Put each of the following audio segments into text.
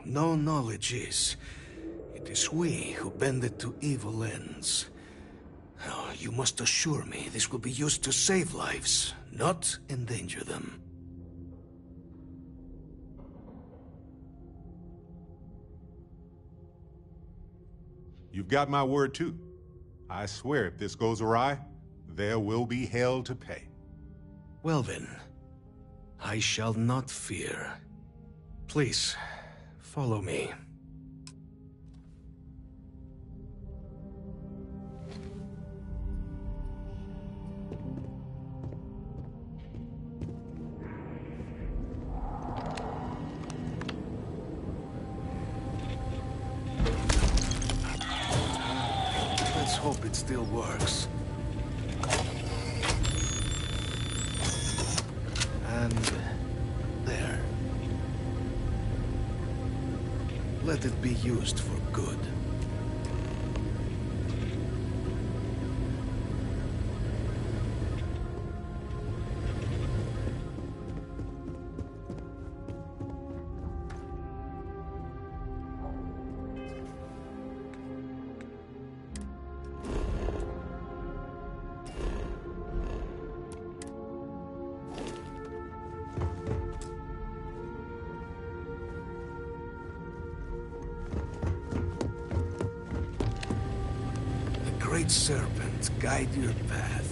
no knowledge is. It is we who bend it to evil ends. Oh, you must assure me this will be used to save lives, not endanger them. You've got my word too. I swear if this goes awry, there will be hell to pay. Well then, I shall not fear. Please, follow me. Let's hope it still works. And there. Let it be used for good. Great Serpent, guide your path.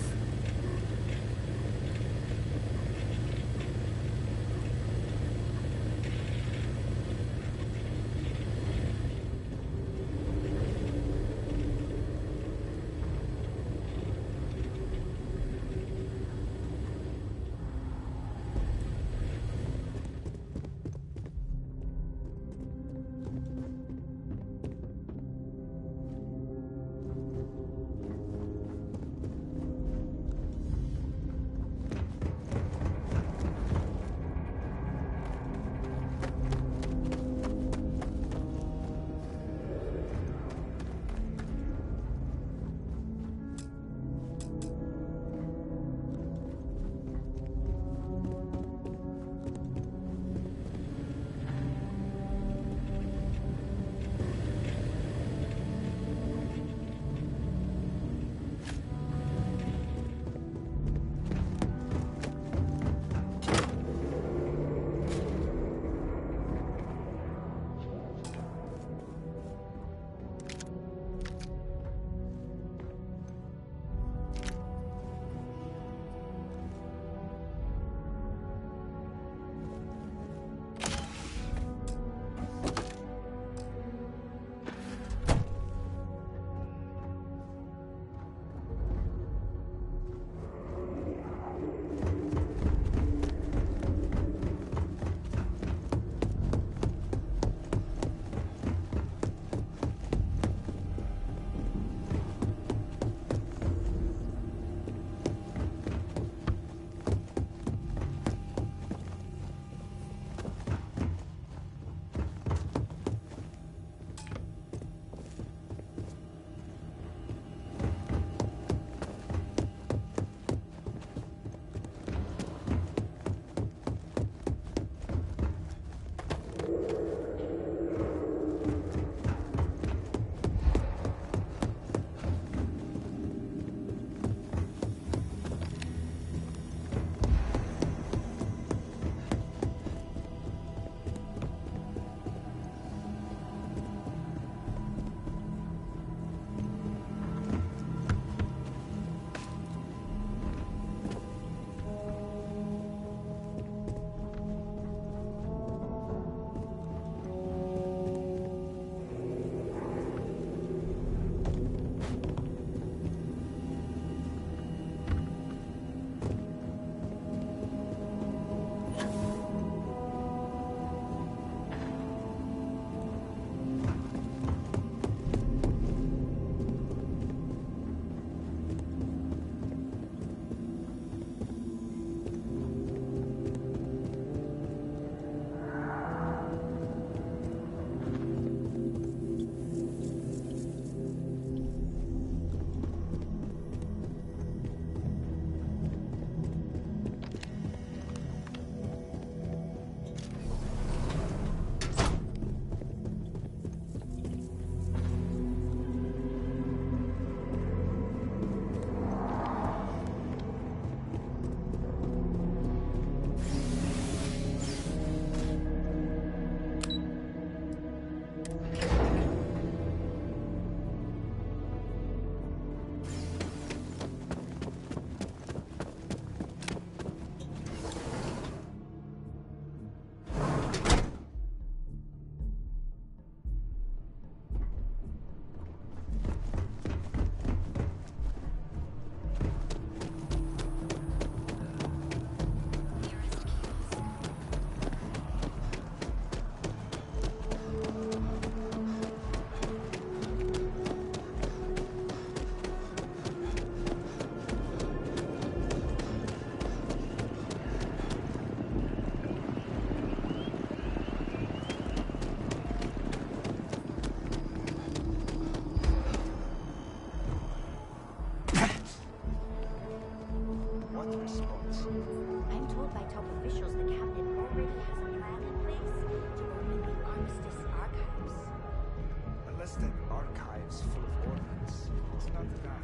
just that archives full of ordnance. It's not enough.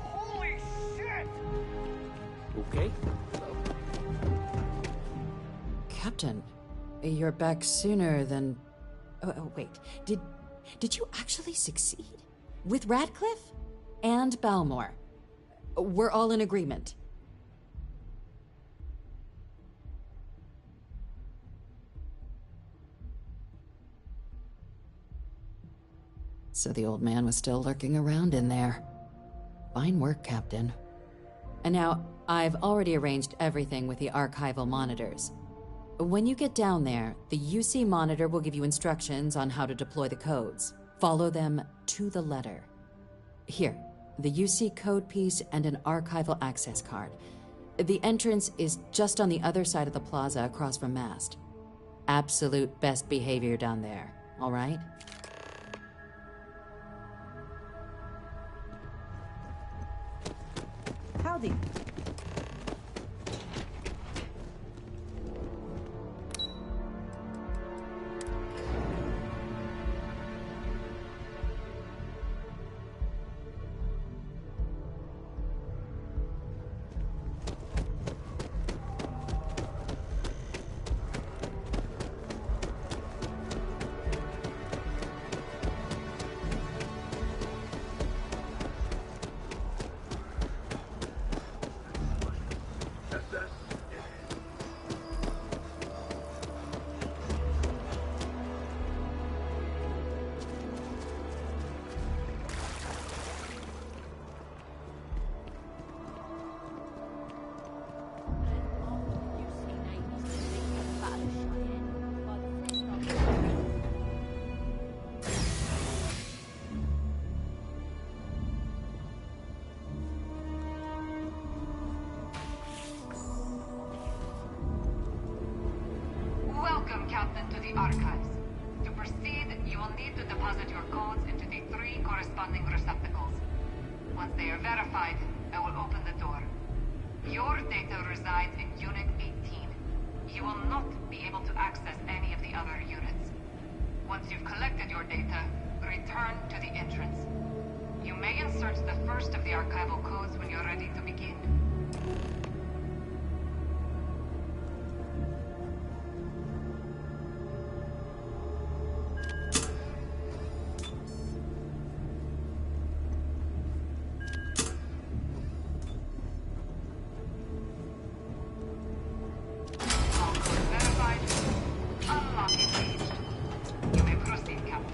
Holy shit! Okay. Captain, you're back sooner than... Oh, wait. Did you actually succeed? With Radcliffe? And Balmore? We're all in agreement. So the old man was still lurking around in there. Fine work, Captain. And now, I've already arranged everything with the archival monitors. When you get down there, the UC monitor will give you instructions on how to deploy the codes. Follow them to the letter. Here, the UC code piece and an archival access card. The entrance is just on the other side of the plaza across from Mast. Absolute best behavior down there, all right? Howdy. Welcome, Captain, to the archives. To proceed, you will need to deposit your codes into the 3 corresponding receptacles. Once they are verified, I will open the door. Your data resides in Unit 18. You will not be able to access any of the other units. Once you've collected your data, return to the entrance. You may insert the first of the archival codes when you're ready to begin. All codes verified. Unlock engaged. You may proceed, Captain.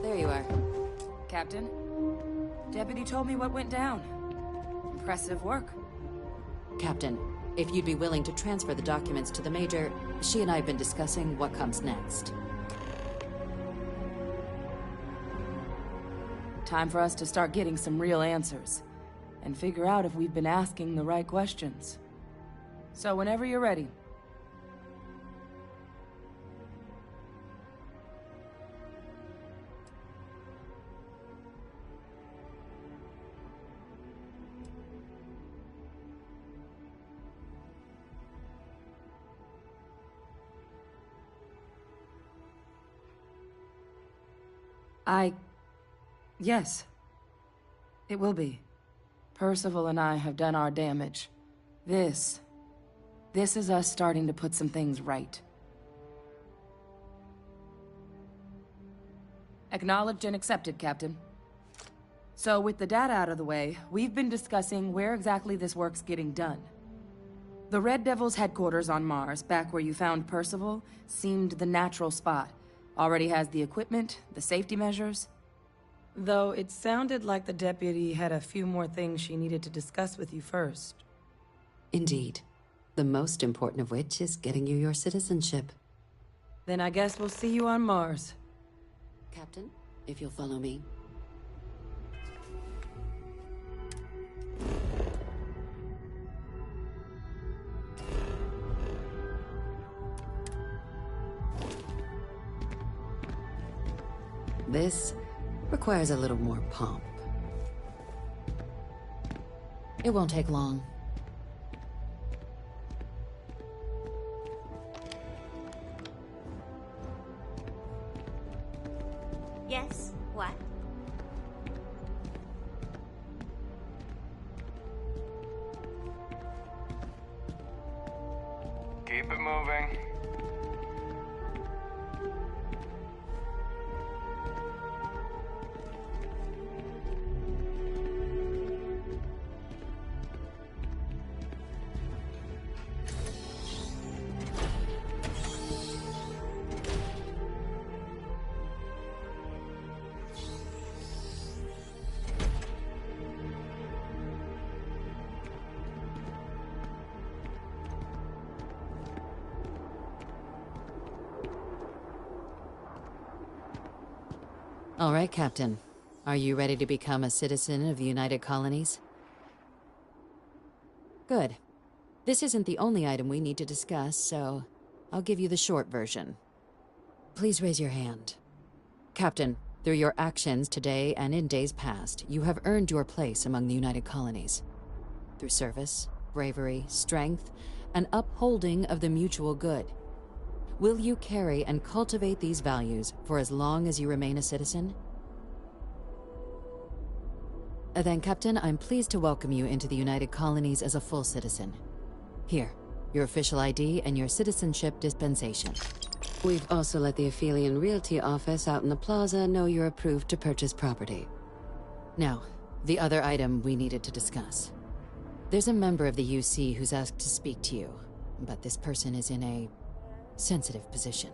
There you are. Captain, Deputy told me what went down. Impressive work. Captain, if you'd be willing to transfer the documents to the Major, she and I have been discussing what comes next. Time for us to start getting some real answers. and figure out if we've been asking the right questions. So whenever you're ready. Yes. It will be. Percival and I have done our damage. This is us starting to put some things right. Acknowledged and accepted, Captain. So with the data out of the way, we've been discussing where exactly this work's getting done. The Red Devil's headquarters on Mars, back where you found Percival, seemed the natural spot. Already has the equipment, the safety measures. Though it sounded like the deputy had a few more things she needed to discuss with you first. Indeed. The most important of which is getting you your citizenship. Then I guess we'll see you on Mars. Captain, if you'll follow me. This requires a little more pomp. It won't take long. Yes, what? Keep it moving. All right, Captain. Are you ready to become a citizen of the United Colonies? Good. This isn't the only item we need to discuss, so I'll give you the short version. Please raise your hand. Captain, through your actions today and in days past, you have earned your place among the United Colonies. Through service, bravery, strength, and upholding of the mutual good. Will you carry and cultivate these values for as long as you remain a citizen? Then, Captain, I'm pleased to welcome you into the United Colonies as a full citizen. Here, your official ID and your citizenship dispensation. We've also let the Aphelion Realty office out in the plaza know you're approved to purchase property. Now, the other item we needed to discuss. There's a member of the UC who's asked to speak to you, but this person is in a sensitive position.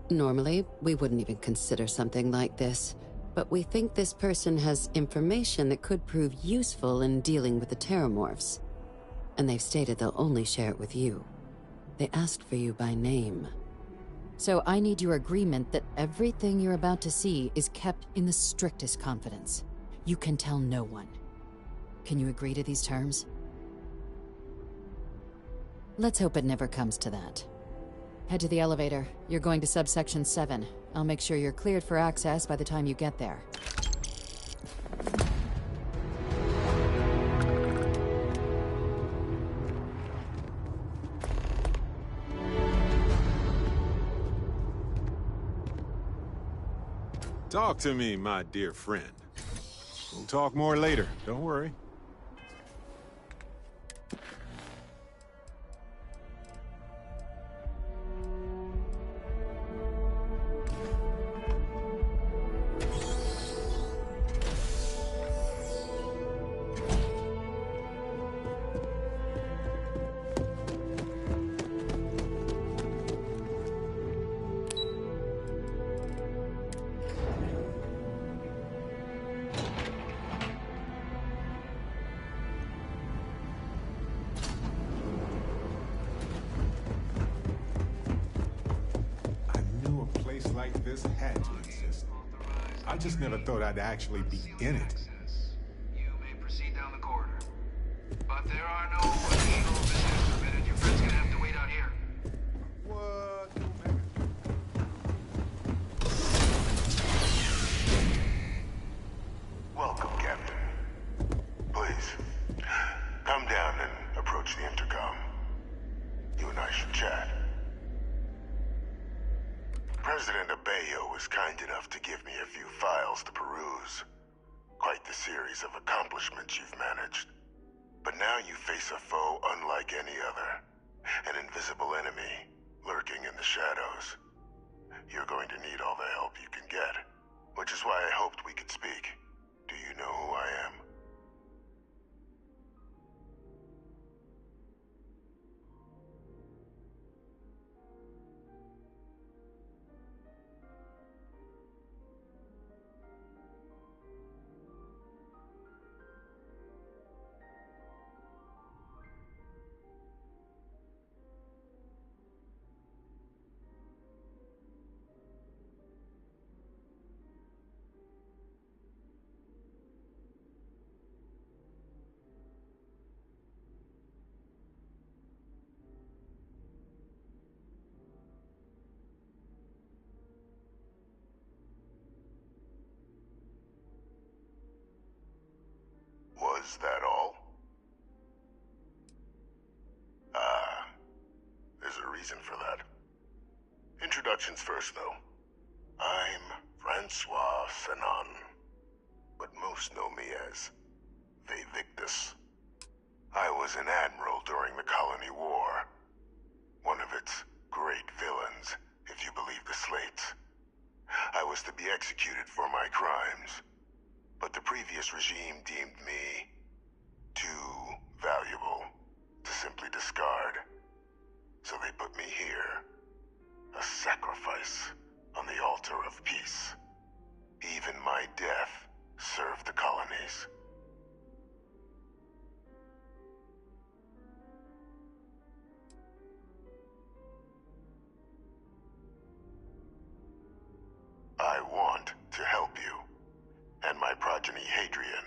Normally, we wouldn't even consider something like this, but we think this person has information that could prove useful in dealing with the Terramorphs. And they've stated they'll only share it with you. They asked for you by name. So I need your agreement that everything you're about to see is kept in the strictest confidence. You can tell no one. Can you agree to these terms? Let's hope it never comes to that. Head to the elevator. You're going to subsection 7. I'll make sure you're cleared for access by the time you get there. Talk to me, my dear friend. We'll talk more later, don't worry. Like this had to exist. I just never thought I'd actually be in it. You may proceed down the corridor. But there are no additional visitors permitted. Your friend's gonna have to wait out here. What? Omega? Welcome, Captain. Please, come down and approach the intercom. You and I should chat. President Abeyo was kind enough to give me a few files to peruse. Quite the series of accomplishments you've managed. But now you face a foe unlike any other. An invisible enemy, lurking in the shadows. You're going to need all the help you can get. Which is why I hoped we could speak. Do you know who I am? Was that all? There's a reason for that. Introductions first, though. I'm Francois Sanon, but most know me as Vivictus. I was an admiral during the Colony War. One of its great villains, if you believe the slates. I was to be executed for my crimes. But the previous regime deemed me too valuable to simply discard. So they put me here, a sacrifice on the altar of peace. Even my death served the colonies. I want to help you. And my progeny Hadrian,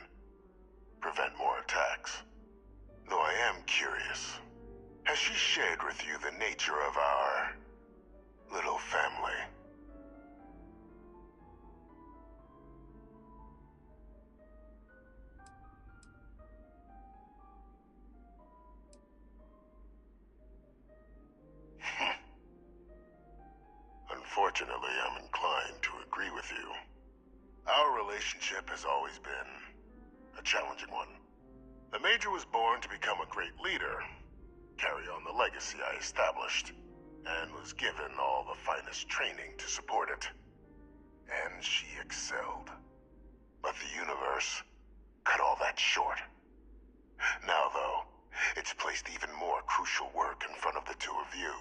prevent more attacks. Though I am curious, has she shared with you the nature of our little family? Unfortunately, I'm inclined to agree with you. Our relationship has always been a challenging one. The Major was born to become a great leader, carry on the legacy I established, and was given all the finest training to support it. And she excelled. But the universe cut all that short. Now, though, it's placed even more crucial work in front of the two of you.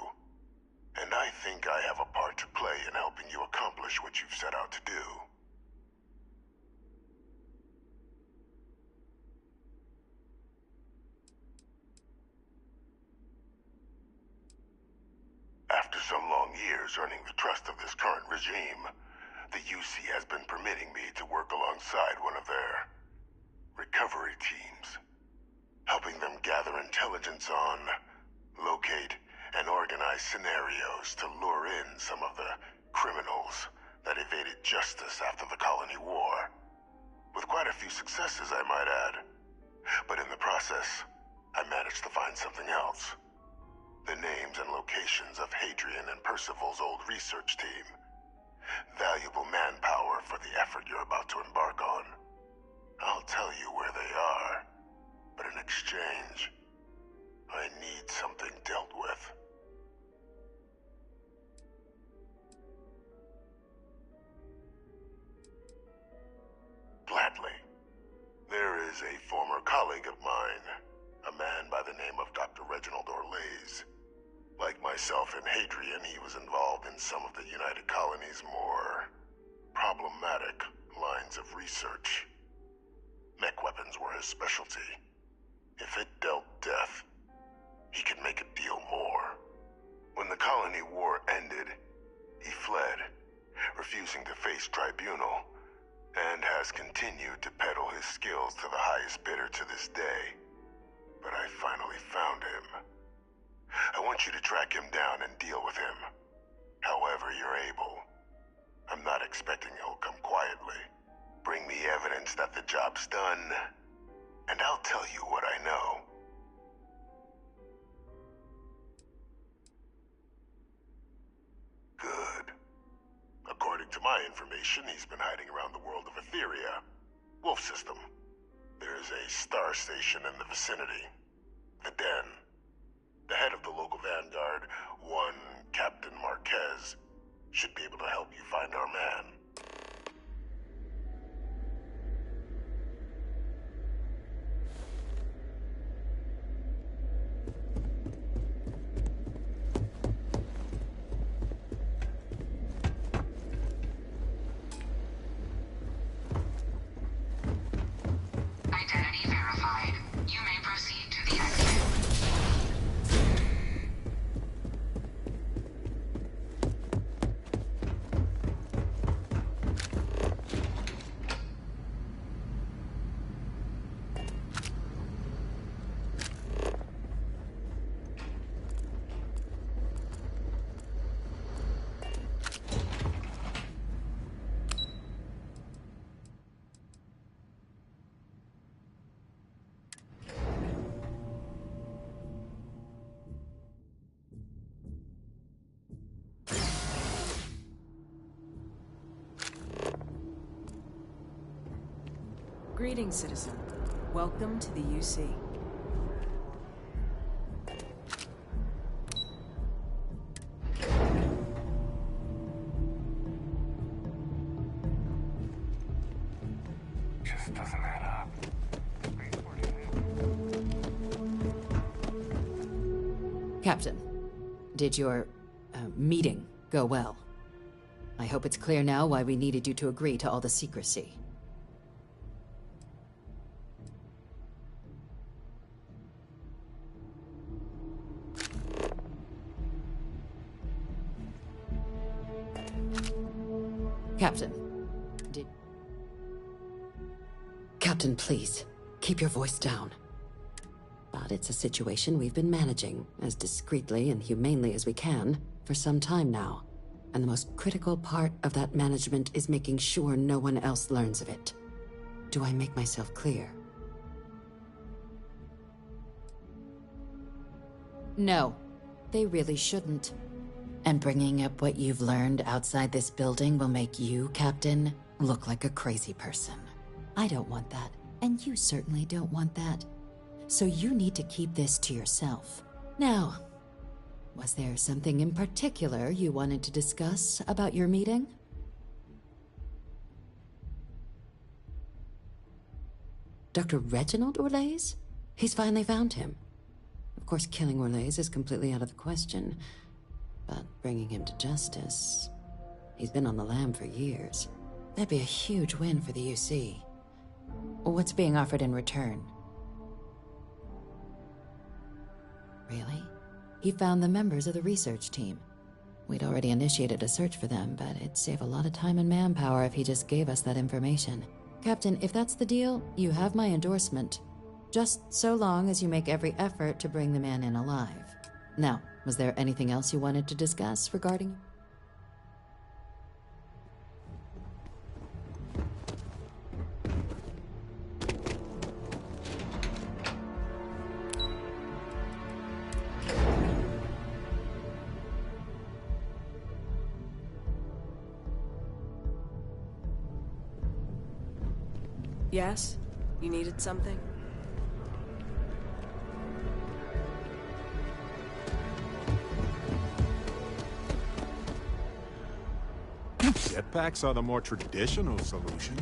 And I think I have a part to play in helping you accomplish what you've set out to do. After some long years earning the trust of this current regime, the UC has been permitting me to work alongside one of their recovery teams, helping them gather intelligence on, locate, and organize scenarios to lure in some of the criminals that evaded justice after the Colony War. With quite a few successes, I might add. But in the process, I managed to find something else. The names and locations of Hadrian and Percival's old research team. Valuable manpower for the effort you're about to embark on. I'll tell you where they are, but in exchange, I need something dealt with. Gladly. There is a former colleague of mine, a man by the name of Dr. Reginald Orlaise. Like myself and Hadrian, he was involved in some of the United Colony's more problematic lines of research. Mech weapons were his specialty. If it dealt death, he could make a deal more. When the Colony War ended, he fled, refusing to face tribunal, and has continued to peddle his skills to the highest bidder to this day. but I finally found him. I want you to track him down and deal with him. However you're able. I'm not expecting he'll come quietly. Bring me evidence that the job's done, and I'll tell you what I know. Good. According to my information, he's been hiding around the world of Etheria. Wolf system. There's a star station in the vicinity. The Den. The head of the local vanguard, one Captain Marquez, should be able to help you find our man. Identity verified. You may proceed to the exit. Greetings, citizen. Welcome to the UC. Just doesn't add up. Captain, did your meeting go well? I hope it's clear now why we needed you to agree to all the secrecy. Captain, Captain, please, keep your voice down. But it's a situation we've been managing, as discreetly and humanely as we can, for some time now. And the most critical part of that management is making sure no one else learns of it. Do I make myself clear? No, they really shouldn't. And bringing up what you've learned outside this building will make you, Captain, look like a crazy person. I don't want that, and you certainly don't want that. So you need to keep this to yourself. Now, was there something in particular you wanted to discuss about your meeting? Dr. Reginald Orlaise? He's finally found him. Of course, killing Orlaise is completely out of the question. But bringing him to justice... He's been on the lam for years. That'd be a huge win for the UC. What's being offered in return? Really? He found the members of the research team. We'd already initiated a search for them, but it'd save a lot of time and manpower if he just gave us that information. Captain, if that's the deal, you have my endorsement. Just so long as you make every effort to bring the man in alive. Now, was there anything else you wanted to discuss regarding... Yes? You needed something? Jetpacks are the more traditional solution.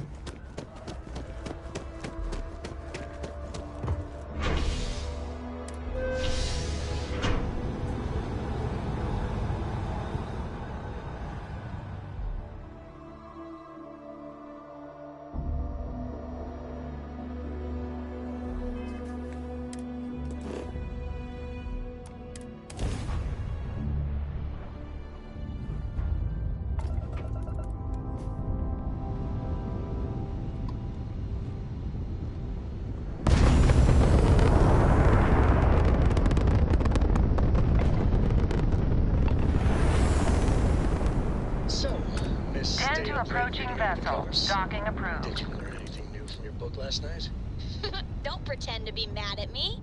vessel. Docking approved. Did you learn anything new from your book last night? Don't pretend to be mad at me.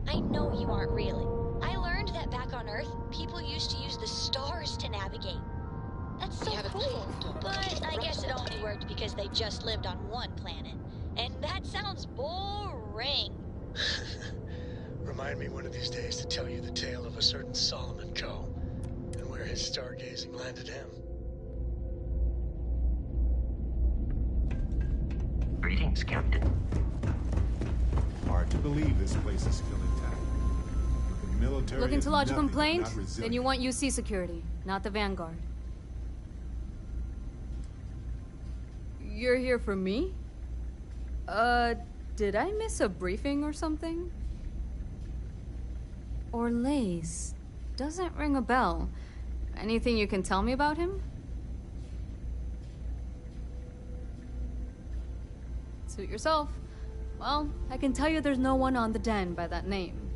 I know you aren't really. I learned that back on Earth, people used to use the stars to navigate. That's so cool. But I guess it only worked because they just lived on one planet. And that sounds boring. Remind me one of these days to tell you the tale of a certain Solomon Coe and where his stargazing landed him. Greetings, Captain. Hard to believe this place is still intact. With the military Looking to lodge a nothing if complaint? not resilient. Then you want UC security, not the Vanguard. You're here for me? Did I miss a briefing or something? Orlaise. Doesn't ring a bell. Anything you can tell me about him? Suit yourself. Well, I can tell you there's no one on the den by that name.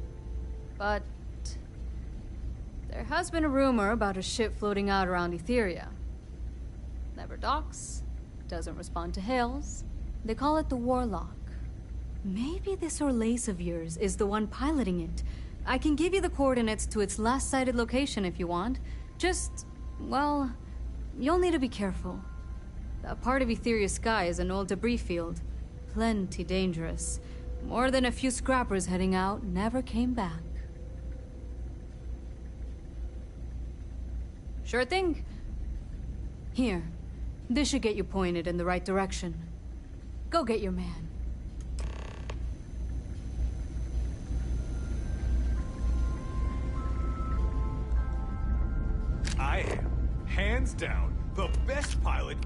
But there has been a rumor about a ship floating out around Etheria. Never docks, doesn't respond to hails. They call it the Warlock. Maybe this Orlaise of yours is the one piloting it. I can give you the coordinates to its last sighted location if you want. Just, well, you'll need to be careful. That part of Etheria's sky is an old debris field. Plenty dangerous. More than a few scrappers heading out never came back. Sure thing. Here, this should get you pointed in the right direction. Go get your man. I am, hands down, the best pilot.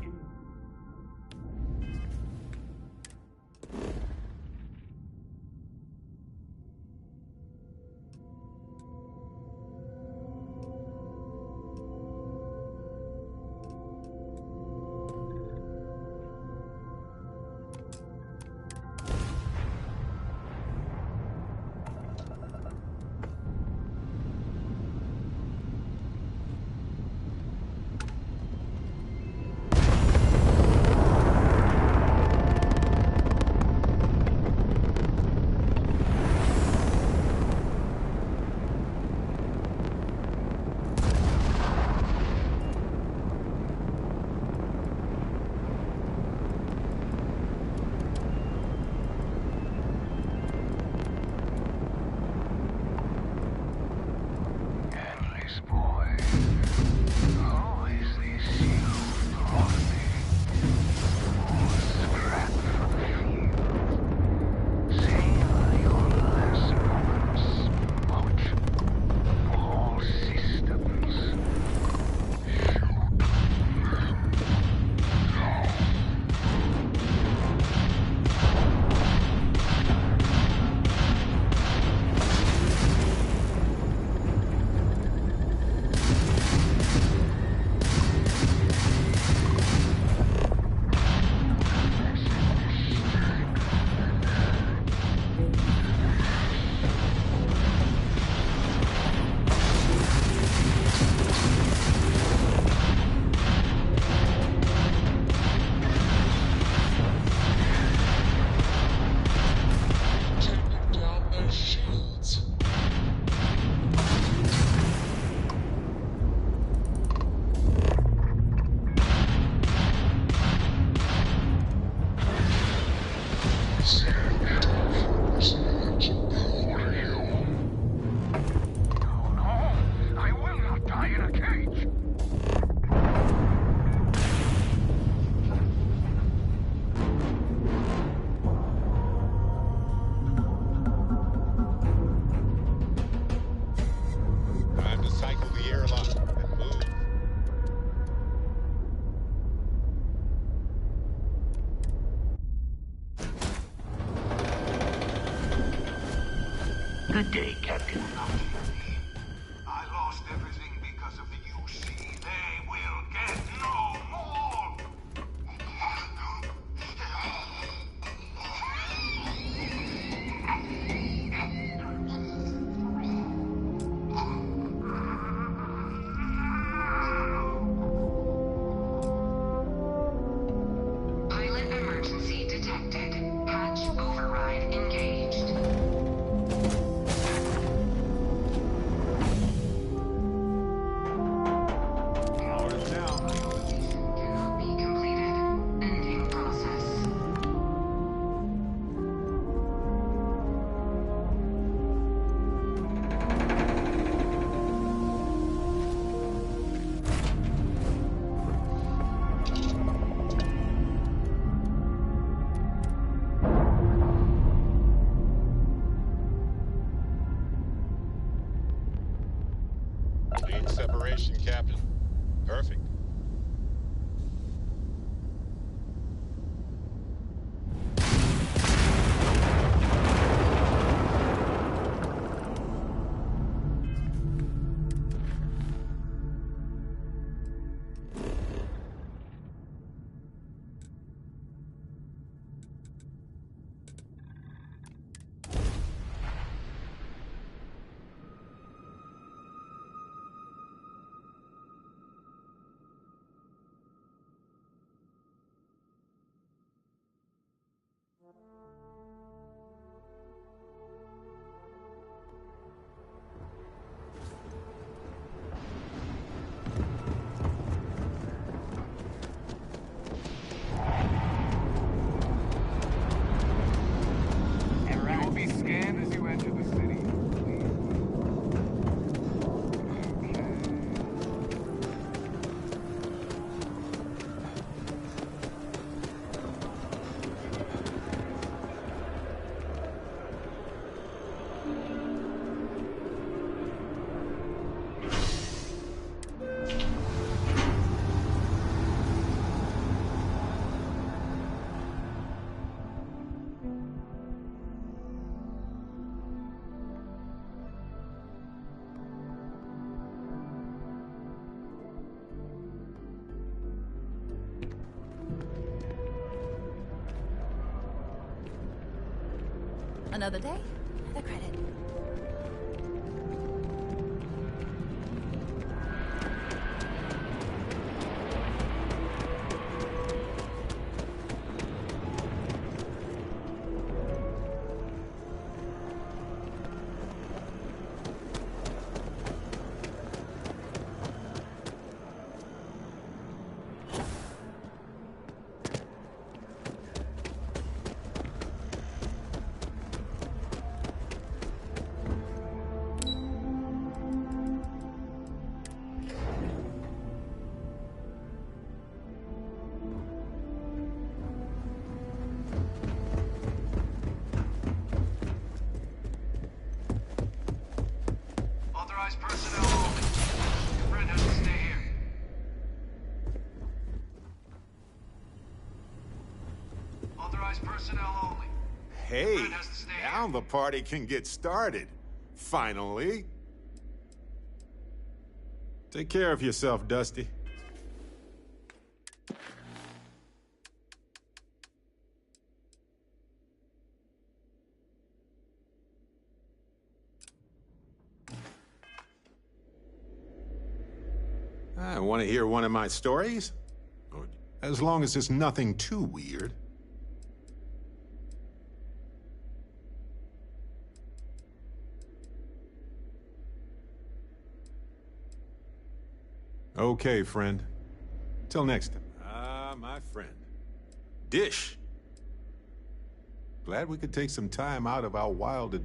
Good day, Captain. I lost everything because of the UC. They will get no more! question, Captain. Perfect. You will be scanned as you enter the city. Another day, another credit. Authorized personnel only. Your friend has to stay here. Authorized personnel only. Hey, now the party can get started. Finally. Take care of yourself, Dusty. I want to hear one of my stories. As long as it's nothing too weird. Okay, friend. Till next time. Ah, my friend. Dish. Glad we could take some time out of our wild...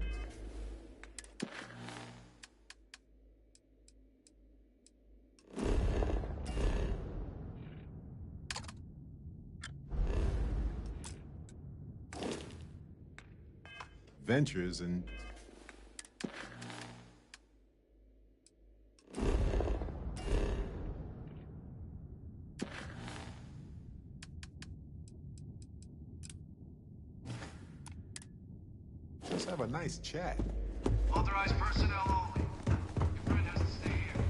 adventures and... Let's have a nice chat. Authorized personnel only. Your friend has to stay here.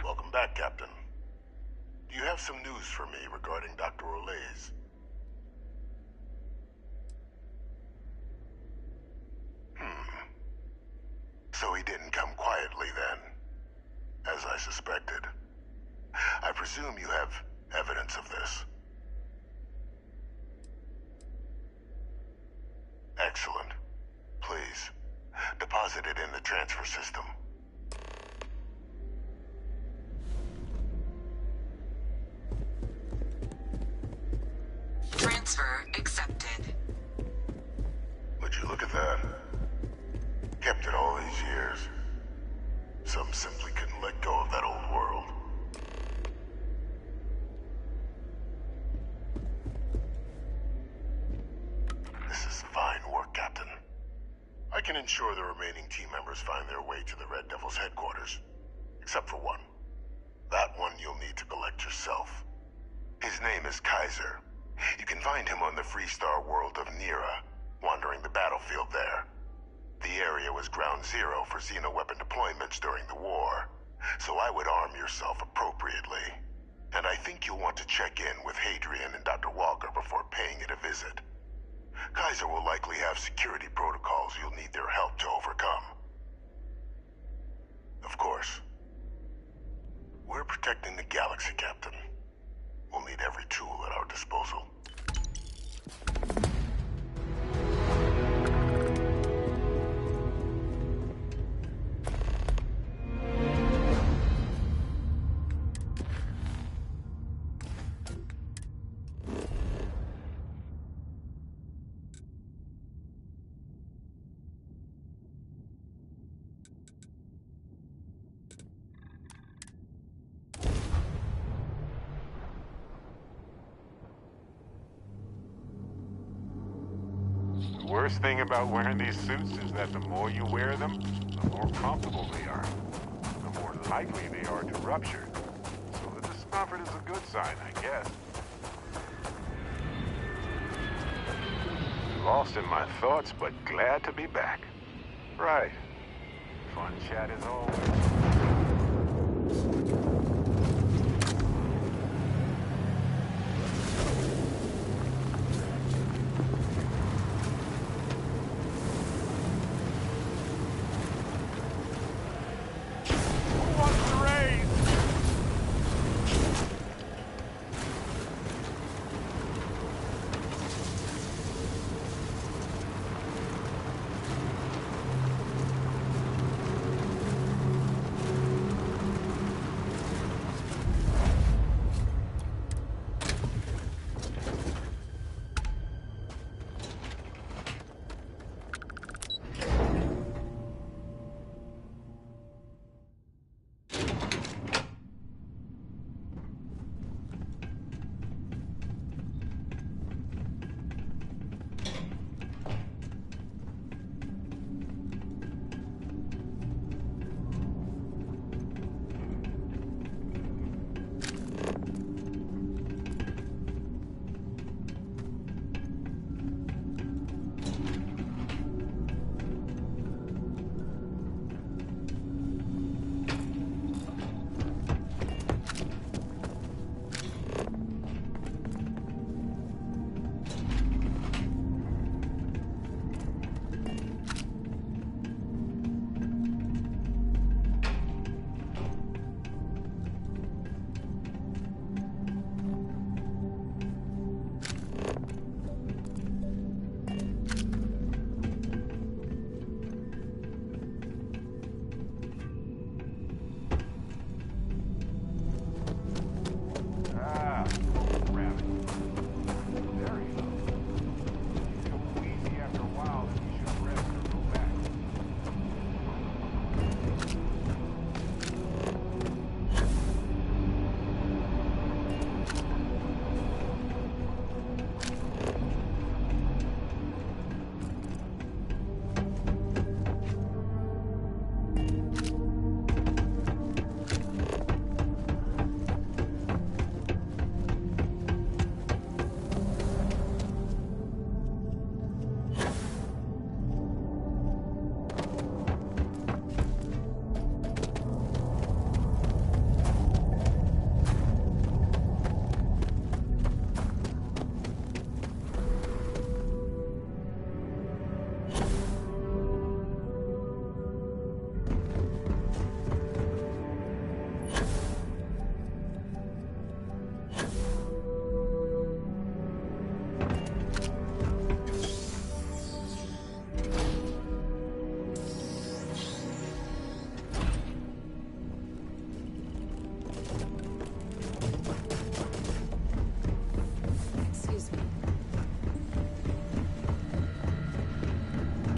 Welcome back, Captain. Do you have some news for me regarding Dr. Olays? So he didn't come quietly then, as I suspected. I presume you have evidence of this. Excellent. Please, deposit it in the transfer system. Transfer accepted. Would you look at that? Kept it all these years. Some simply couldn't let go of that old world. ensure the remaining team members find their way to the Red Devil's headquarters. Except for one. That one you'll need to collect yourself. His name is Kaiser. You can find him on the Freestar world of Nira, wandering the battlefield there. The area was ground zero for xeno-weapon deployments during the war, so I would arm yourself appropriately. And I think you'll want to check in with Hadrian and Dr. Walker before paying it a visit. Kaiser will likely have security protocols you'll need their help to overcome. Of course, we're protecting the galaxy, Captain. We'll need every tool at our disposal. The worst thing about wearing these suits is that the more you wear them, the more comfortable they are. The more likely they are to rupture. So the discomfort is a good sign, I guess. Lost in my thoughts, but glad to be back. Right. Fun chat as always.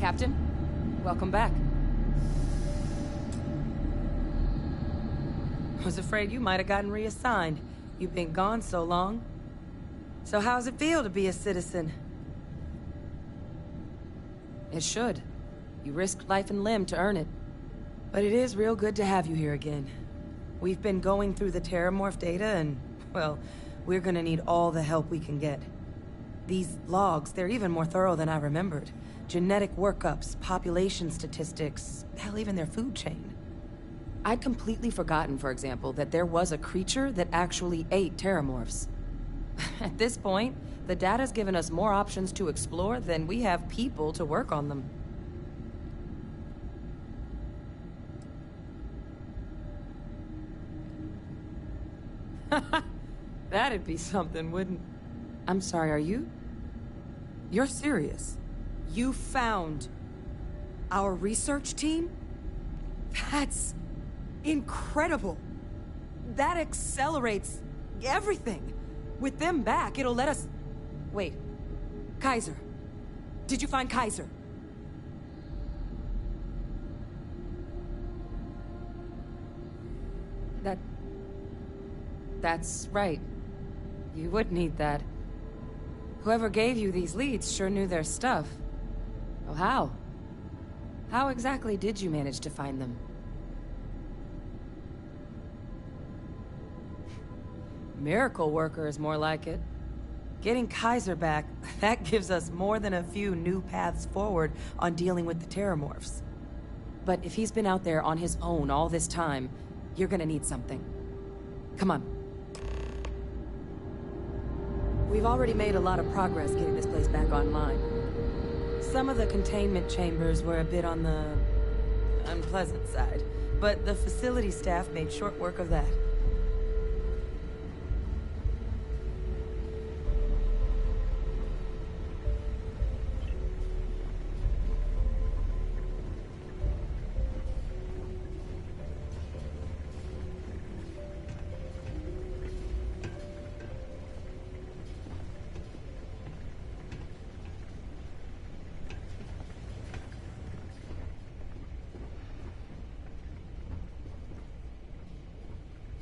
Captain, welcome back. Was afraid you might have gotten reassigned. You've been gone so long. So how's it feel to be a citizen? It should. You risked life and limb to earn it. But it is real good to have you here again. We've been going through the Terramorph data and, well, we're gonna need all the help we can get. These logs, they're even more thorough than I remembered. Genetic workups, population statistics, hell, even their food chain. I'd completely forgotten, for example, that there was a creature that actually ate Terramorphs. At this point, the data's given us more options to explore than we have people to work on them. That'd be something, wouldn't... I'm sorry, are you? You're serious? You found our research team? That's incredible. That accelerates everything. With them back, it'll let us... Wait. Kaiser. Did you find Kaiser? That's right. You would need that. Whoever gave you these leads sure knew their stuff. Oh, how? How exactly did you manage to find them? Miracle worker is more like it. Getting Kaiser back, that gives us more than a few new paths forward on dealing with the Terramorphs. But if he's been out there on his own all this time, you're gonna need something. Come on. We've already made a lot of progress getting this place back online. Some of the containment chambers were a bit on the unpleasant side, but the facility staff made short work of that.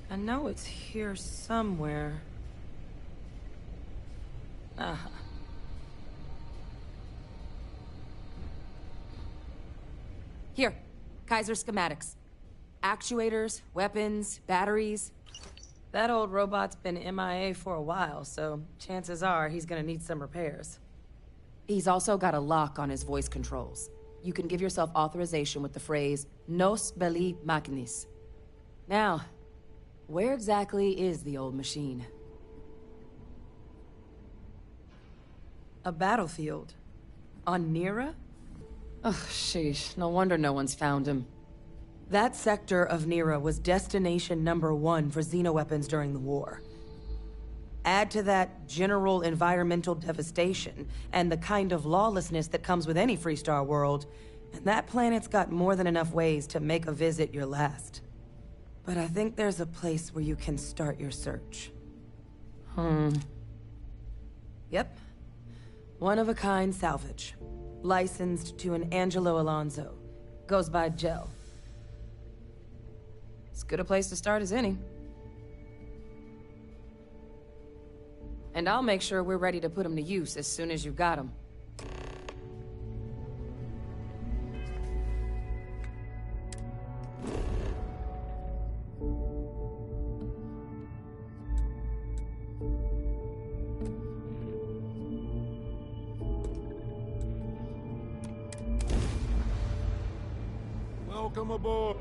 I know it's here somewhere. Ah. Here, Kaiser schematics. Actuators, weapons, batteries. That old robot's been MIA for a while, so chances are he's gonna need some repairs. He's also got a lock on his voice controls. You can give yourself authorization with the phrase, Nos belli machinis. Now, where exactly is the old machine? A battlefield. On Nira? Ugh, sheesh. No wonder no one's found him. That sector of Nira was destination #1 for xenoweapons during the war. Add to that general environmental devastation and the kind of lawlessness that comes with any Freestar world, and that planet's got more than enough ways to make a visit your last. But I think there's a place where you can start your search. Yep. One-of-a-kind salvage. Licensed to an Angelo Alonso. Goes by Gel. As good a place to start as any. And I'll make sure we're ready to put him to use as soon as you got him. Welcome aboard.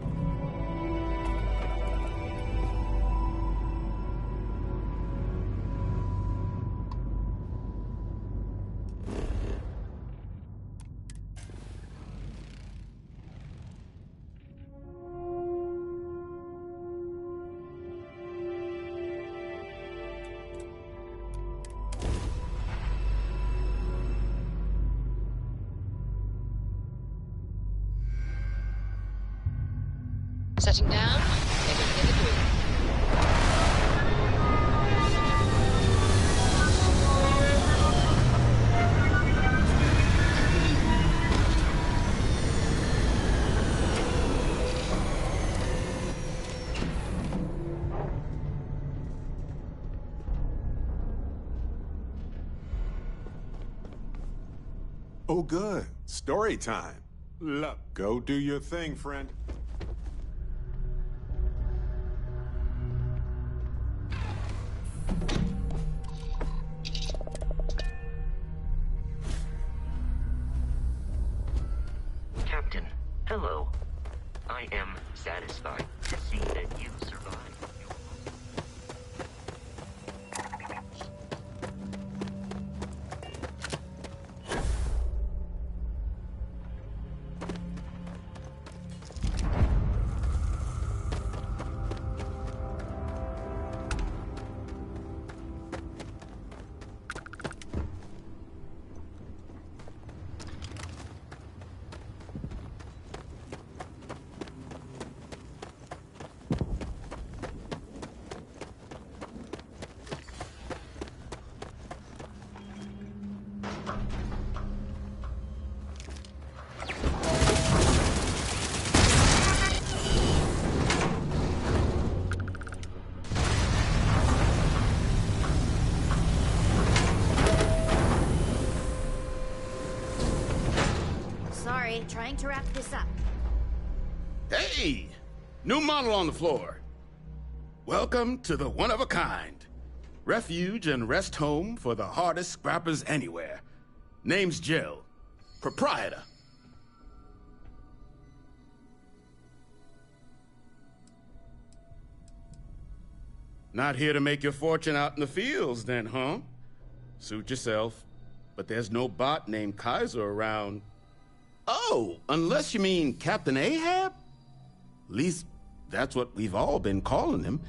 Setting down, taking the group. Oh, good. Story time. Look, go do your thing, friend. Captain, hello. I am satisfied to see that you survived. Sorry, trying to wrap this up. Hey! New model on the floor. Welcome to the one-of-a-kind. Refuge and rest home for the hardest scrappers anywhere. Name's Jill. Proprietor. Not here to make your fortune out in the fields, then, huh? Suit yourself. But there's no bot named Kaiser around. Oh, unless you mean Captain Ahab? At least, that's what we've all been calling him.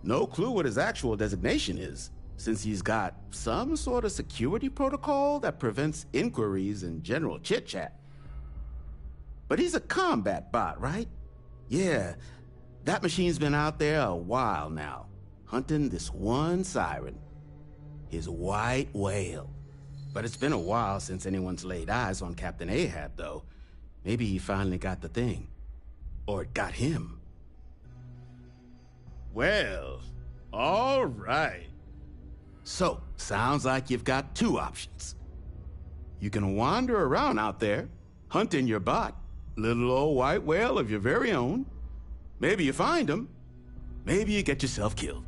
No clue what his actual designation is, since he's got some sort of security protocol that prevents inquiries and general chit-chat. But he's a combat bot, right? Yeah, that machine's been out there a while now, hunting this one siren, his white whale. But it's been a while since anyone's laid eyes on Captain Ahab, though. Maybe he finally got the thing. Or it got him. Well, all right. So, sounds like you've got two options. You can wander around out there, hunting your bot, little old white whale of your very own. Maybe you find him. Maybe you get yourself killed.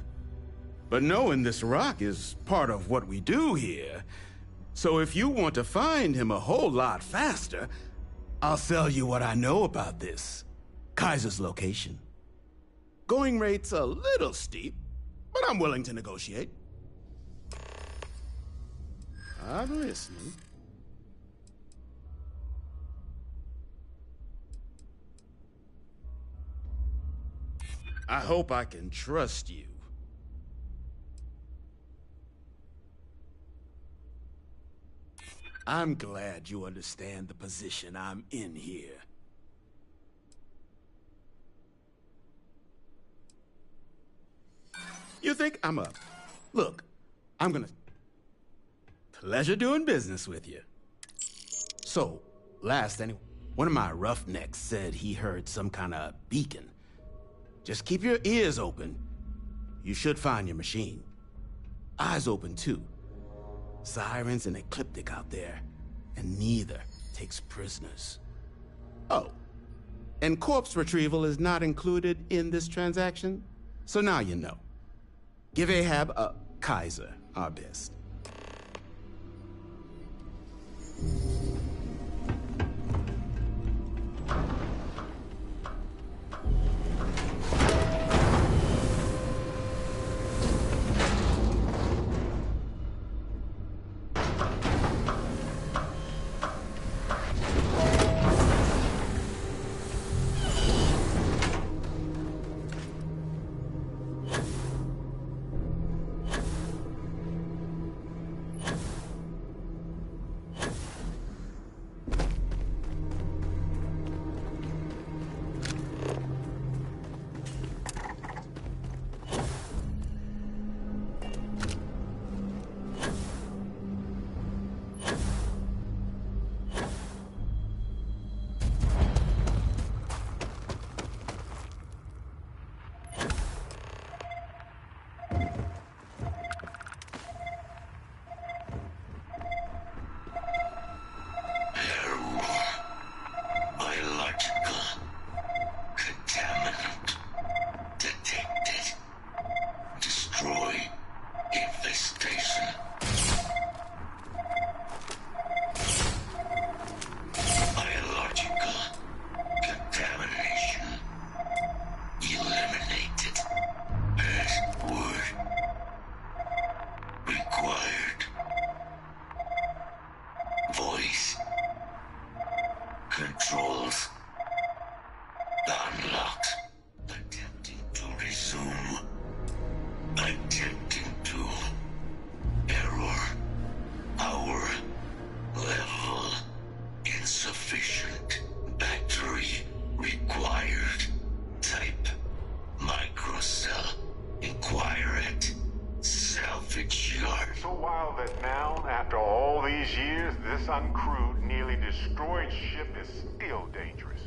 But knowing this rock is part of what we do here. So if you want to find him a whole lot faster, I'll sell you what I know about this. Kaiser's location. Going rate's a little steep, but I'm willing to negotiate. I'm listening. I hope I can trust you. I'm glad you understand the position I'm in here. You think I'm up? Look, I'm gonna... Pleasure doing business with you. So, one of my roughnecks said he heard some kind of beacon. Just keep your ears open. You should find your machine. Eyes open, too. Sirens and Ecliptic out there, and neither takes prisoners. Oh, and corpse retrieval is not included in this transaction, so now you know. Give Ahab a Kaiser our best. these years, this uncrewed, nearly destroyed ship is still dangerous.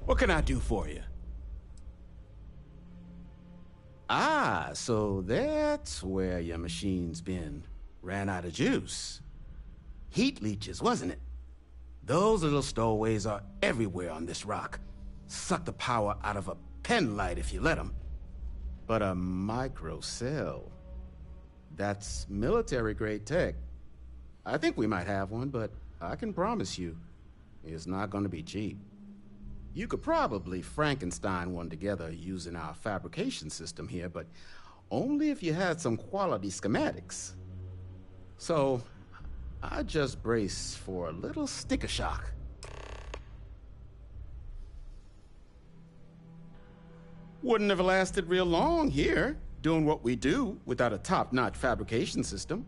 What can I do for you? Ah, so that's where your machine's been. Ran out of juice. Heat leeches, wasn't it? Those little stowaways are everywhere on this rock. Suck the power out of a pen light if you let them. But a microcell, that's military-grade tech. I think we might have one, but I can promise you, it's not gonna be cheap. You could probably Frankenstein one together using our fabrication system here, but only if you had some quality schematics. So, I just brace for a little sticker shock. Wouldn't have lasted real long here, doing what we do without a top-notch fabrication system.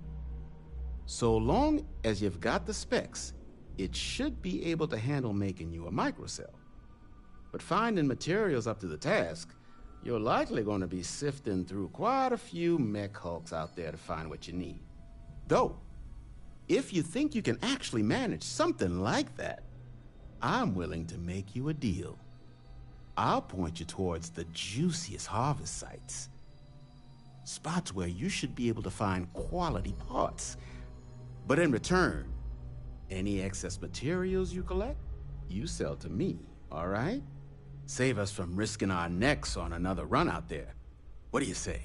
So long as you've got the specs, it should be able to handle making you a microcell. But finding materials up to the task, you're likely going to be sifting through quite a few mech hulks out there to find what you need. Though, if you think you can actually manage something like that, I'm willing to make you a deal. I'll point you towards the juiciest harvest sites. Spots where you should be able to find quality parts. But in return, any excess materials you collect, you sell to me, all right? Save us from risking our necks on another run out there. What do you say?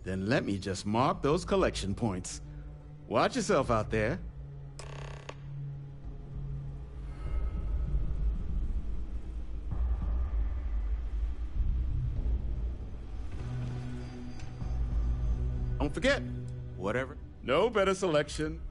Then let me just mark those collection points. Watch yourself out there. Don't forget, whatever. No better selection.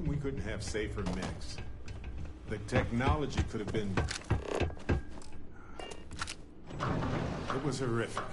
We couldn't have safer mechs. The technology could have been... It was horrific.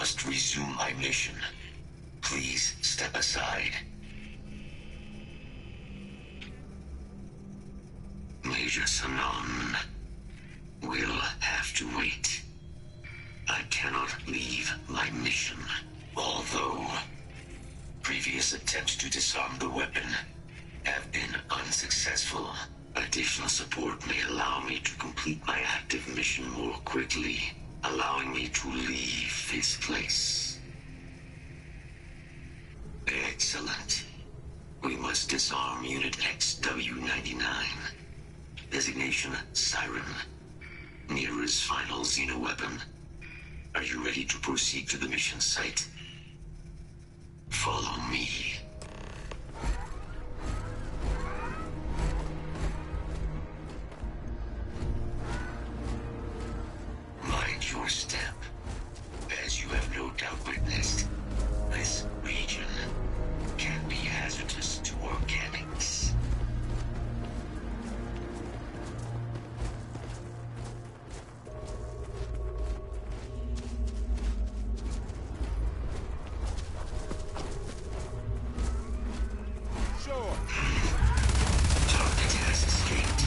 must resume my mission. Please step aside. Major Sanon will have to wait. I cannot leave my mission, although previous attempts to disarm the weapon have been unsuccessful. Additional support may allow me to complete my active mission more quickly, allowing me to leave this place. Excellent. We must disarm Unit XW-99. Designation Siren. Nearest final xeno-weapon. Are you ready to proceed to the mission site? Follow me. Mind your step. As you have no doubt witnessed, this region can be hazardous to organics. Target has escaped.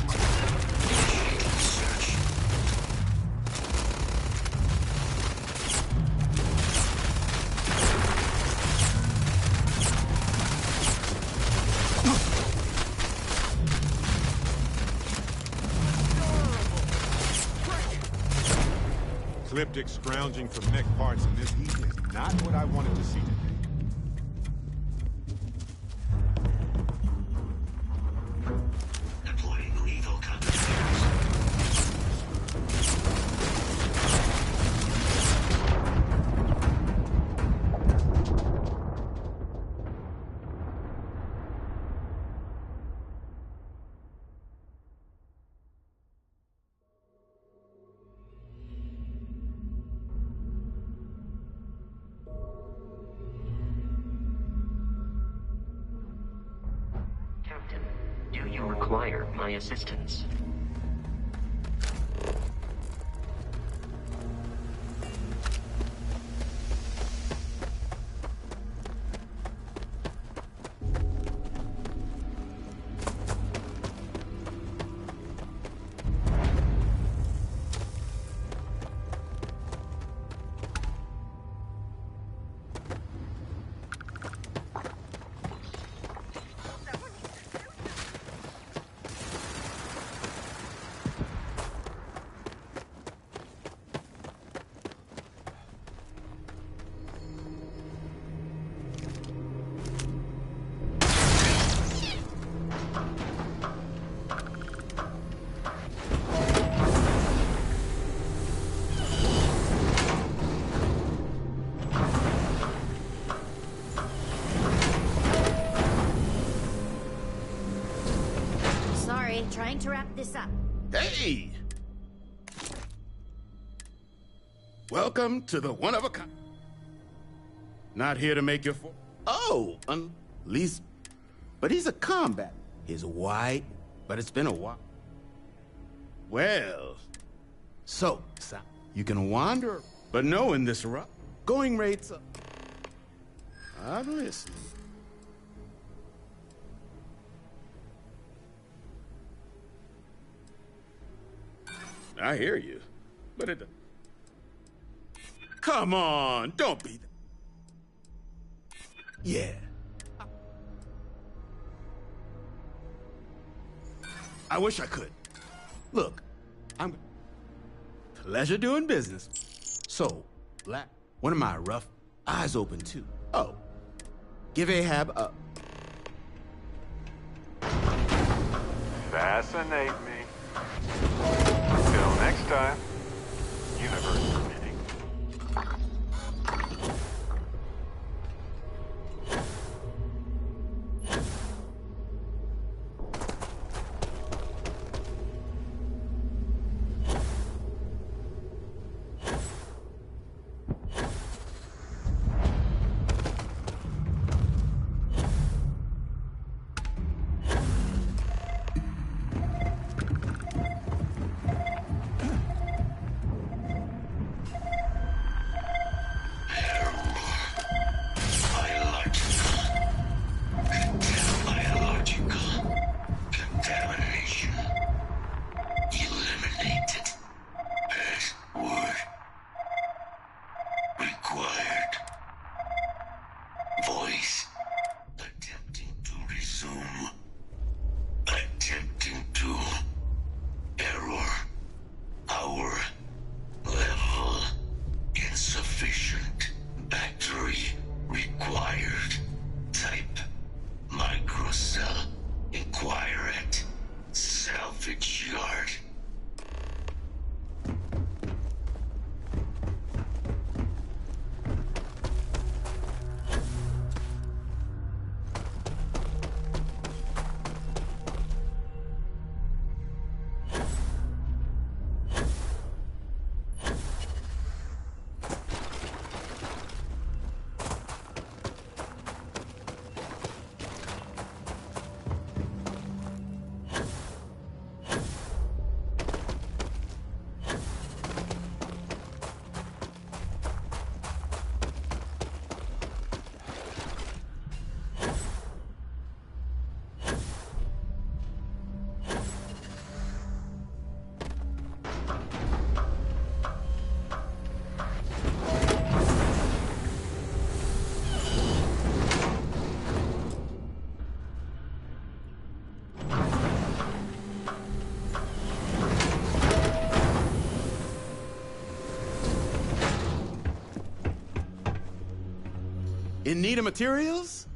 Initiating search. Ecliptic scrounging for mech parts in this heat is not what I wanted to see today. Deploying lethal countermeasures. Captain, do you require my assistance? Sorry, trying to wrap this up. Hey! Welcome to the one-of-a-kind. Not here to make your least... But he's a combat. He's white, but it's been a while. Well... So, you can wander, but knowing this route, going rates up. I'm listening. I hear you, but it... Come on, don't be... Yeah. I wish I could. Look, I'm... Pleasure doing business. So, one of my rough eyes open too. Oh, give Ahab a... Fascinate me. Until next time, universe permitting. In need of materials?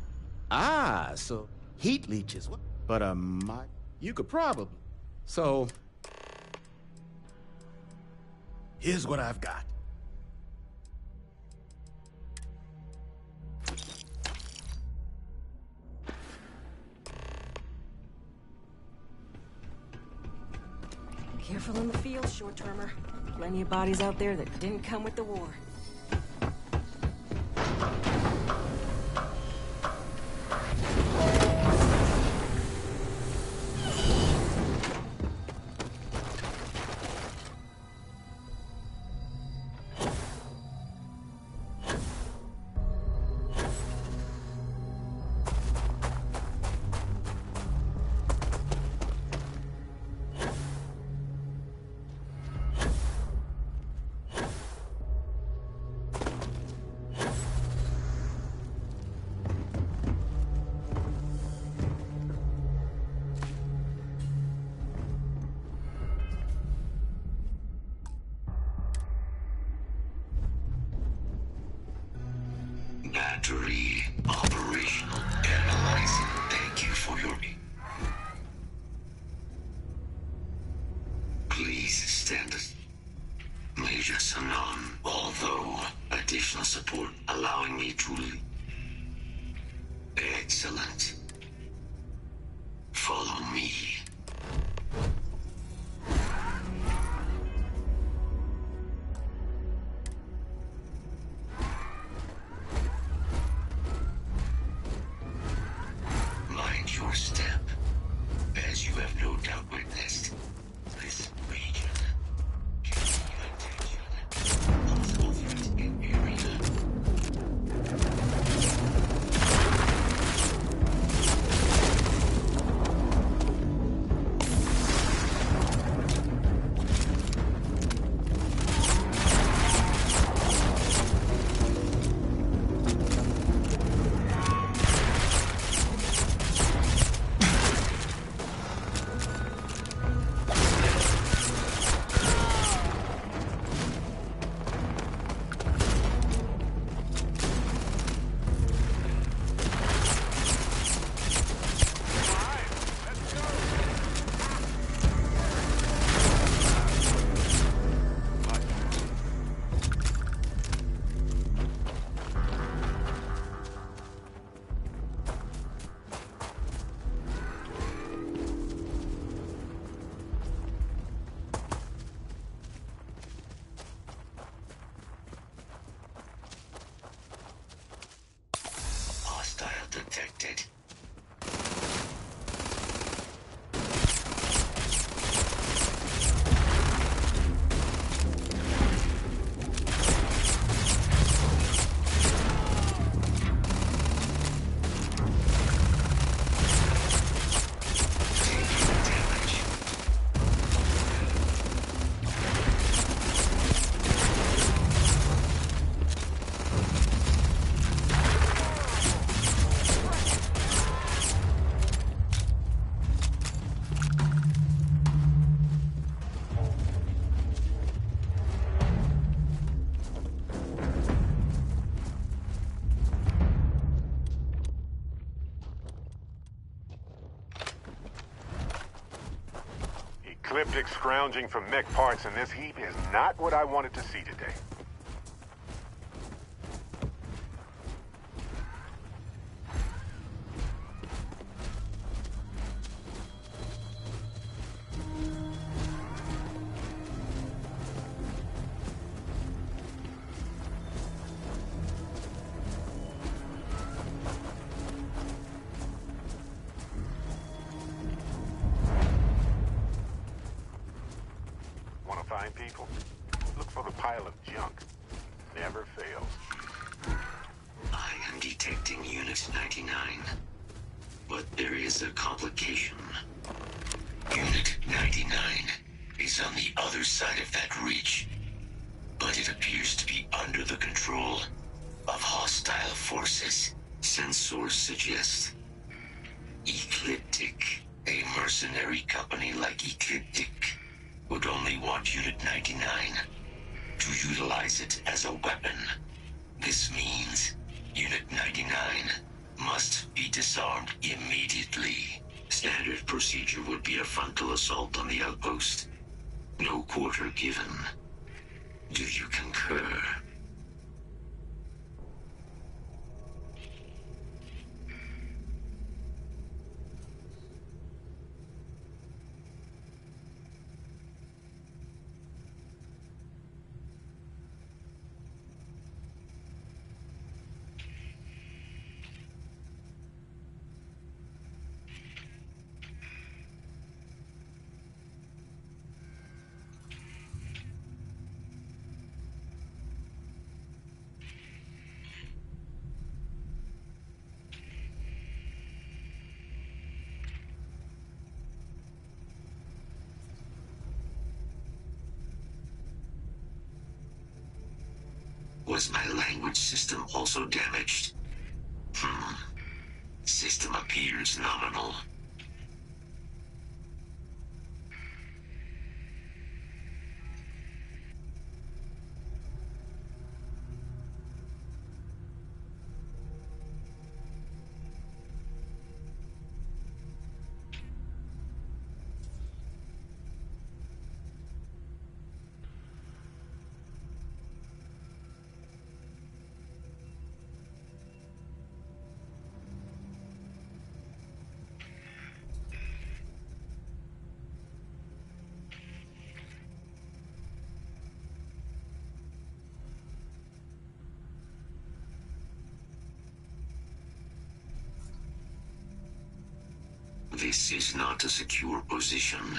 Ah, so heat leeches. But you could probably. So, here's what I've got. Careful in the field, short-termer. Plenty of bodies out there that didn't come with the war. Battery operational. Analyzing. Thank you for your... Please stand as... Major Sanon, although additional support allowing me to... Excellent. Follow me. Mind your step, as you have no doubt witnessed. This region gives you attention. Also threat in area. Hostile detected. Ecliptic scrounging for mech parts in this heap is not what I wanted to see today. Want to find people? Look for the pile of junk. Never fails. I am detecting Unit 99. But there is a complication. Unit 99 is on the other side of that ridge. But it appears to be under the control of hostile forces. Sensors suggest Ecliptic, a mercenary company like Ecliptic, would only want Unit 99 to utilize it as a weapon. This means Unit 99 must be disarmed immediately. Standard procedure would be a frontal assault on the outpost. No quarter given. Do you concur? Was my language system also damaged? System appears nominal. This is not a secure position.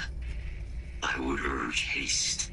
I would urge haste.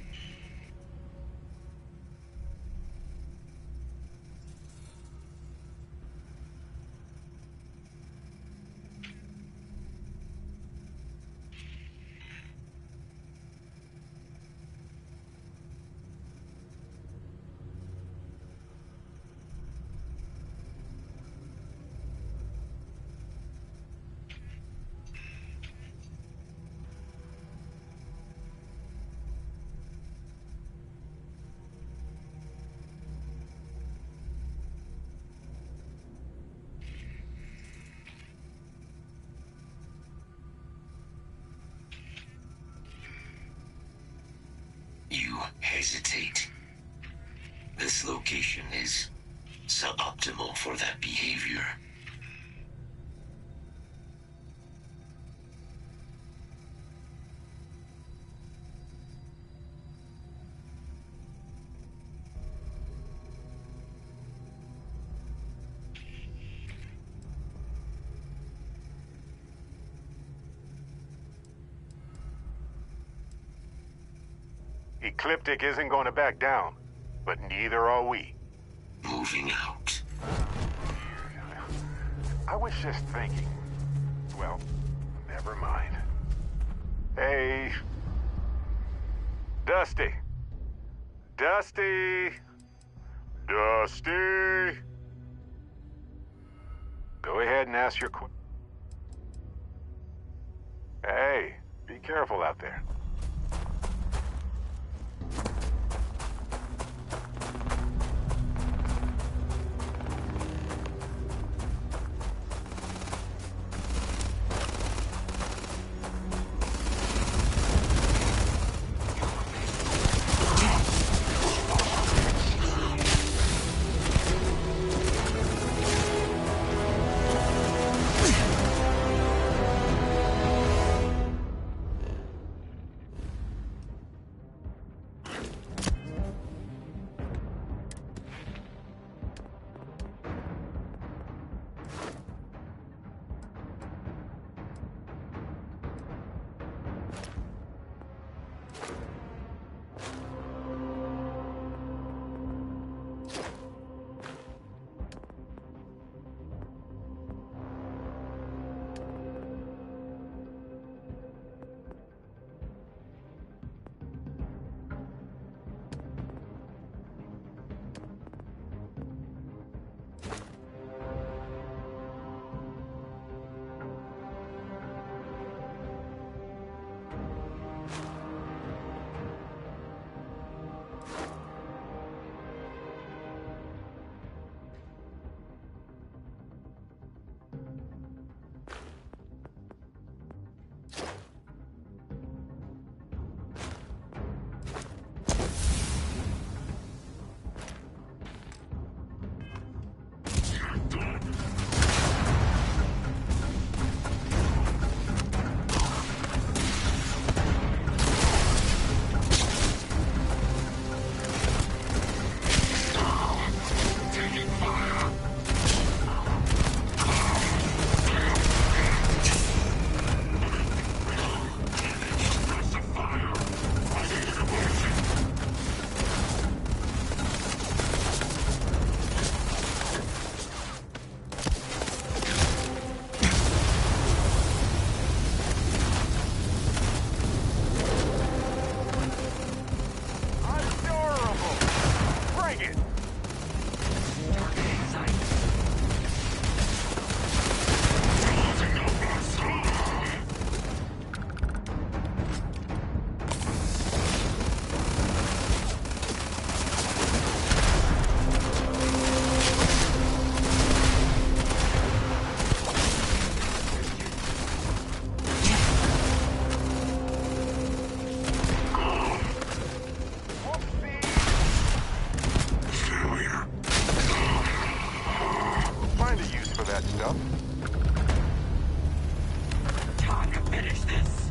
You hesitate. This location is suboptimal for that behavior. Ecliptic isn't going to back down, but neither are we. Moving out. I was just thinking. Well, never mind. Hey. Dusty. Dusty. Dusty. Go ahead and ask your question. Hey, be careful out there. locked up? Time to finish this.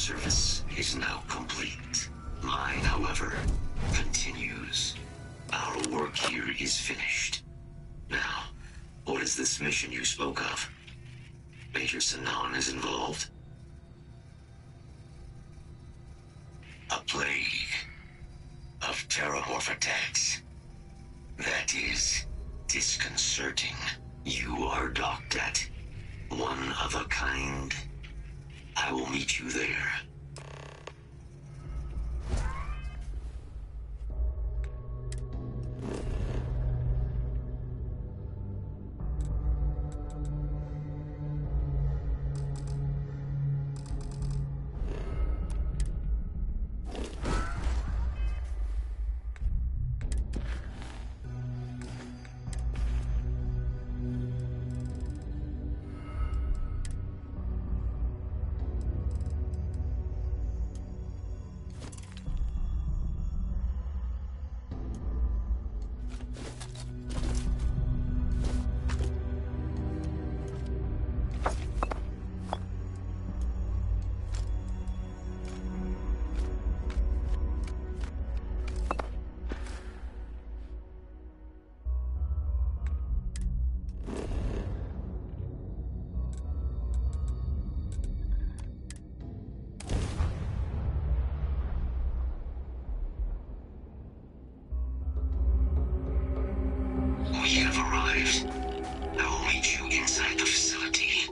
service is now complete. Mine, however, continues. Our work here is finished. Now, what is this mission you spoke of? Major Sanan is involved? A plague of terramorph attacks. That is disconcerting. You are docked at one of a kind. I will meet you there. We have arrived. I will meet you inside the facility.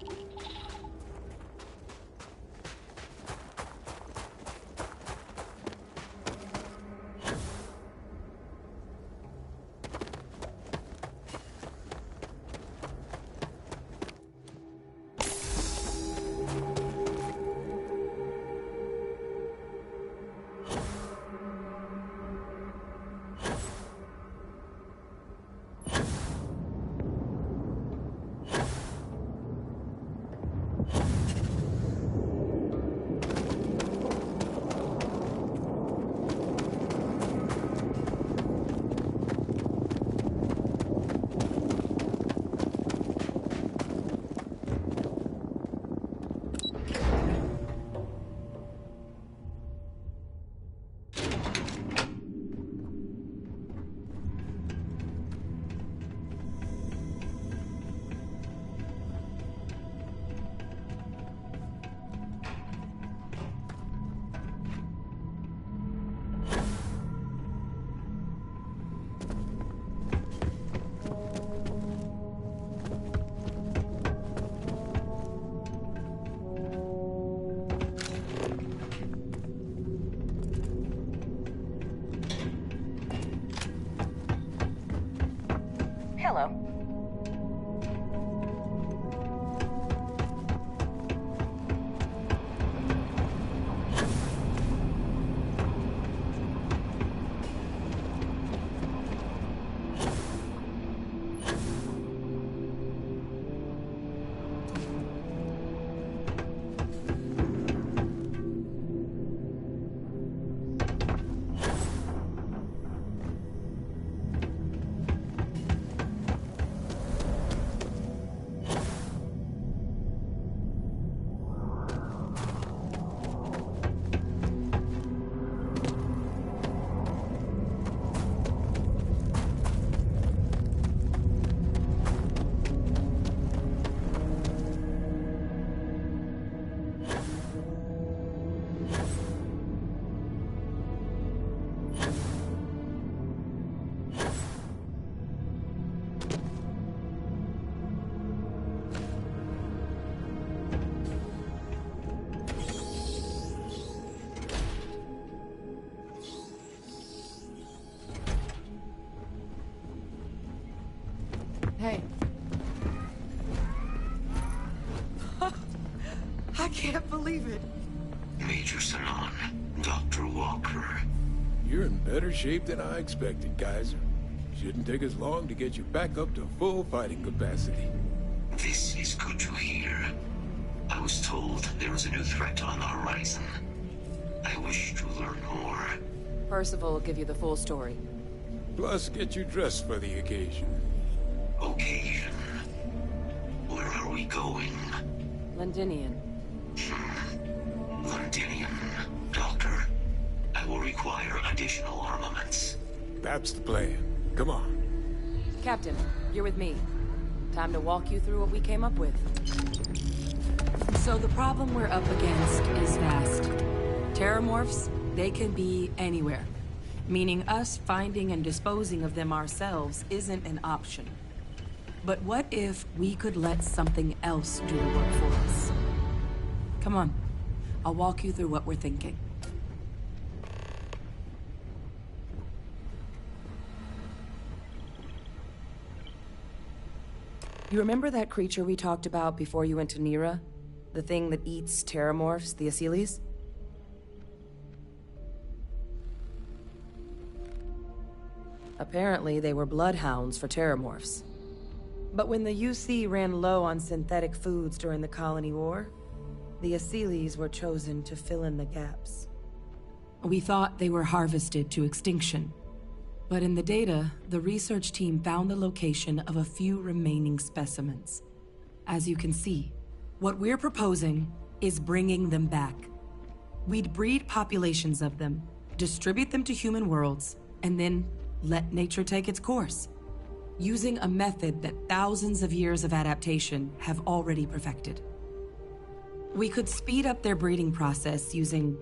Hello. Hey. I can't believe it. Major Sanan, Dr. Walker. You're in better shape than I expected, Kaiser. Shouldn't take us long to get you back up to full fighting capacity. This is good to hear. I was told there was a new threat on the horizon. I wish to learn more. Percival will give you the full story. Plus, get you dressed for the occasion. Occasion? Where are we going? Londinian. Londinium. Doctor, I will require additional armaments. That's the plan. Come on. Captain, you're with me. Time to walk you through what we came up with. So the problem we're up against is vast. Terramorphs, they can be anywhere. Meaning us finding and disposing of them ourselves isn't an option. But what if we could let something else do the work for us? Come on, I'll walk you through what we're thinking. You remember that creature we talked about before you went to Nira? The thing that eats terramorphs, the Asylees? Apparently, they were bloodhounds for terramorphs. But when the UC ran low on synthetic foods during the Colony War, the Asylees were chosen to fill in the gaps. We thought they were harvested to extinction. But in the data, the research team found the location of a few remaining specimens. As you can see, what we're proposing is bringing them back. We'd breed populations of them, distribute them to human worlds, and then let nature take its course, using a method that thousands of years of adaptation have already perfected. We could speed up their breeding process using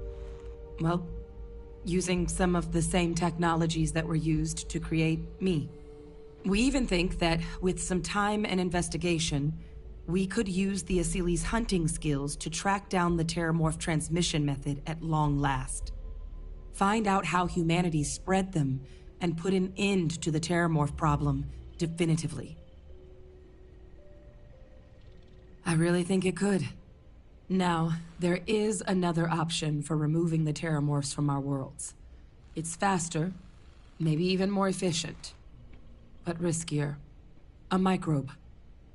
some of the same technologies that were used to create me. We even think that with some time and investigation, we could use the Asylees' hunting skills to track down the Terramorph transmission method at long last. Find out how humanity spread them and put an end to the Terramorph problem definitively. I really think it could. Now, there is another option for removing the Terramorphs from our worlds. It's faster, maybe even more efficient, but riskier. A microbe.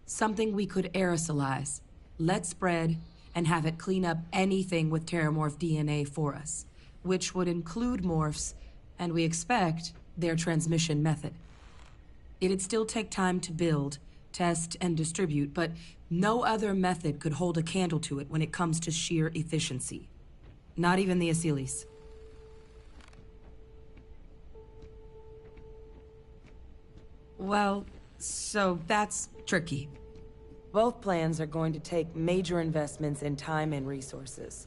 Something we could aerosolize, let spread, and have it clean up anything with Terramorph DNA for us, which would include morphs, and we expect their transmission method. It'd still take time to build, test, and distribute, but no other method could hold a candle to it when it comes to sheer efficiency. Not even the Asylees. Well, so that's tricky. Both plans are going to take major investments in time and resources.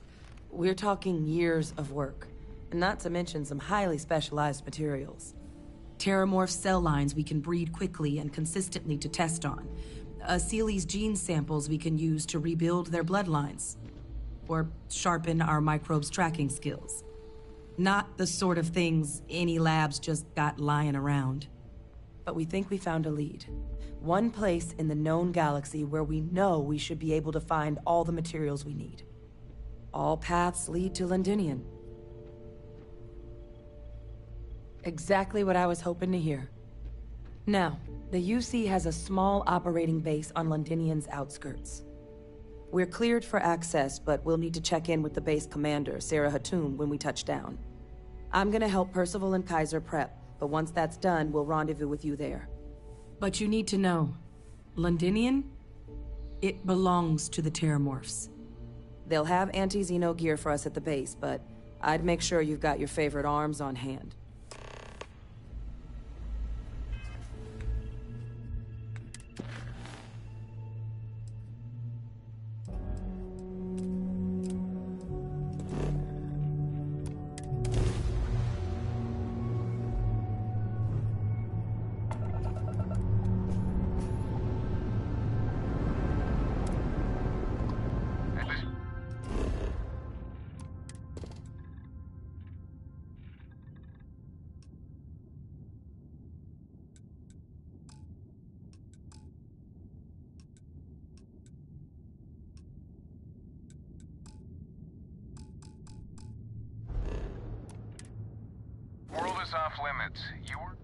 We're talking years of work, not to mention some highly specialized materials. Terramorph cell lines we can breed quickly and consistently to test on. Asylees' gene samples we can use to rebuild their bloodlines. Or sharpen our microbes' tracking skills. Not the sort of things any labs just got lying around. But we think we found a lead. One place in the known galaxy where we know we should be able to find all the materials we need. All paths lead to Londinium. Exactly what I was hoping to hear. Now, the UC has a small operating base on Londinium's outskirts. We're cleared for access, but we'll need to check in with the base commander, Sarah Hatum, when we touch down. I'm gonna help Percival and Kaiser prep, but once that's done, we'll rendezvous with you there. But you need to know, Londinium, it belongs to the Terramorphs. They'll have anti-Xeno gear for us at the base, but I'd make sure you've got your favorite arms on hand. World is off limits. You were...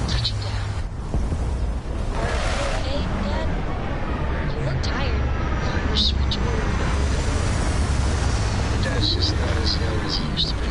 Touching down. Hey, Dad. You look tired. Your switchboard. Not as young as he used to be.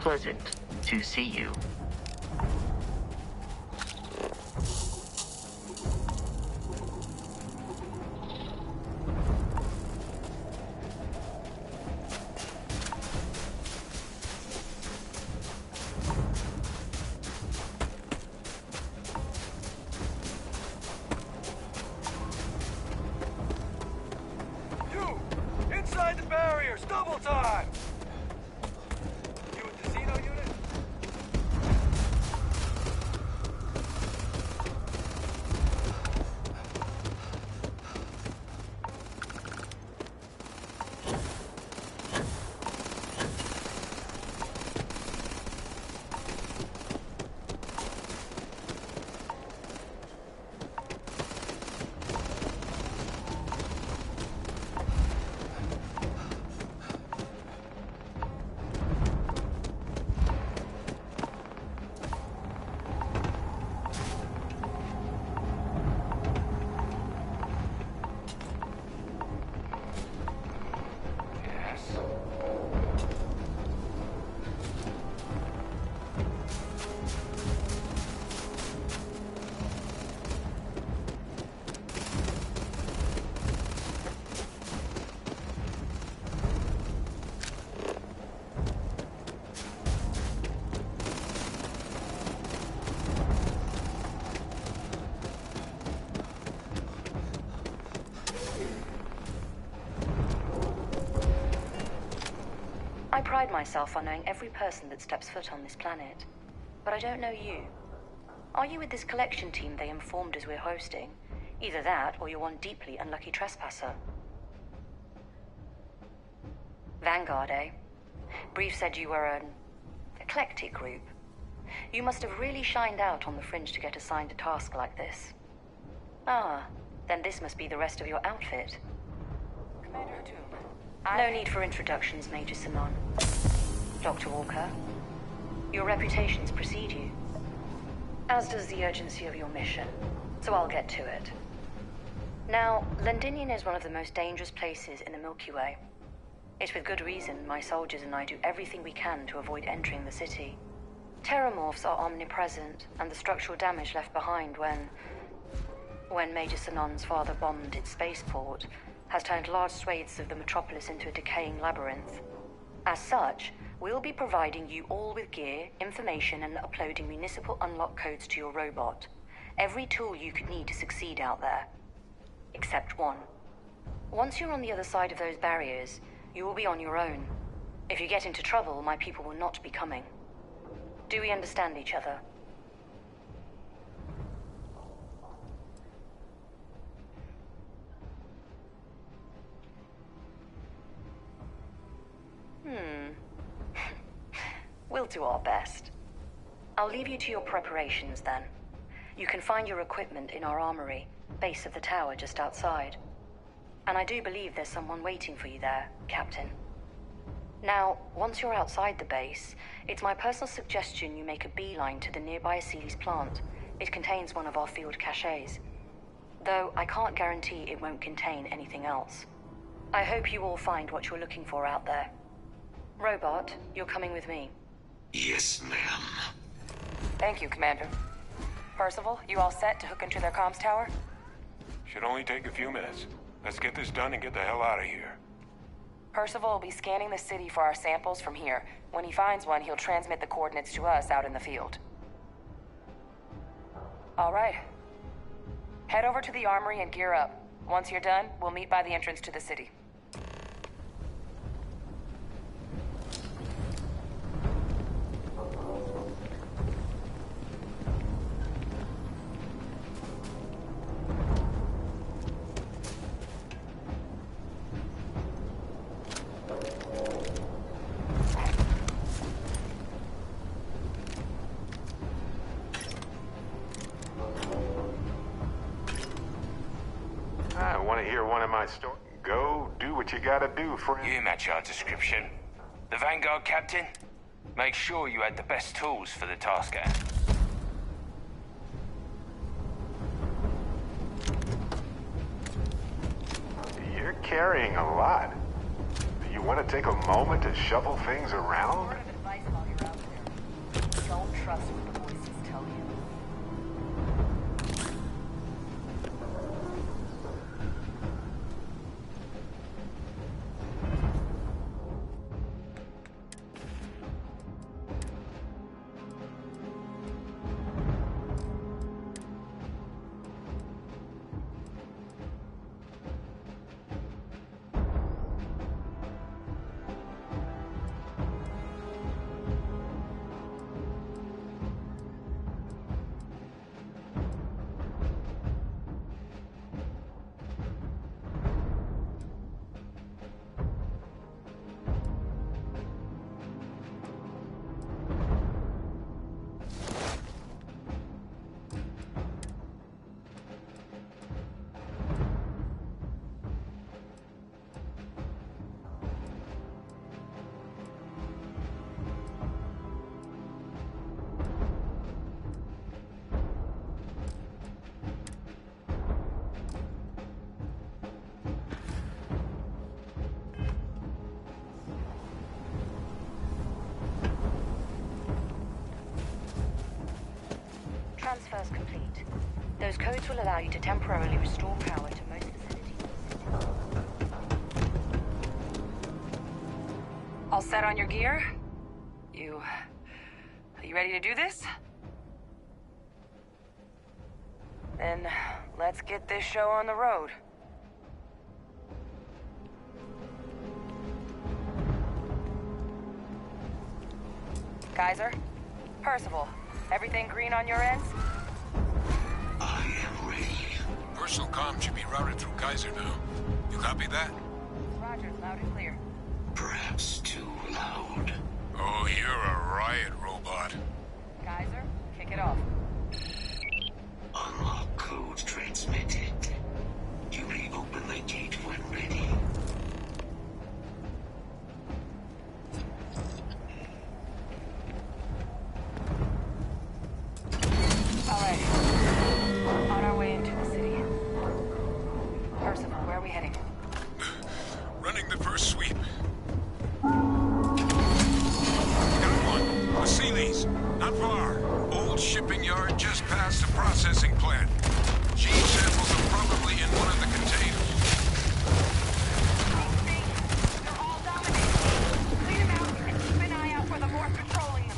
pleasant to see you. Inside the barriers, double time! You a casino unit? I pride myself on knowing every person that steps foot on this planet. But I don't know you. Are you with this collection team they informed us we're hosting? Either that, or you're one deeply unlucky trespasser. Vanguard, eh? Brief said you were an eclectic group. You must have really shined out on the fringe to get assigned a task like this. Ah, then this must be the rest of your outfit. Commander Doom. No need for introductions, Major Sanon. Dr. Walker, your reputations precede you, as does the urgency of your mission, so I'll get to it. Now, Londinian is one of the most dangerous places in the Milky Way. It's with good reason my soldiers and I do everything we can to avoid entering the city. Terramorphs are omnipresent, and the structural damage left behind when Major Sanon's father bombed its spaceport has turned large swathes of the metropolis into a decaying labyrinth. As such, we'll be providing you all with gear, information, and uploading municipal unlock codes to your robot. Every tool you could need to succeed out there. Except one. Once you're on the other side of those barriers, you will be on your own. If you get into trouble, my people will not be coming. Do we understand each other? We'll do our best. I'll leave you to your preparations then. You can find your equipment in our armory, base of the tower just outside. And I do believe there's someone waiting for you there, Captain. Now, once you're outside the base, it's my personal suggestion you make a beeline to the nearby Aceles plant. It contains one of our field caches. Though I can't guarantee it won't contain anything else. I hope you all find what you're looking for out there. Robot, you're coming with me. Yes, ma'am. Thank you, Commander. Percival, you all set to hook into their comms tower? Should only take a few minutes. Let's get this done and get the hell out of here. Percival will be scanning the city for our samples from here. When he finds one, he'll transmit the coordinates to us out in the field. All right. Head over to the armory and gear up. Once you're done, we'll meet by the entrance to the city. Want to hear one of my stories? Go do what you gotta do, friend. You match our description. The Vanguard captain? Make sure you had the best tools for the task at hand. You're carrying a lot. Do you want to take a moment to shuffle things around? Word of advice while you're out trust what the voices tell you. Transfers complete. Those codes will allow you to temporarily restore power to most facilities. All set on your gear? Are you ready to do this? Then let's get this show on the road. Kaiser? Percival? Everything green on your ends? I am ready. Personal comm should be routed through Kaiser now. You copy that? Roger, loud and clear. Perhaps too loud. Oh, you're a riot robot. Kaiser, kick it off. Unlock code transmitted. You may open the gate when ready. All right. On our way into the city. Percival, where are we heading? Running the first sweep. Got one. Vasilis. Not far. Old shipping yard just past the processing plant. Gene samples are probably in one of the containers. They're all dominated. Clean them out and keep an eye out for the more patrolling them.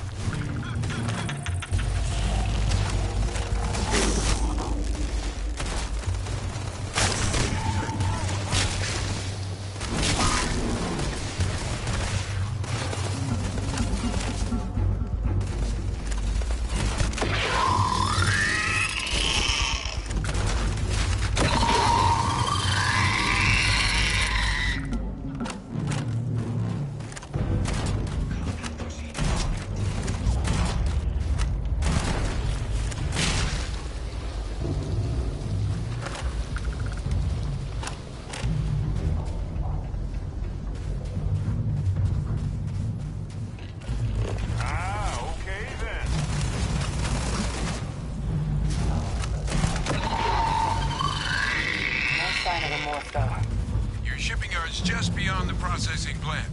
Your shipping yard's just beyond the processing plant.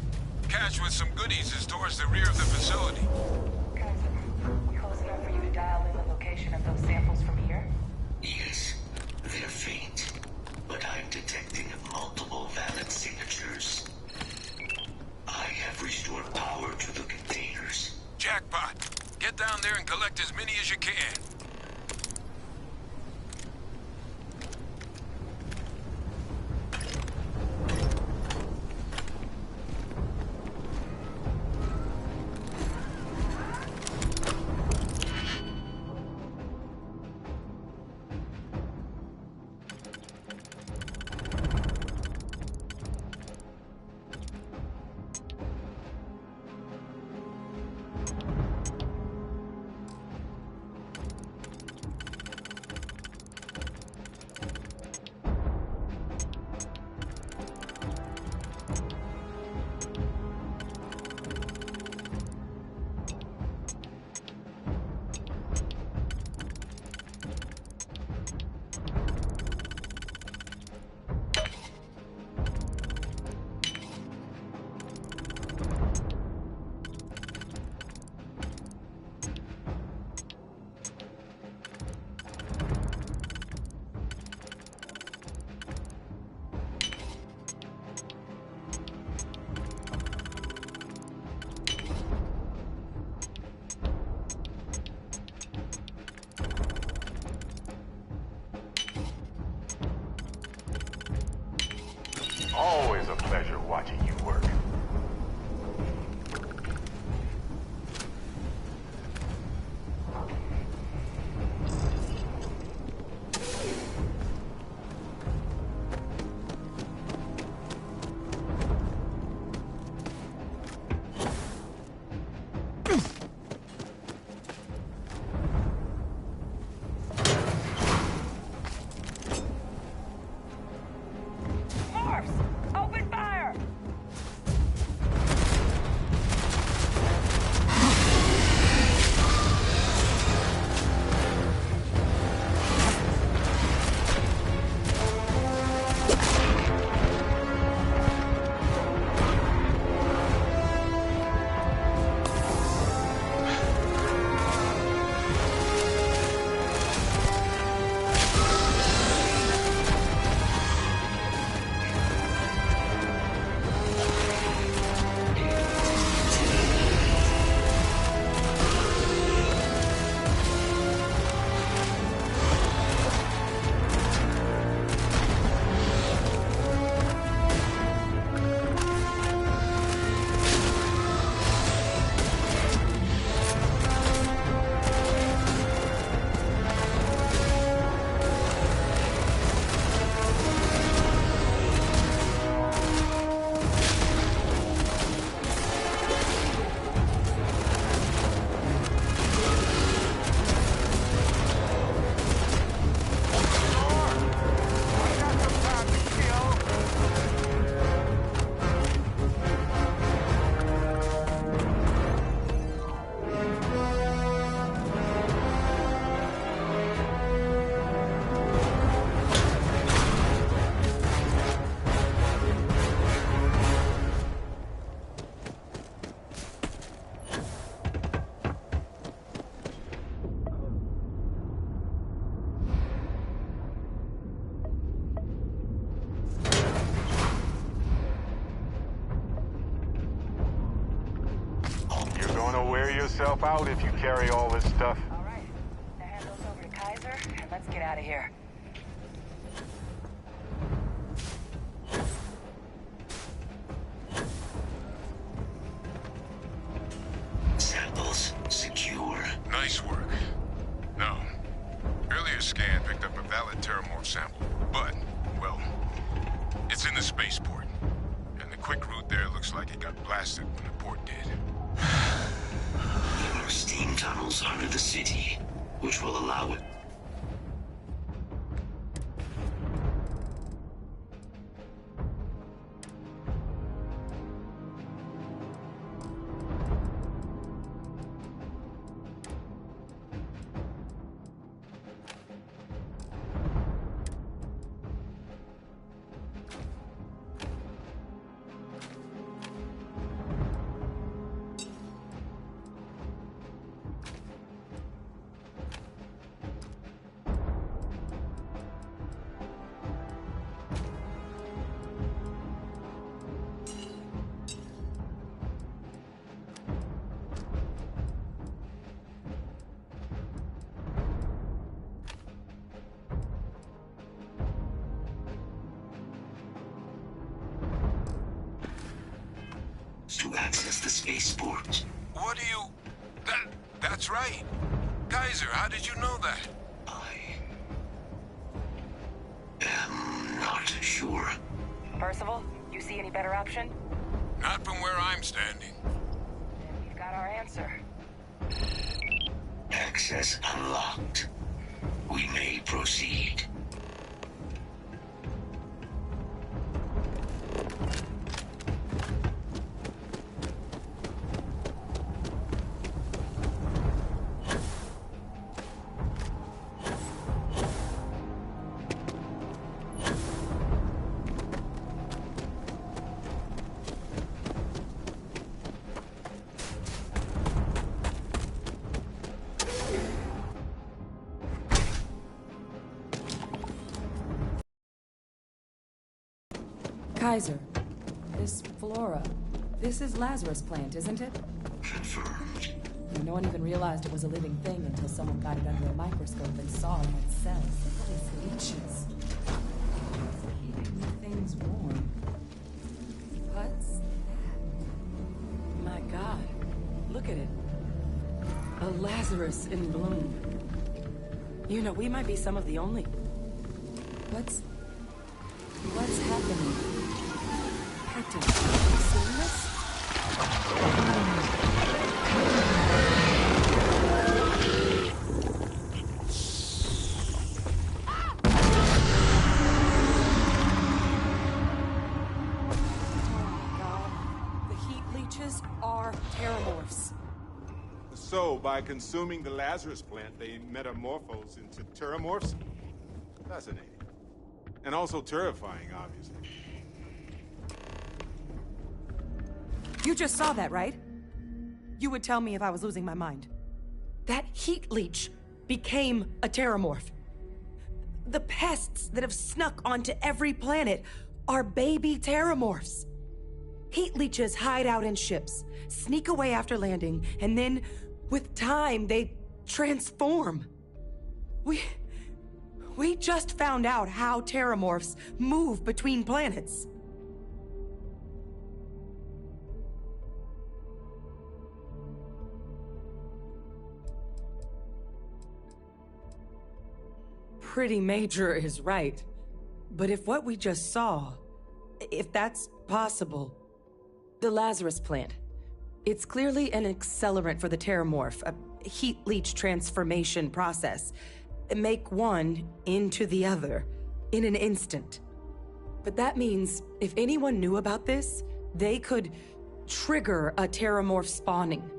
Cache with some goodies is towards the rear of the facility. Kaiser, close enough for you to dial in the location of those samples from here? Yes, they're faint, but I'm detecting multiple valid signatures. I have restored power to the containers. Jackpot! Get down there and collect as many as you can. Always a pleasure watching you work. Open fire! Yourself out if you carry all this stuff. All right. Now hand those over to Kaiser, and let's get out of here. Samples secure. Nice work. No. Earlier scan picked up a valid terramorph sample, but, well, it's in the spaceport. And the quick route there looks like it got blasted when the port did. There are steam tunnels under the city, which will allow it. To access the spaceport. What do you... That's right. Kaiser, how did you know that? I am not sure. Percival, you see any better option? Not from where I'm standing. Then we've got our answer. Access unlocked. We may proceed. Kaiser, this Flora, this is Lazarus plant, isn't it? Confirmed. No one even realized it was a living thing until someone got it under a microscope and saw it had cells. These leeches. Keeping the things warm. Lazarus in bloom. You know, we might be some of the only... What's happening? Captain, have you seen this? Are terramorphs. So, by consuming the Lazarus plant, they metamorphose into terramorphs? Fascinating. And also terrifying, obviously. You just saw that, right? You would tell me if I was losing my mind. That heat leech became a terramorph. The pests that have snuck onto every planet are baby terramorphs. Heat leeches hide out in ships, sneak away after landing, and then, with time, they transform. We just found out how terramorphs move between planets. Pretty Major is right. But if what we just saw, if that's possible... The Lazarus plant. It's clearly an accelerant for the terramorph, a heat leech transformation process. Make one into the other in an instant. But that means if anyone knew about this, they could trigger a terramorph spawning.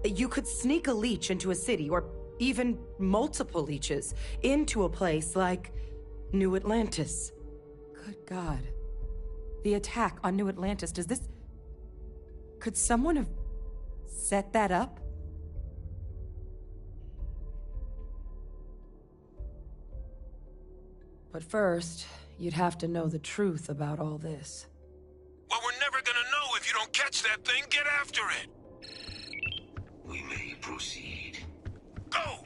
You could sneak a leech into a city, or even multiple leeches, into a place like New Atlantis. Good God. The attack on New Atlantis, does this... Could someone have set that up? But first, you'd have to know the truth about all this. Well, we're never gonna know if you don't catch that thing. Get after it! We may proceed. Go!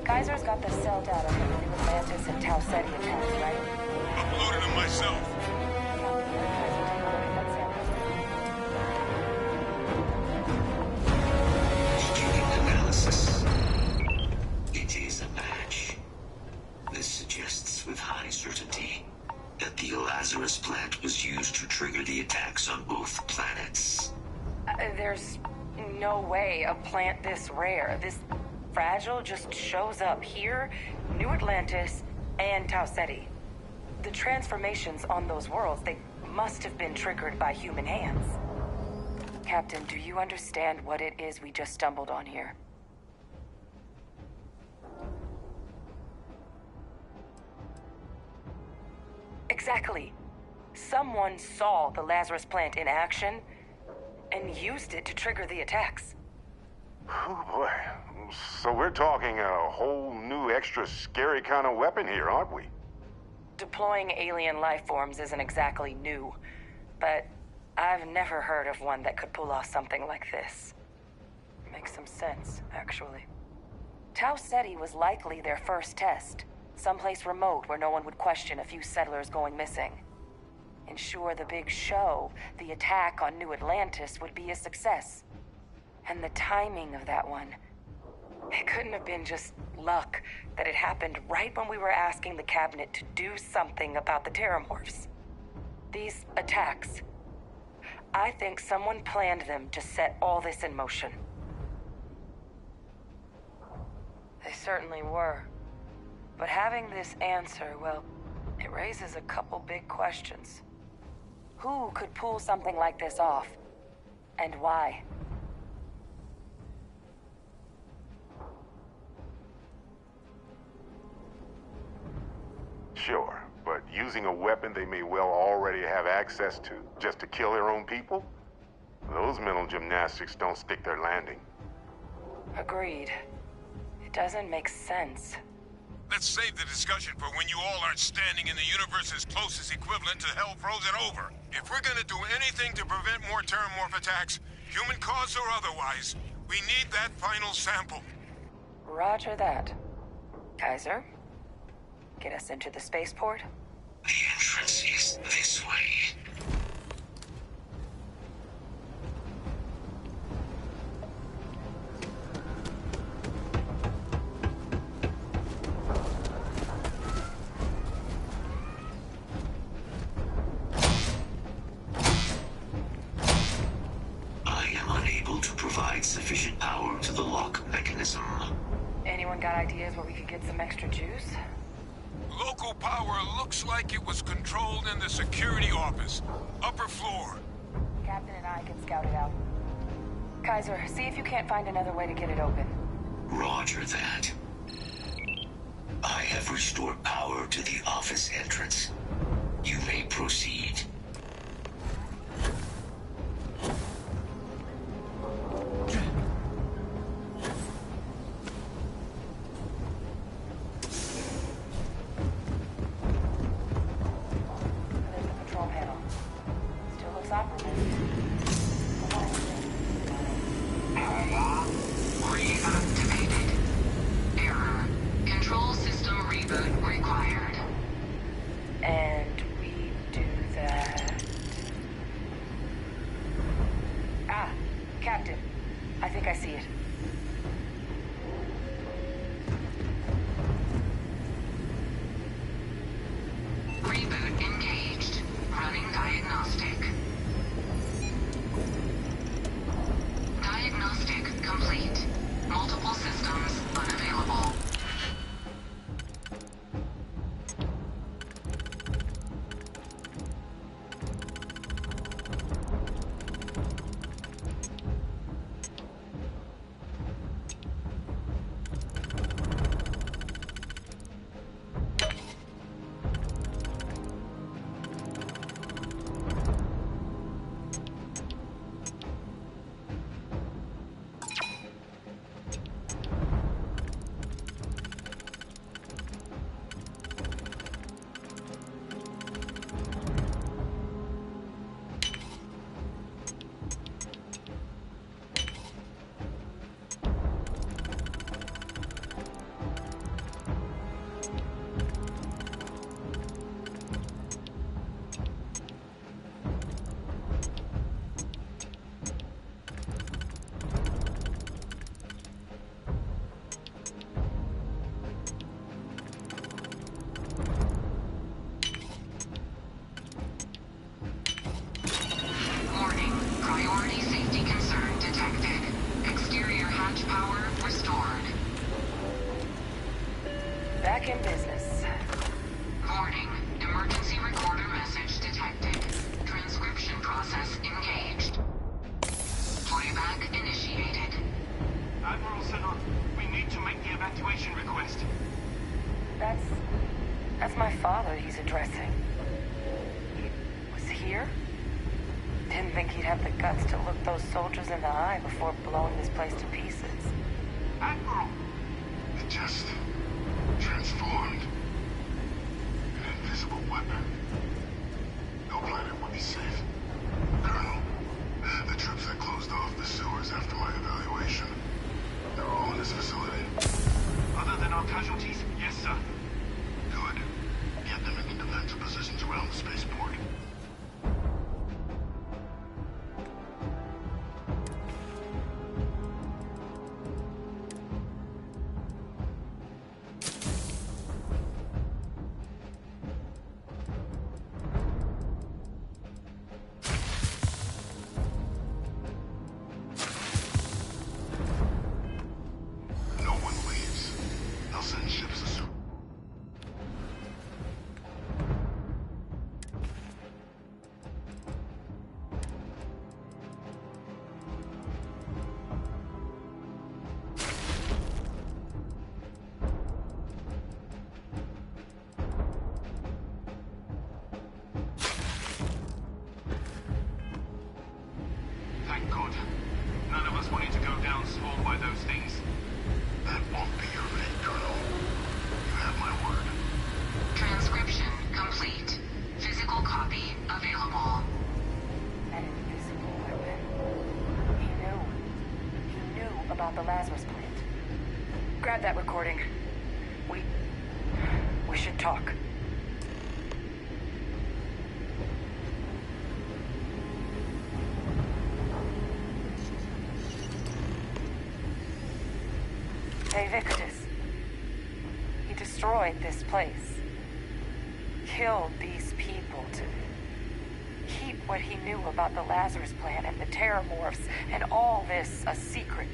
Kaiser's got the cell data from the New Atlantis and Tau Ceti attacks, right? Uploaded them myself. Beginning analysis. It is a match. This suggests with high certainty that the Lazarus plant was used to trigger the attacks on both planets. There's no way a plant this rare, this fragile, just shows up here, New Atlantis, and Tau Ceti. The transformations on those worlds, they must have been triggered by human hands. Captain, do you understand what it is we just stumbled on here? Exactly. Someone saw the Lazarus plant in action and used it to trigger the attacks. Oh boy. So we're talking a whole new extra scary kind of weapon here, aren't we? Deploying alien life forms isn't exactly new, but I've never heard of one that could pull off something like this. Makes some sense, actually. Tau Ceti was likely their first test, someplace remote where no one would question a few settlers going missing. Ensure the big show, the attack on New Atlantis, would be a success. And the timing of that one, it couldn't have been just luck that it happened right when we were asking the cabinet to do something about the terramorphs. These attacks, I think someone planned them to set all this in motion. They certainly were. But having this answer, well, it raises a couple big questions. Who could pull something like this off? And why? Sure, but using a weapon they may well already have access to just to kill their own people? Those mental gymnastics don't stick their landing. Agreed. It doesn't make sense. Let's save the discussion for when you all aren't standing in the universe's closest equivalent to hell frozen over. If we're gonna do anything to prevent more Terramorph attacks, human cause or otherwise, we need that final sample. Roger that. Kaiser, get us into the spaceport? The entrance is this way. Sufficient power to the lock mechanism. Anyone got ideas where we could get some extra juice? Local power looks like it was controlled in the security office. Upper floor. Captain and I can scout it out. Kaiser, see if you can't find another way to get it open. Roger that. I have restored power to the office entrance. You may proceed. Back in business. Warning. Emergency recorder message detected. Transcription process engaged. Playback initiated. Admiral Sinon, we need to make the evacuation request. That's my father he's addressing. He was here? Didn't think he'd have the guts to look those soldiers in the eye before blowing this place to pieces. Admiral! It just transformed. An invisible weapon. No planet would be safe. Colonel, the troops that closed off the sewers after my evaluation, they're all in this facility. Other than our casualties? Yes, sir. Good. Get them into defensive positions around the spaceport. about the Lazarus plant. Grab that recording. We should talk. Victus. He destroyed this place. Killed these people to keep what he knew about the Lazarus plant and the Terramorphs and all this a secret.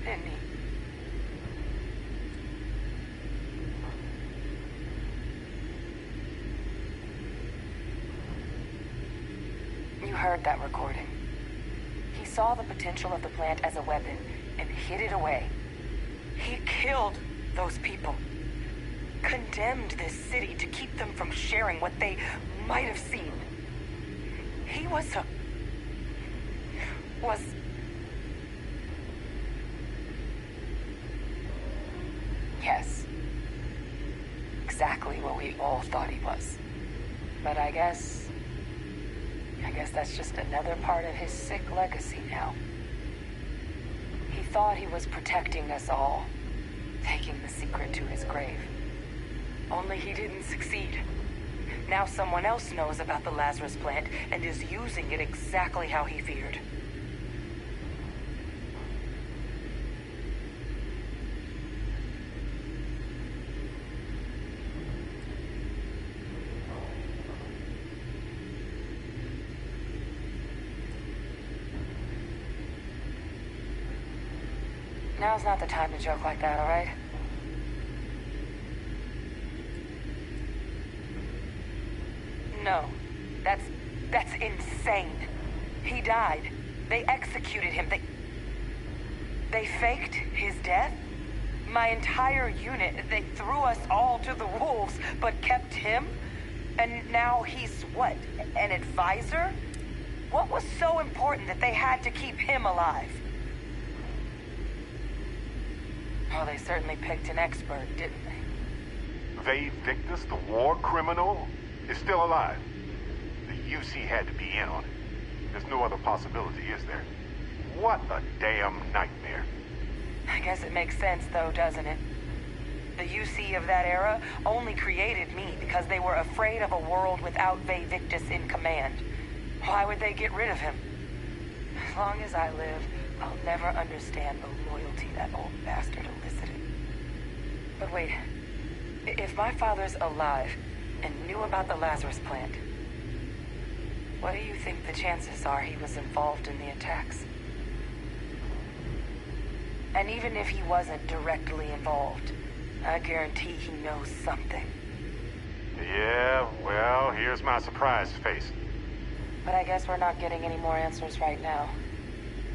Didn't he? You heard that recording. He saw the potential of the plant as a weapon and hid it away. He killed those people. Condemned this city to keep them from sharing what they might have seen. He was yes. Exactly what we all thought he was. But I guess that's just another part of his sick legacy now. He thought he was protecting us all, taking the secret to his grave. Only he didn't succeed. Now someone else knows about the Lazarus plant and is using it exactly how he feared. Now's not the time to joke like that, all right? No. That's insane. He died. They executed him. They faked his death? My entire unit, they threw us all to the wolves, but kept him? And now he's what, an advisor? What was so important that they had to keep him alive? Oh, they certainly picked an expert, didn't they? Victus, the war criminal, is still alive. The UC had to be in on it. There's no other possibility, is there? What a damn nightmare. I guess it makes sense, though, doesn't it? The UC of that era only created me because they were afraid of a world without Victus in command. Why would they get rid of him? As long as I live, I'll never understand the loyalty that old bastard elicited. But wait, if my father's alive and knew about the Lazarus plant, what do you think the chances are he was involved in the attacks? And even if he wasn't directly involved, I guarantee he knows something. Yeah, well, here's my surprise face. But I guess we're not getting any more answers right now.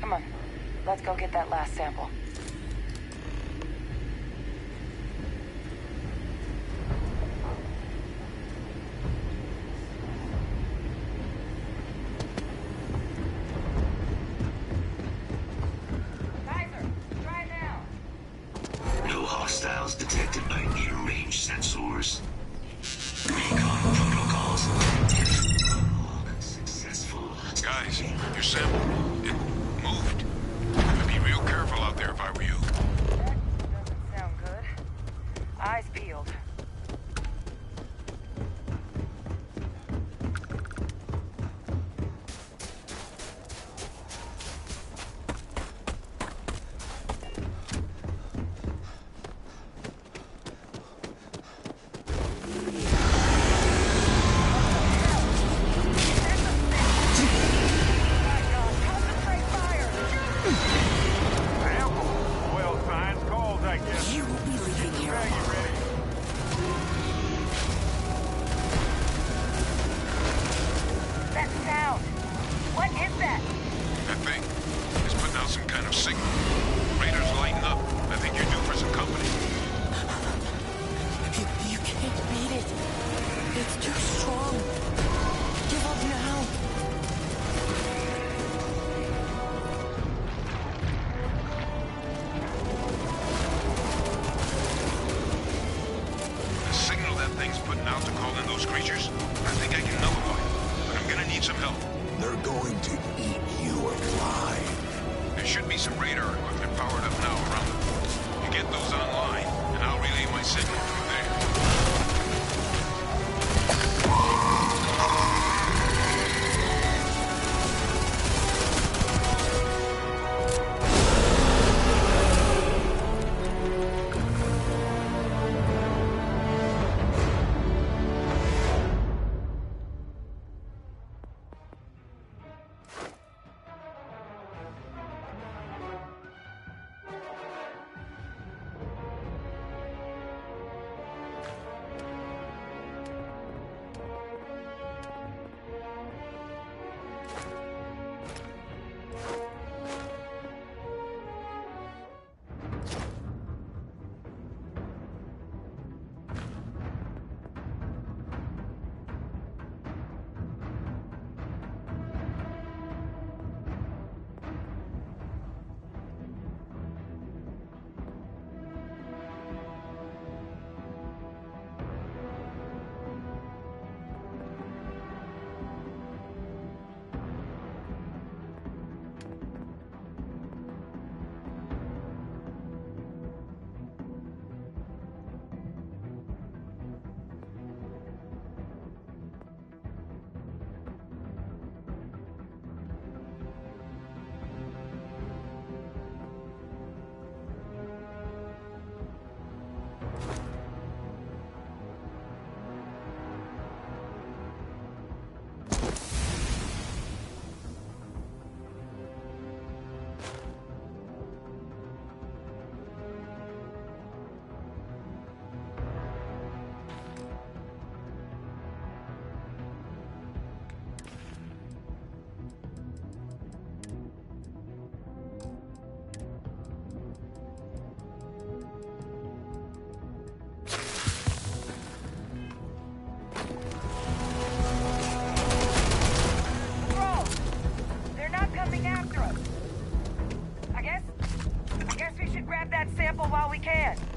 Come on, let's go get that last sample. Hostiles detected by near-range sensors. Recon protocols. Successful. Guys, your sample, it moved. I'd be real careful out there if I were you. That doesn't sound good. Eyes peeled. There should be some radar equipment powered up now around the pool. You get those online, and I'll relay my signal from there.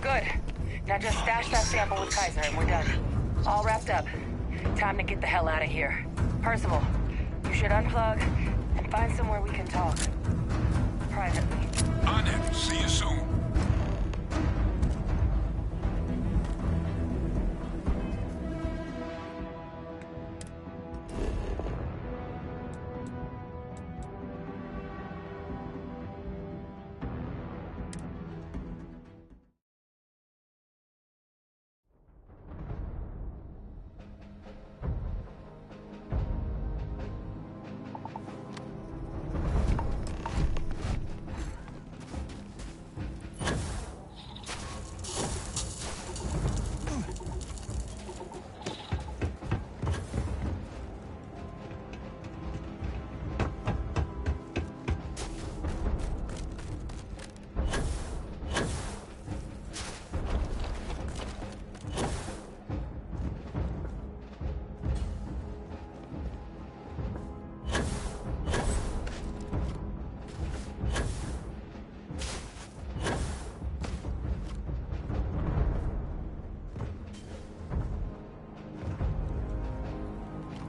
Good. Now just stash that sample with Kaiser and we're done. All wrapped up. Time to get the hell out of here. Percival, you should unplug and find somewhere we can talk. Privately. On it. See you soon.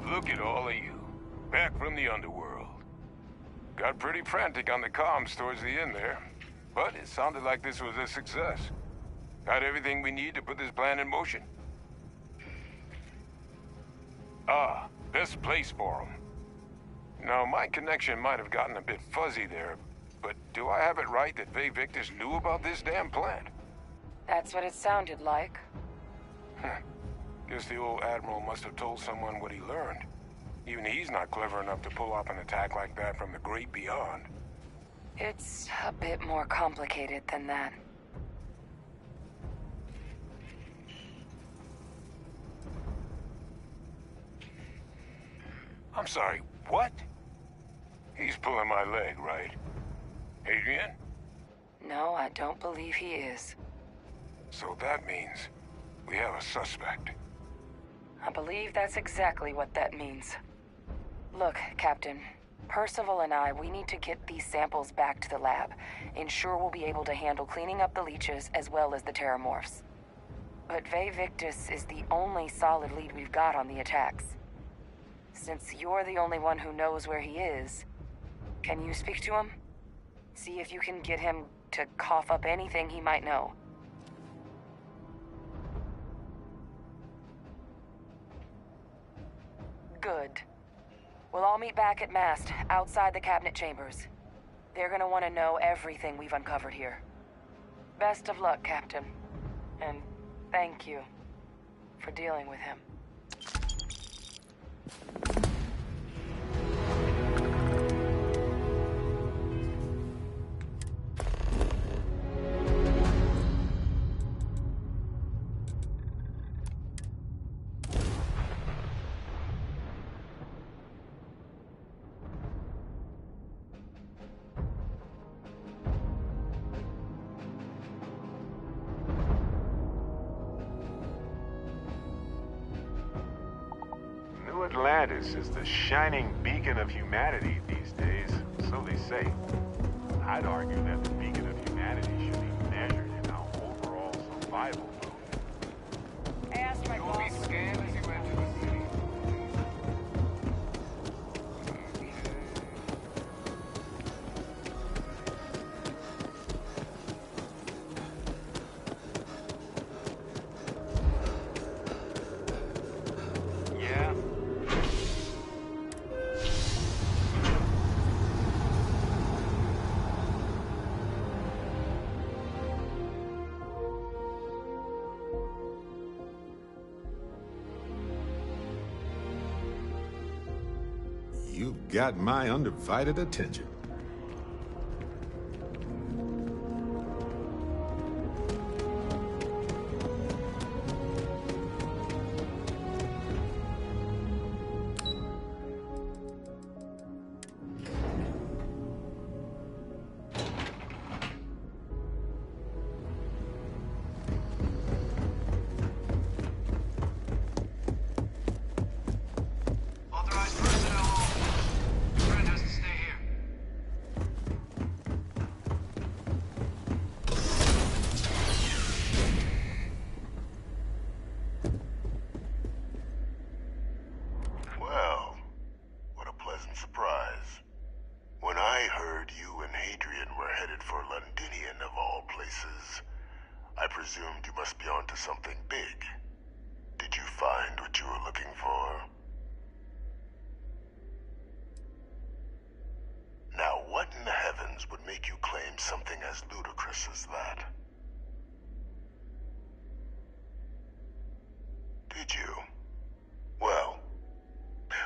Look at all of you. Back from the underworld. Got pretty frantic on the comms towards the end there. But it sounded like this was a success. Got everything we need to put this plan in motion. Ah, best place for them. Now, my connection might have gotten a bit fuzzy there, but do I have it right that Faye Victus knew about this damn plant? That's what it sounded like. Guess the old Admiral must have told someone what he learned. Even he's not clever enough to pull off an attack like that from the great beyond. It's a bit more complicated than that. I'm sorry, what? He's pulling my leg, right? Adrian? No, I don't believe he is. So that means we have a suspect. I believe that's exactly what that means. Look, Captain. Percival and we need to get these samples back to the lab. Ensure we'll be able to handle cleaning up the leeches as well as the terramorphs. But Faye Victus is the only solid lead we've got on the attacks. Since you're the only one who knows where he is, can you speak to him? See if you can get him to cough up anything he might know. Good. We'll all meet back at Mast, outside the cabinet chambers. They're gonna want to know everything we've uncovered here. Best of luck, Captain. And thank you for dealing with him. Atlantis is the shining beacon of humanity these days, so they say. I'd argue that the beacon of humanity should be measured in our overall survival mode. I asked my boss. Be scared as you enter the city. You've got my undivided attention. Presumed you must be onto something big. Did you find what you were looking for? Now, what in the heavens would make you claim something as ludicrous as that? Did you? Well,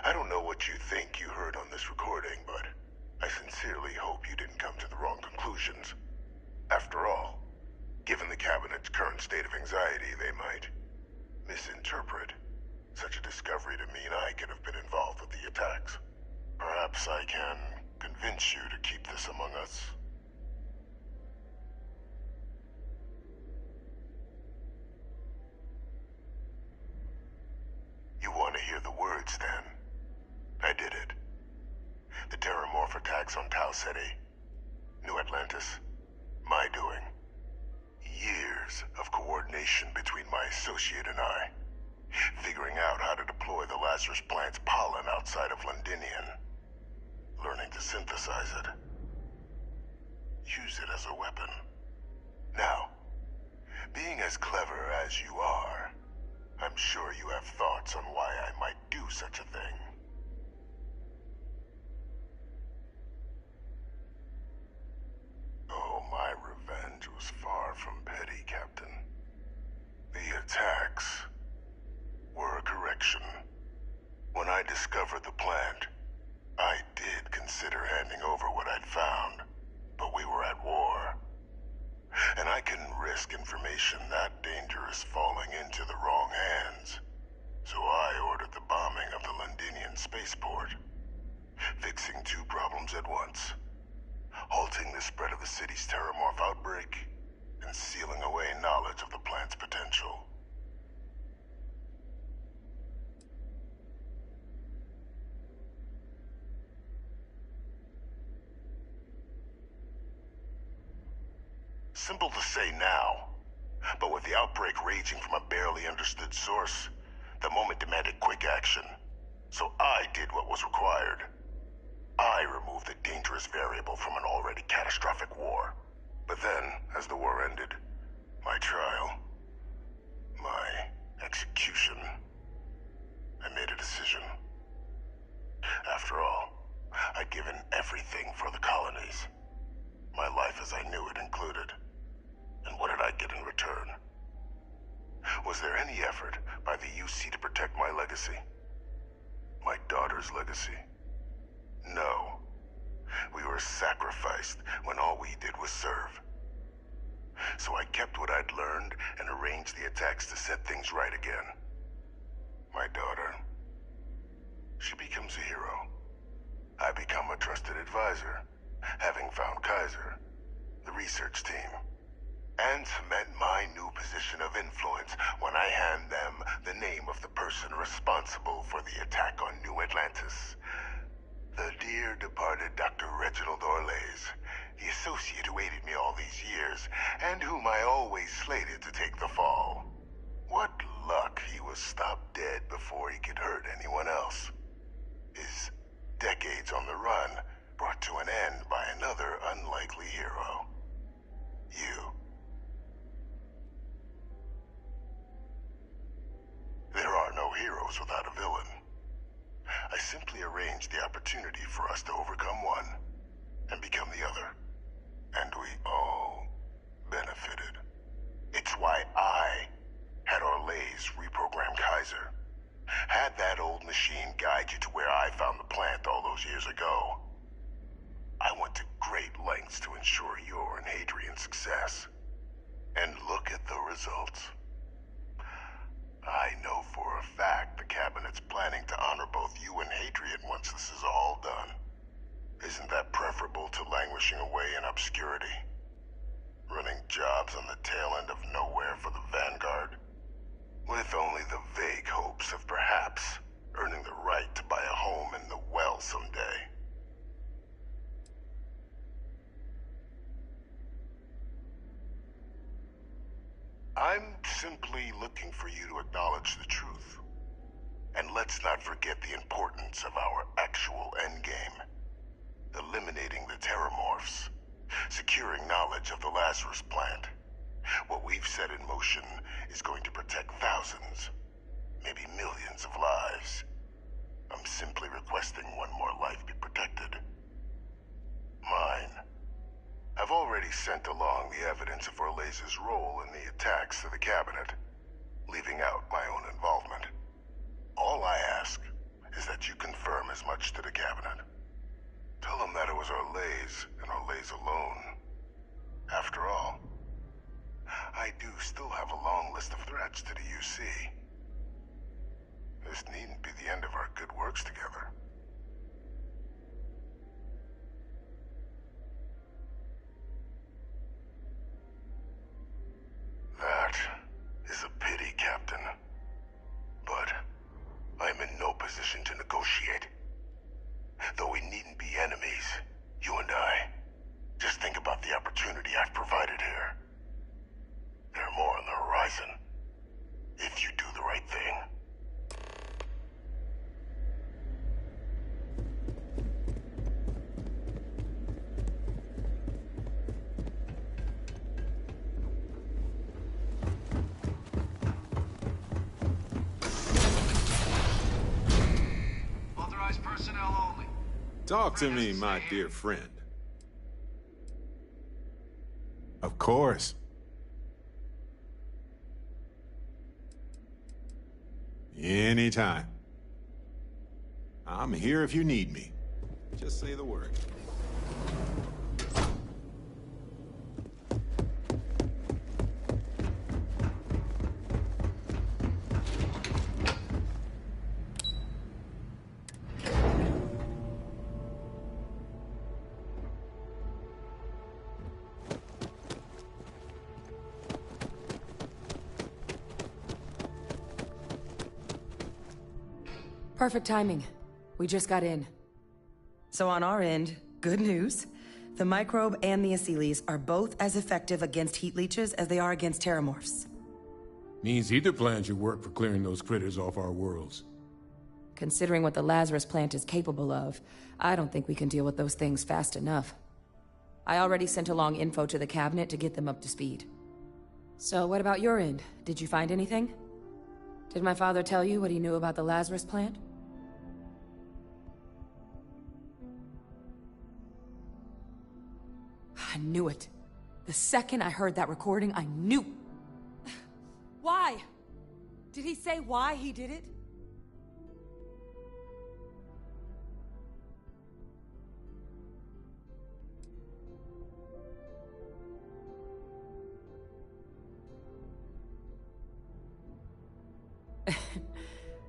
I don't know what you think you heard on this recording, but I sincerely hope you didn't come to the wrong conclusions. After all, given the Cabinet's current state of anxiety, they might misinterpret such a discovery to mean I could have been involved with the attacks. Perhaps I can convince you to keep this among us. You want to hear the words, then? I did it. The Terramorph attacks on Tau Ceti, New Atlantis, my doing. Years of coordination between my associate and I, figuring out how to deploy the Lazarus plant's pollen outside of Londinian, learning to synthesize it, use it as a weapon. Now, being as clever as you are, I'm sure you have thoughts on why I might do such a thing. Oh, my revenge was far from petty, Captain. The attacks were a correction. When I discovered the plant, I did consider handing over what I'd found, but we were at war. And I couldn't risk information that dangerous falling into the wrong hands. So I ordered the bombing of the Londinian spaceport, fixing two problems at once. Halting the spread of the city's Terramorph outbreak, and sealing away knowledge of the plant's potential. Simple to say now, but with the outbreak raging from a barely understood source, the moment demanded quick action. So I did what was required. I removed the dangerous variable from an already catastrophic ended. My trial. My execution. I made a decision. After all, I'd given everything for the colonies. My life as I knew it included. And what did I get in return? Was there any effort by the UC to protect my legacy? My daughter's legacy? No. We were sacrificed when all we did was serve. So I kept what I'd learned and arranged the attacks to set things right again. My daughter, she becomes a hero. I become a trusted advisor, having found Kaiser, the research team, and cement my new position of influence when I hand them the name of the person responsible for the attack on New Atlantis. The dear departed Dr. Reginald Orlays, the associate who aided me all these years, and whom I always slated to take the fall. What luck he was stopped dead before he could hurt anyone else. His decades on the run brought to an end by another unlikely hero. You. There are no heroes without a villain. I simply arranged the opportunity for us to overcome one and become the other. And we all benefited. It's why I had Orlays reprogram Kaiser. Had that old machine guide you to where I found the plant all those years ago. I went to great lengths to ensure your and Hadrian's success. And look at the results. I know for a fact the Cabinet's planning to honor both you and Hadrian once this is all done. Isn't that preferable to languishing away in obscurity? Running jobs on the tail end of nowhere for the Vanguard? With only the vague hopes of perhaps earning the right to buy a home in the well someday. I'm simply looking for you to acknowledge the truth. And let's not forget the importance of our actual endgame. Eliminating the Terramorphs. Securing knowledge of the Lazarus plant. What we've set in motion is going to protect thousands, maybe millions of lives. I'm simply requesting one more life be protected. Mine. I've already sent along the evidence of Orlays' role in the attacks to the Cabinet, leaving out my own involvement. All I ask is that you confirm as much to the Cabinet. Tell them that it was Orlays and Orlays alone. After all, I do still have a long list of threats to the UC. This needn't be the end of our good works together. That is a pity, Captain. But I'm in no position to negotiate. Though we needn't be enemies, you and I. Just think about the opportunity I've provided here. There are more on the horizon. If you do the right thing. Authorized personnel only. Talk to me, my dear friend. Of course. Anytime. I'm here if you need me. Just say the word. Perfect timing. We just got in. So on our end, good news. The microbe and the Asylees are both as effective against heat leeches as they are against Terramorphs. Means either plan should work for clearing those critters off our worlds. Considering what the Lazarus plant is capable of, I don't think we can deal with those things fast enough. I already sent along info to the Cabinet to get them up to speed. So what about your end? Did you find anything? Did my father tell you what he knew about the Lazarus plant? I knew it. The second I heard that recording, I knew. Why? Did he say why he did it?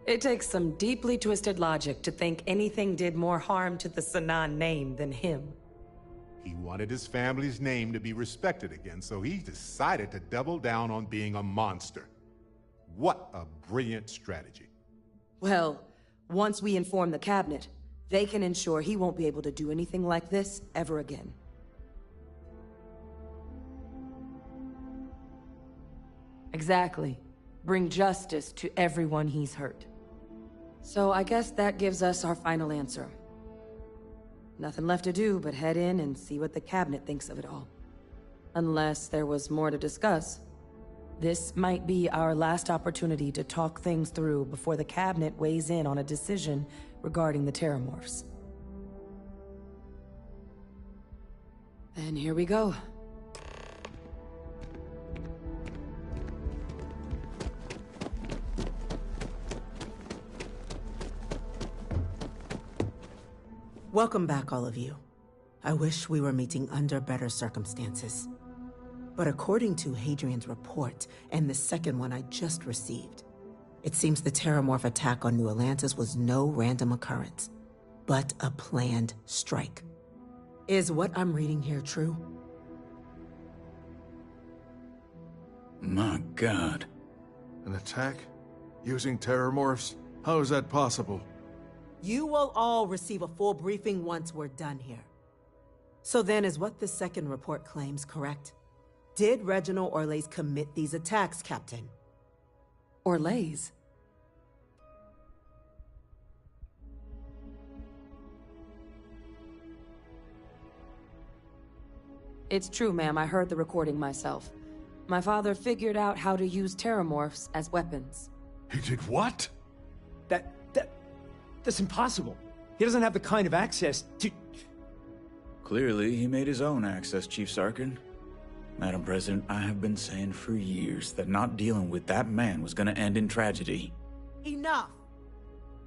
It takes some deeply twisted logic to think anything did more harm to the Sanan name than him. He wanted his family's name to be respected again, so he decided to double down on being a monster. What a brilliant strategy. Well, once we inform the cabinet, they can ensure he won't be able to do anything like this ever again. Exactly. Bring justice to everyone he's hurt. So I guess that gives us our final answer. Nothing left to do but head in and see what the cabinet thinks of it all. Unless there was more to discuss. This might be our last opportunity to talk things through before the cabinet weighs in on a decision regarding the Terramorphs. Then here we go. Welcome back, all of you. I wish we were meeting under better circumstances. But according to Hadrian's report, and the second one I just received, it seems the Terramorph attack on New Atlantis was no random occurrence, but a planned strike. Is what I'm reading here true? My God. An attack? Using Terramorphs? How is that possible? You will all receive a full briefing once we're done here. So then, is what the second report claims correct? Did Reginald Orlays commit these attacks, Captain? Orlays? It's true, ma'am. I heard the recording myself. My father figured out how to use Terramorphs as weapons. He did what? That's impossible. He doesn't have the kind of access to... Clearly, he made his own access, Chief Sarkin. Madam President, I have been saying for years that not dealing with that man was gonna end in tragedy. Enough!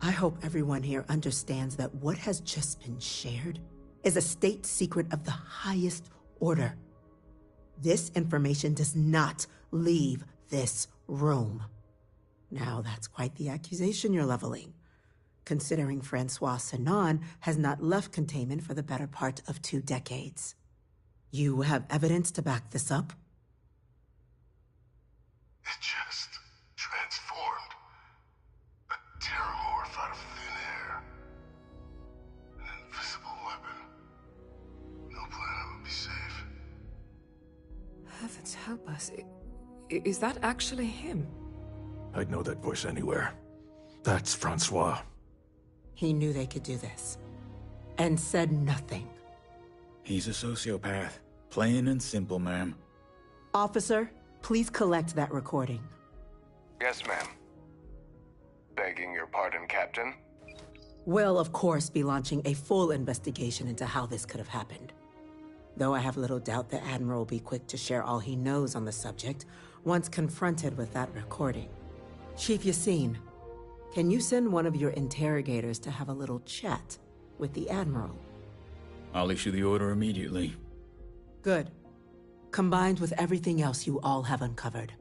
I hope everyone here understands that what has just been shared is a state secret of the highest order. This information does not leave this room. Now, that's quite the accusation you're leveling, considering Francois Sanan has not left containment for the better part of 2 decades. You have evidence to back this up? It just transformed. A Terramorph out of thin air. An invisible weapon. No planet would be safe. Heavens help us. Is that actually him? I'd know that voice anywhere. That's Francois. He knew they could do this, and said nothing. He's a sociopath. Plain and simple, ma'am. Officer, please collect that recording. Yes, ma'am. Begging your pardon, Captain. We'll, of course, be launching a full investigation into how this could have happened. Though I have little doubt the Admiral will be quick to share all he knows on the subject once confronted with that recording. Chief Yassine, can you send one of your interrogators to have a little chat with the Admiral? I'll issue the order immediately. Good. Combined with everything else you all have uncovered.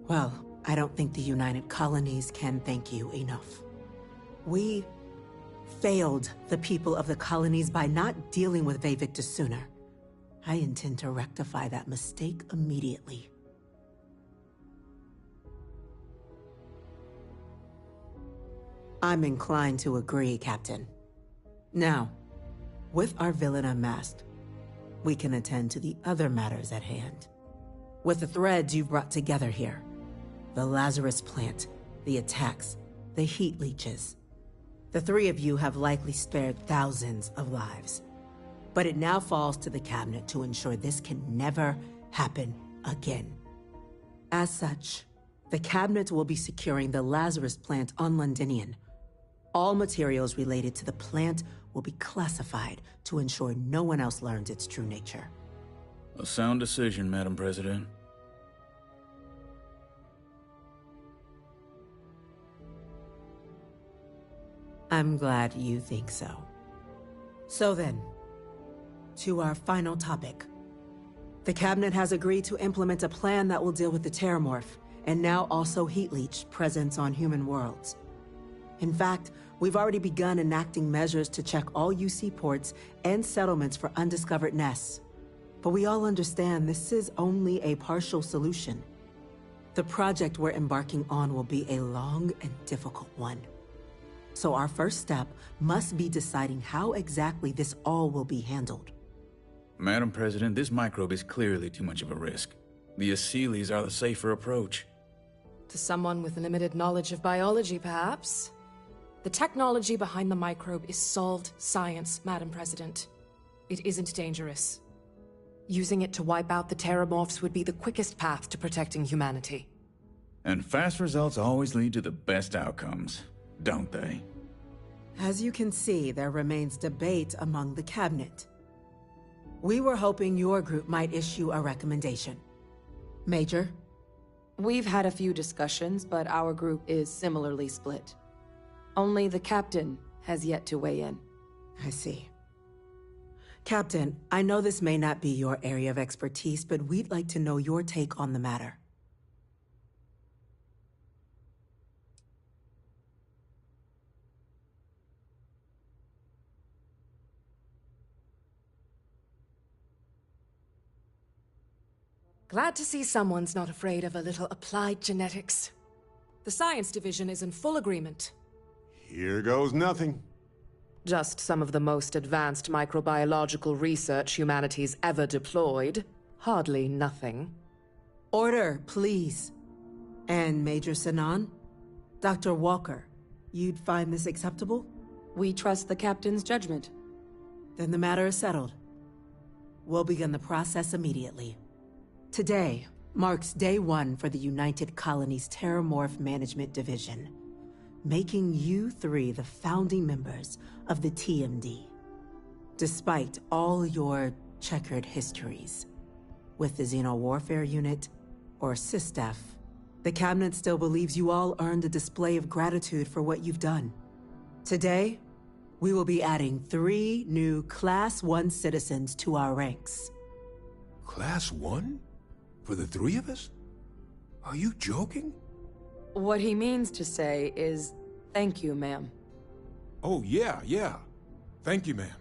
Well, I don't think the United Colonies can thank you enough. We failed the people of the colonies by not dealing with Vevictus sooner. I intend to rectify that mistake immediately. I'm inclined to agree, Captain. Now, with our villain unmasked, we can attend to the other matters at hand. With the threads you've brought together here, the Lazarus plant, the attacks, the heat leeches, the 3 of you have likely spared thousands of lives. But it now falls to the cabinet to ensure this can never happen again. As such, the Cabinet will be securing the Lazarus plant on Londinian. All materials related to the plant will be classified to ensure no one else learns its true nature. A sound decision, Madam President. I'm glad you think so. So then, to our final topic. The Cabinet has agreed to implement a plan that will deal with the Terramorph, and now also Heat Leech presence on human worlds. In fact, we've already begun enacting measures to check all UC ports and settlements for undiscovered nests. But we all understand this is only a partial solution. The project we're embarking on will be a long and difficult one. So our first step must be deciding how exactly this all will be handled. Madam President, this microbe is clearly too much of a risk. The Aseles are the safer approach. To someone with limited knowledge of biology, perhaps? The technology behind the microbe is solved science, Madam President. It isn't dangerous. Using it to wipe out the Terramorphs would be the quickest path to protecting humanity. And fast results always lead to the best outcomes, don't they? As you can see, there remains debate among the Cabinet. We were hoping your group might issue a recommendation. Major? We've had a few discussions, but our group is similarly split. Only the Captain has yet to weigh in. I see. Captain, I know this may not be your area of expertise, but we'd like to know your take on the matter. Glad to see someone's not afraid of a little applied genetics. The science division is in full agreement. Here goes nothing. Just some of the most advanced microbiological research humanity's ever deployed. Hardly nothing. Order, please. And Major Sinan? Dr. Walker, you'd find this acceptable? We trust the Captain's judgment. Then the matter is settled. We'll begin the process immediately. Today marks day one for the United Colonies Terramorph Management Division, making you three the founding members of the TMD. Despite all your checkered histories, with the Xeno Warfare Unit or SysDef, the Cabinet still believes you all earned a display of gratitude for what you've done. Today, we will be adding 3 new Class 1 citizens to our ranks. Class 1? For the 3 of us? Are you joking? What he means to say is, thank you, ma'am. Oh, yeah. Thank you, ma'am.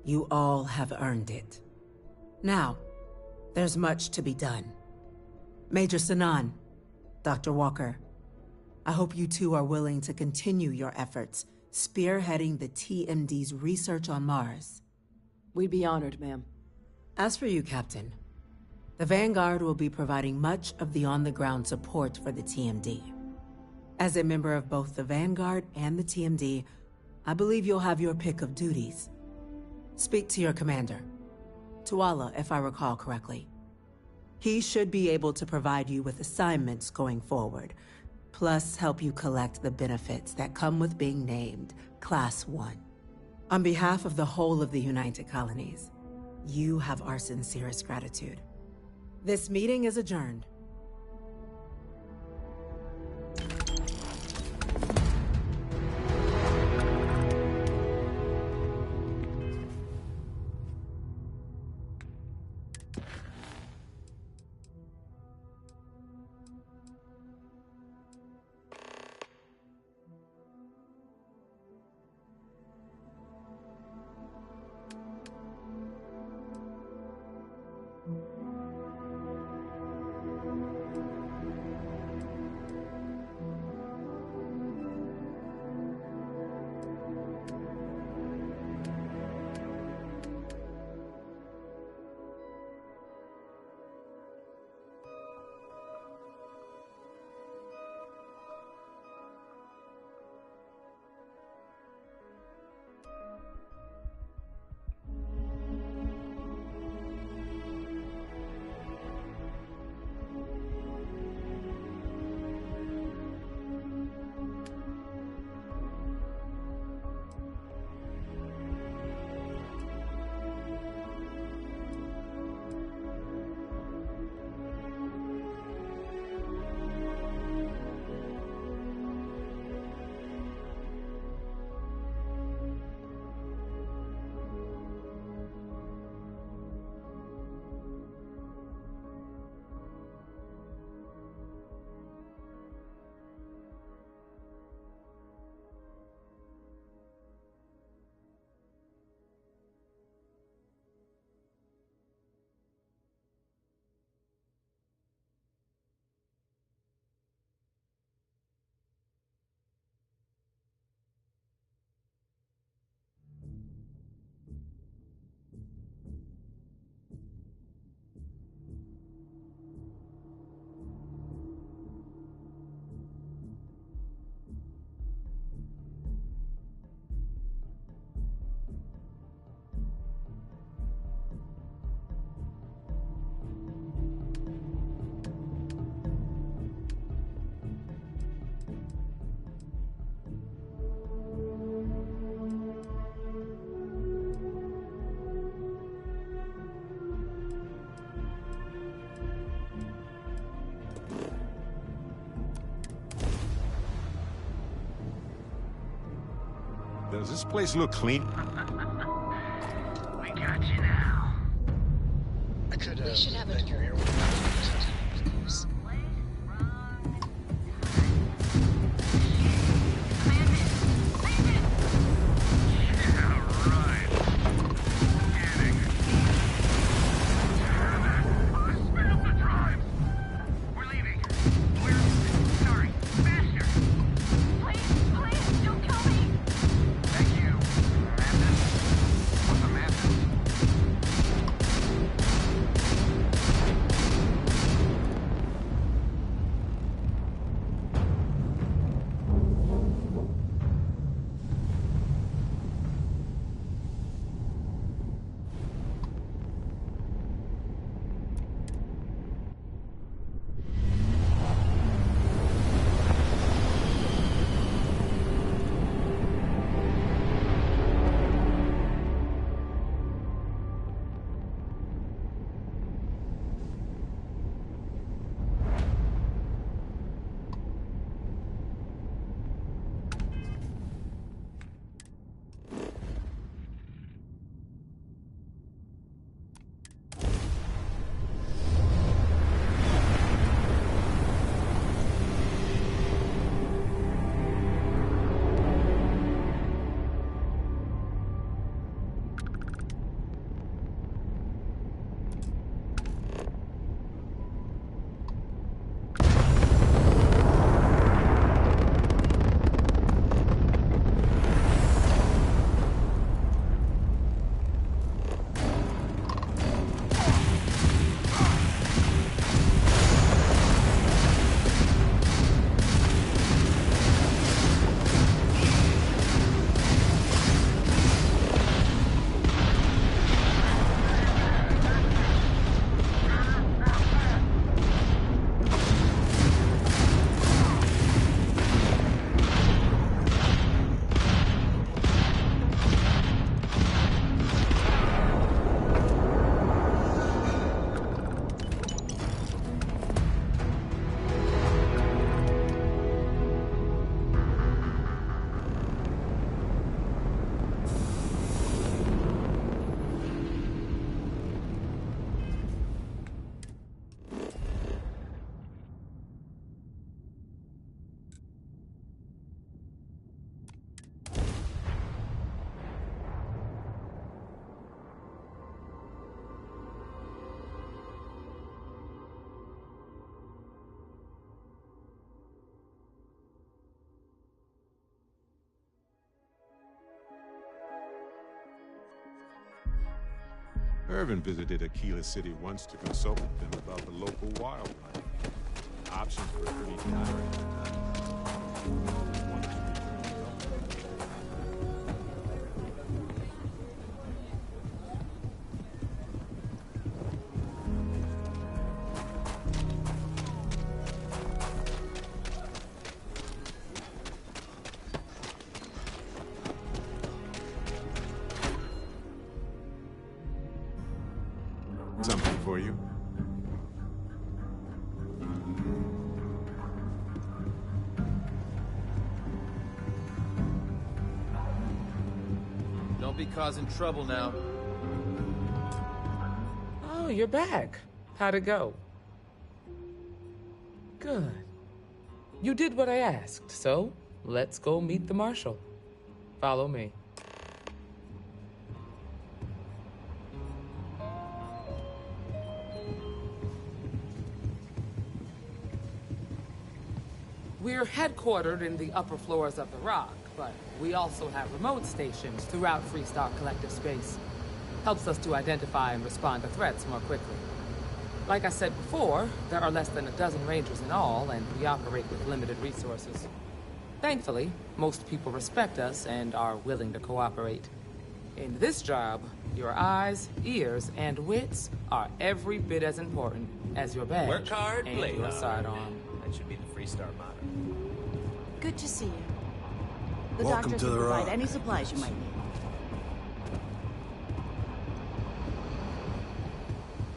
You all have earned it. Now, there's much to be done. Major Sinan, Dr. Walker, I hope you two are willing to continue your efforts, spearheading the TMD's research on Mars. We'd be honored, ma'am. As for you, Captain, the Vanguard will be providing much of the on-the-ground support for the TMD. As a member of both the Vanguard and the TMD, I believe you'll have your pick of duties. Speak to your commander, Tuala, if I recall correctly. He should be able to provide you with assignments going forward, plus help you collect the benefits that come with being named Class 1. On behalf of the whole of the United Colonies, you have our sincerest gratitude. This meeting is adjourned. Does this place look clean? We got you now. I could, We should have a bend your ear. Irvin visited Aquila City once to consult with them about the local wildlife. Options were pretty dire at the time. Wanted to return to help. Something for you. Don't be causing trouble now. Oh, you're back. How'd it go? Good. You did what I asked, so let's go meet the marshal. Follow me. We're headquartered in the upper floors of the Rock, but we also have remote stations throughout Freestar Collective Space. Helps us to identify and respond to threats more quickly. Like I said before, there are less than a dozen Rangers in all, and we operate with limited resources. Thankfully, most people respect us and are willing to cooperate. In this job, your eyes, ears, and wits are every bit as important as your badge Work hard, and play your hard. sidearm. That should be the Freestar motto. Good to see you. The Welcome doctors to will the provide Rock. any supplies you might need.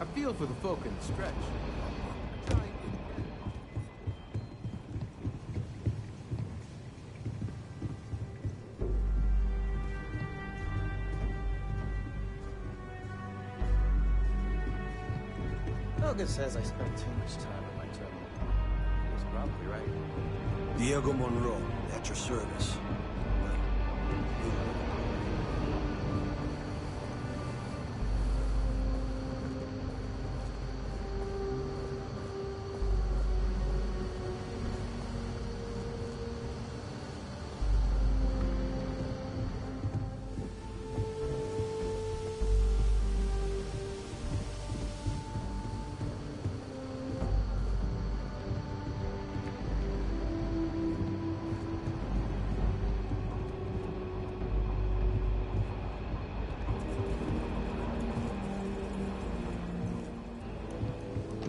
I feel for the folk in the stretch. Logan says I spend too much time at my terminal. He's probably right. Diego Monroe, at your service.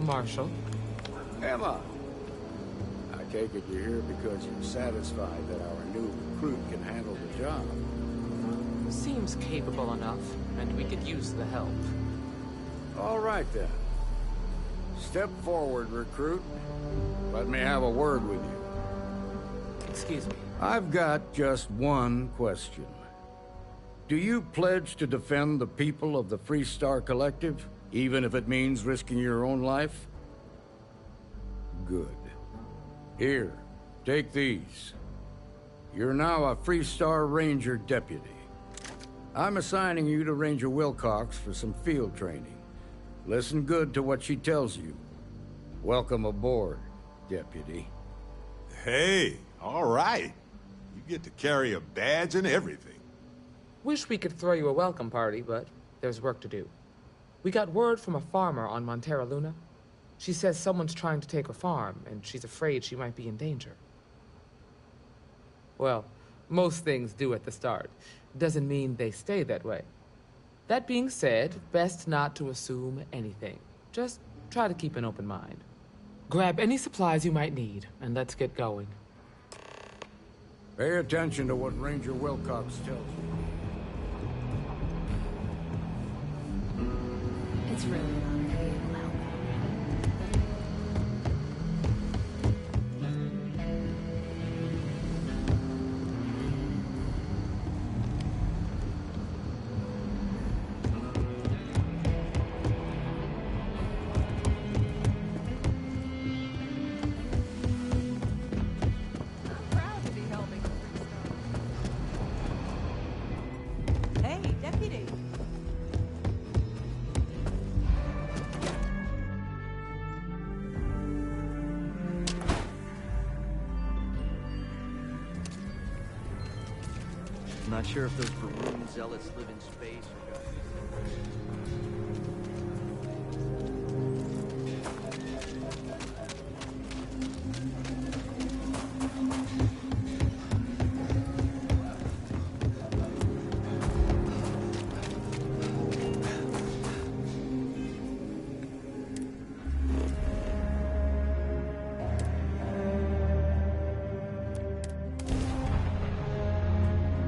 Marshal? Emma! I take it you're here because you're satisfied that our new recruit can handle the job. Seems capable enough, and we could use the help. All right, then. Step forward, recruit. Let me have a word with you. Excuse me. I've got just one question. Do you pledge to defend the people of the Freestar Collective, even if it means risking your own life? Good. Here, take these. You're now a Freestar Ranger deputy. I'm assigning you to Ranger Wilcox for some field training. Listen good to what she tells you. Welcome aboard, deputy. Hey, all right. You get to carry a badge and everything. Wish we could throw you a welcome party, but there's work to do. We got word from a farmer on Montera Luna. She says someone's trying to take her farm, and she's afraid she might be in danger. Well, most things do at the start. Doesn't mean they stay that way. That being said, best not to assume anything. Just try to keep an open mind. Grab any supplies you might need, and let's get going. Pay attention to what Ranger Wilcox tells you. It's really not being loud. Hey, deputy. Not sure if those Varun zealots live in space or just...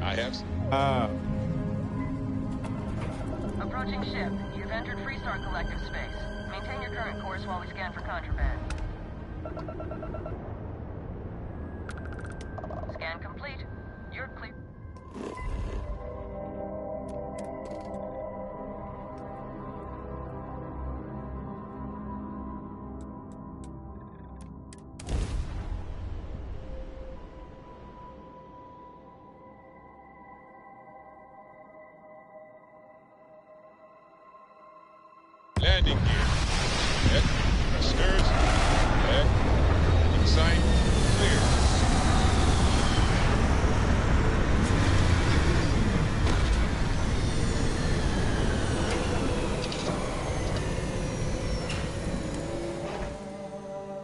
I have some. Approaching ship. You've entered Freestar Collective space. Maintain your current course while we scan for contraband. Scan complete. You're clear. Landing gear. Check. Thrusters. Check. Insight. Clear.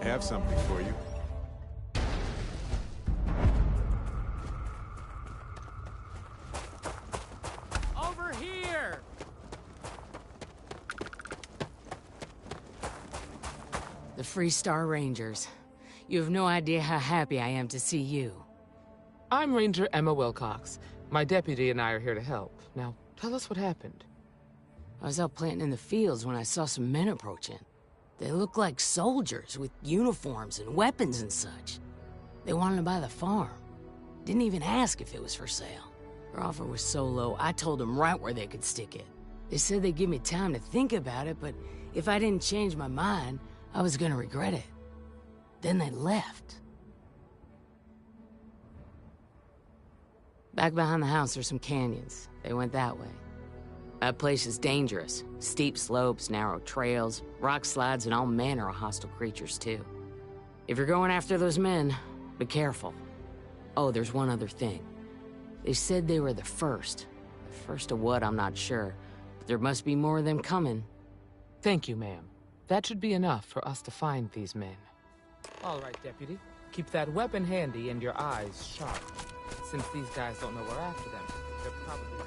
I have something for you. Over here! The Freestar Rangers. You have no idea how happy I am to see you. I'm Ranger Emma Wilcox. My deputy and I are here to help. Now, tell us what happened. I was out planting in the fields when I saw some men approaching. They looked like soldiers with uniforms and weapons and such. They wanted to buy the farm. Didn't even ask if it was for sale. Their offer was so low, I told them right where they could stick it. They said they'd give me time to think about it, but If I didn't change my mind, I was gonna regret it. Then they left. Back behind the house are some canyons. They went that way. That place is dangerous. Steep slopes, narrow trails, rock slides, and all manner of hostile creatures, too. If you're going after those men, be careful. Oh, there's one other thing. They said they were the first. The first of what, I'm not sure. But there must be more of them coming. Thank you, ma'am. That should be enough for us to find these men. All right, Deputy. Keep that weapon handy and your eyes sharp. Since these guys don't know we're after them, they're probably not.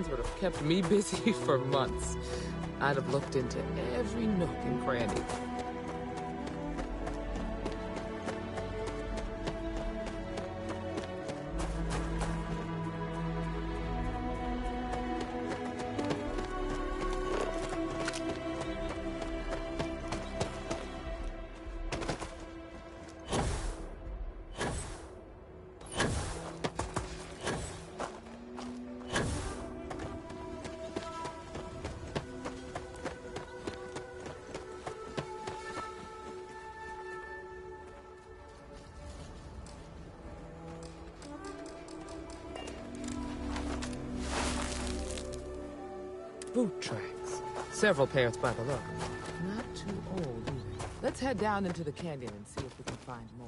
Would have kept me busy for months. I'd have looked into every nook and cranny. Boot tracks. Several pairs by the look. Not too old either. Let's head down into the canyon and see if we can find more.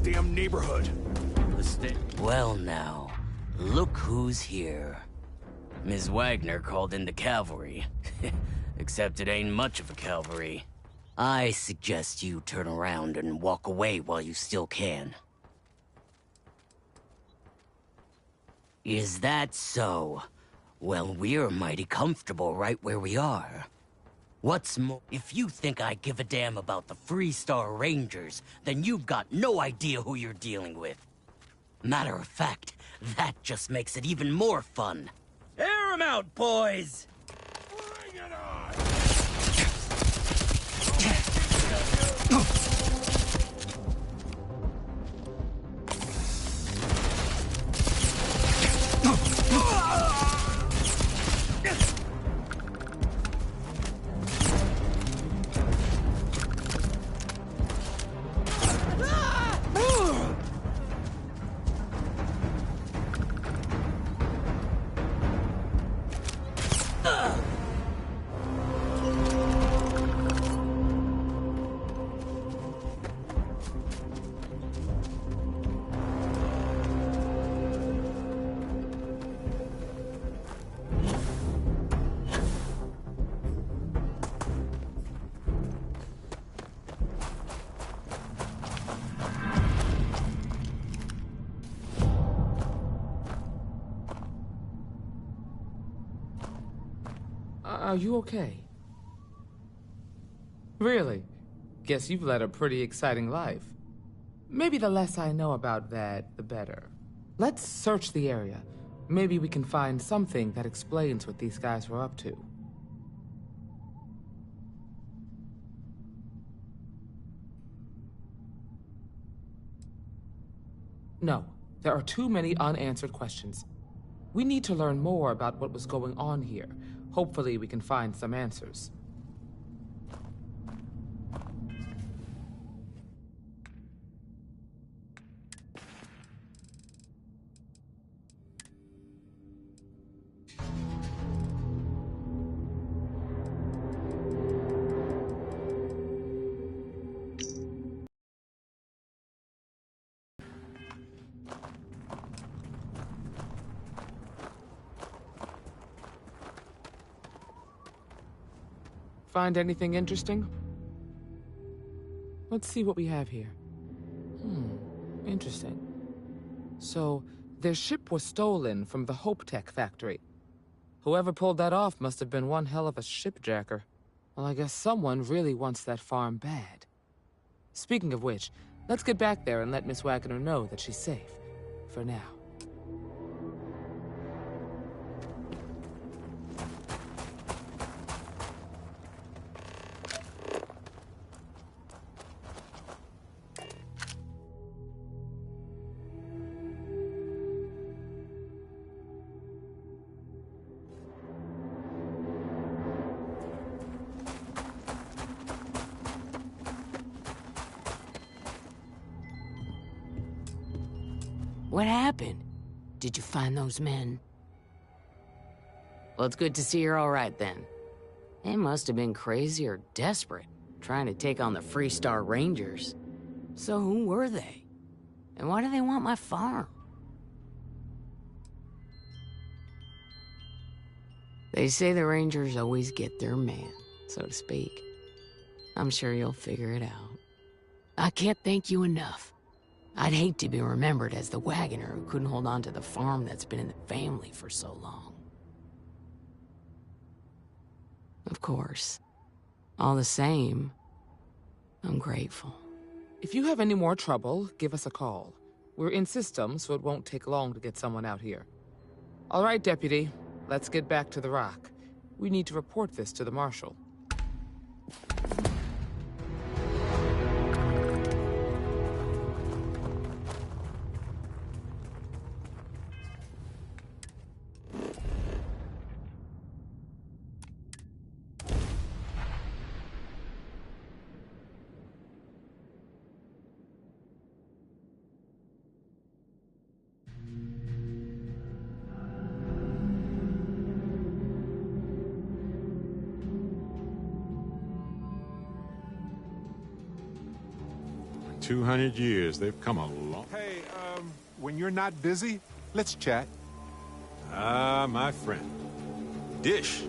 Damn neighborhood. Well now, look who's here. Ms. Wagner called in the cavalry. Except it ain't much of a cavalry. I suggest you turn around and walk away while you still can. Is that so? Well, we're mighty comfortable right where we are. What's more, if you think I give a damn about the Freestar Rangers, then you've got no idea who you're dealing with. Matter of fact, that just makes it even more fun. Air 'em out, boys! Bring it on! Are you okay? Really? Guess you've led a pretty exciting life. Maybe the less I know about that, the better. Let's search the area. Maybe we can find something that explains what these guys were up to. No, there are too many unanswered questions. We need to learn more about what was going on here. Hopefully we can find some answers. Find anything interesting? Let's see what we have here. Interesting. So, their ship was stolen from the Hope Tech factory. Whoever pulled that off must have been one hell of a shipjacker. Well, I guess someone really wants that farm bad. Speaking of which, let's get back there and let Miss Wagner know that she's safe. For now. What happened? Did you find those men? Well, it's good to see you're all right then. They must have been crazy or desperate, trying to take on the Freestar Rangers. So who were they? And why do they want my farm? They say the Rangers always get their man, so to speak. I'm sure you'll figure it out. I can't thank you enough. I'd hate to be remembered as the wagoner who couldn't hold on to the farm that's been in the family for so long. Of course. All the same, I'm grateful. If you have any more trouble, give us a call. We're in system, so it won't take long to get someone out here. All right, Deputy. Let's get back to the Rock. We need to report this to the Marshal. In 200 years, they've come a long... Hey, when you're not busy, let's chat. Ah, my friend. Dish.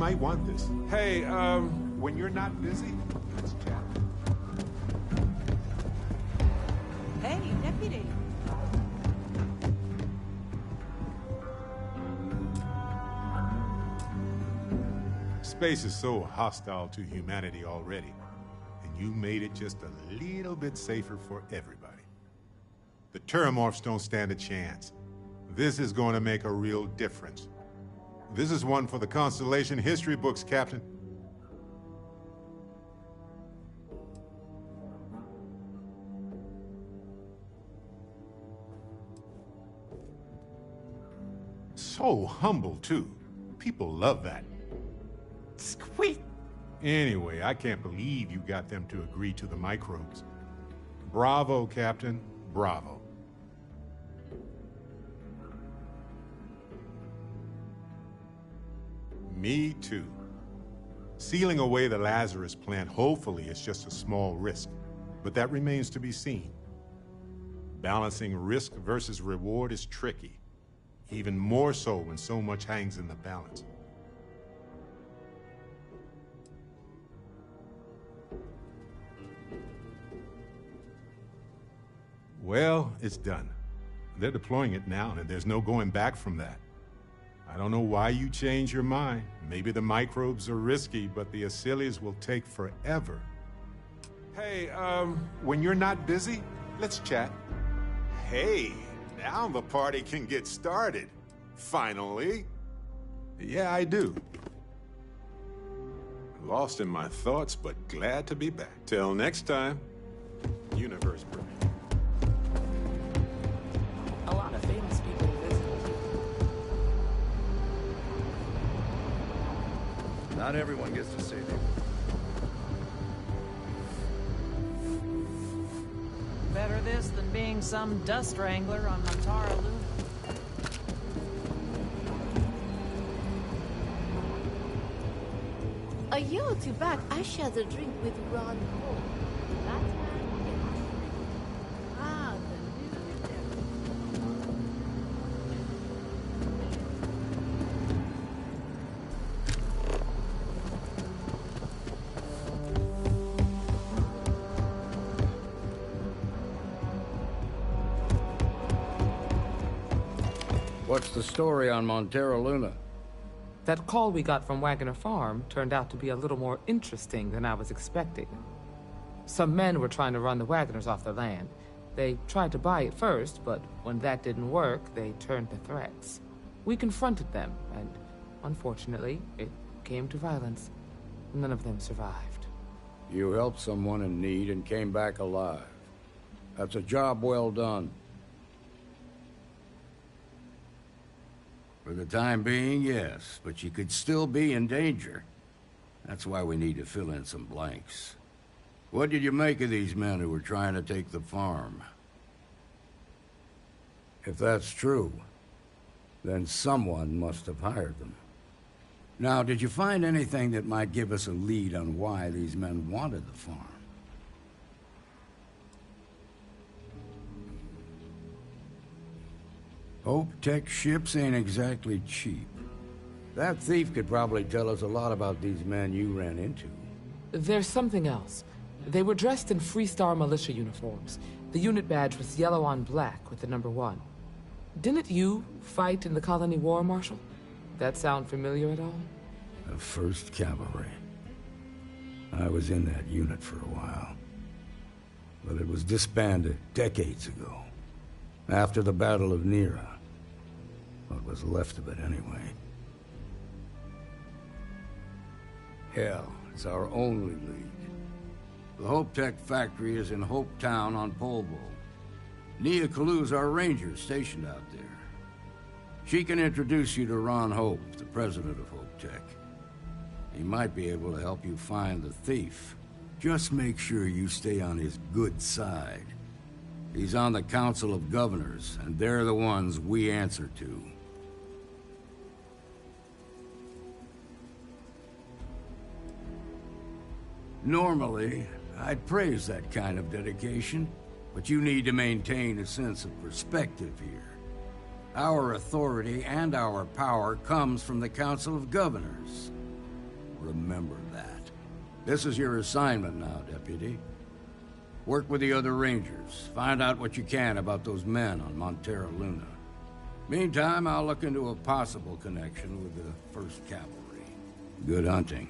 might want this. Hey, when you're not busy, let's chat. Hey, deputy. Space is so hostile to humanity already, and you made it just a little bit safer for everybody. The Terramorphs don't stand a chance. This is going to make a real difference. This is one for the Constellation history books, Captain. So humble, too. People love that. Squeak! Anyway, I can't believe you got them to agree to the microbes. Bravo, Captain. Bravo. Me too. Sealing away the Lazarus plant hopefully is just a small risk, but that remains to be seen. Balancing risk versus reward is tricky, even more so when so much hangs in the balance. Well, it's done. They're deploying it now, and there's no going back from that. I don't know why you changed your mind. Maybe the microbes are risky, but the Acilius will take forever. Hey, when you're not busy, let's chat. Hey, now the party can get started. Finally. Yeah, I do. Lost in my thoughts, but glad to be back. Till next time, universe permitting. A lot of famous people visit. Not everyone gets to say that. Better this than being some dust wrangler on Montara Luna. A year or two back, I shared a drink with Ron Hall. That man. Ah, the new devil. What's the story on Montara Luna? That call we got from Wagoner Farm turned out to be a little more interesting than I was expecting. Some men were trying to run the Wagoners off their land. They tried to buy it first, but when that didn't work, they turned to threats. We confronted them, and unfortunately, it came to violence. None of them survived. You helped someone in need and came back alive. That's a job well done. For the time being, yes, but you could still be in danger. That's why we need to fill in some blanks. What did you make of these men who were trying to take the farm? If that's true, then someone must have hired them. Now, did you find anything that might give us a lead on why these men wanted the farm? Hope Tech ships ain't exactly cheap. That thief could probably tell us a lot about these men you ran into. There's something else. They were dressed in Freestar militia uniforms. The unit badge was yellow on black with the number 1. Didn't you fight in the Colony War, Marshal? That sound familiar at all? The 1st Cavalry. I was in that unit for a while. But it was disbanded decades ago. After the Battle of Nera. What was left of it, anyway. Hell, it's our only lead. The Hope Tech factory is in Hope Town on Polvo. Nia Kalu's our ranger stationed out there. She can introduce you to Ron Hope, the president of Hope Tech. He might be able to help you find the thief. Just make sure you stay on his good side. He's on the Council of Governors, and they're the ones we answer to. Normally, I'd praise that kind of dedication, but you need to maintain a sense of perspective here. Our authority and our power comes from the Council of Governors. Remember that. This is your assignment now, Deputy. Work with the other Rangers. Find out what you can about those men on Montera Luna. Meantime, I'll look into a possible connection with the 1st Cavalry. Good hunting.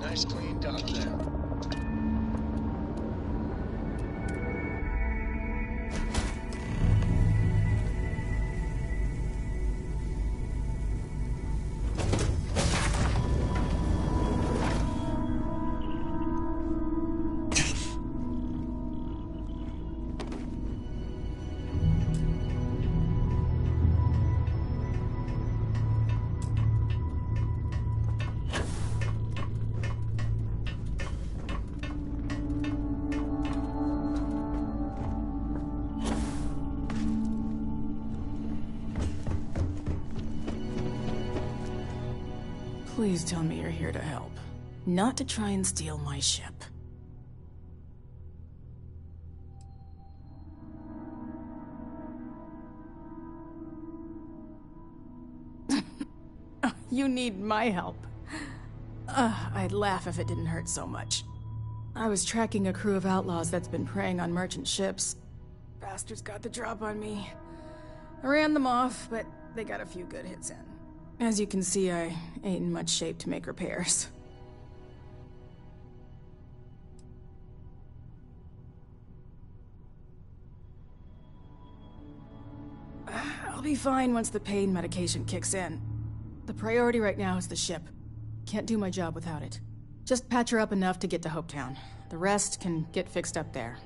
Nice clean dock there. Please tell me you're here to help, not to try and steal my ship. You need my help. I'd laugh if it didn't hurt so much. I was tracking a crew of outlaws that's been preying on merchant ships. Bastards got the drop on me. I ran them off, but they got a few good hits in. As you can see, I ain't in much shape to make repairs. I'll be fine once the pain medication kicks in. The priority right now is the ship. Can't do my job without it. Just patch her up enough to get to Hopetown. The rest can get fixed up there.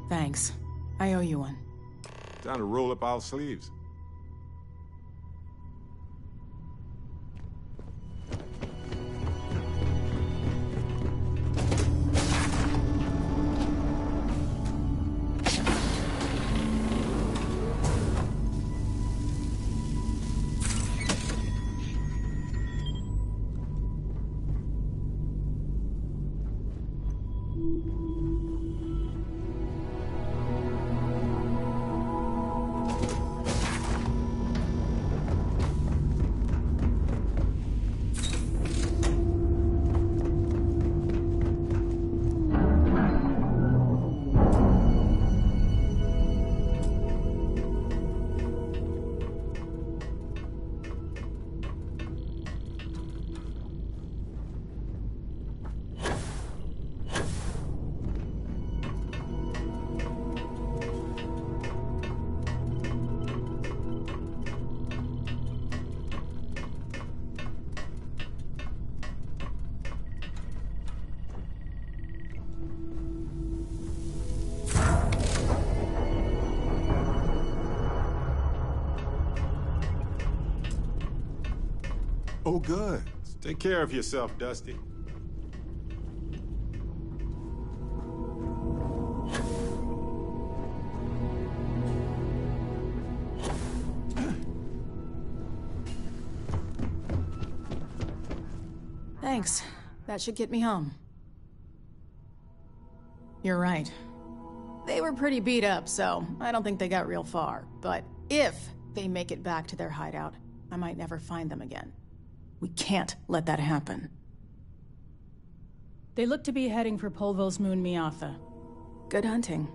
Thanks. I owe you one. Time to roll up our sleeves. Oh, good. Take care of yourself, Dusty. Thanks. That should get me home. You're right. They were pretty beat up, so I don't think they got real far. But if they make it back to their hideout, I might never find them again. We can't let that happen. They look to be heading for Polvo's moon Miatha. Good hunting.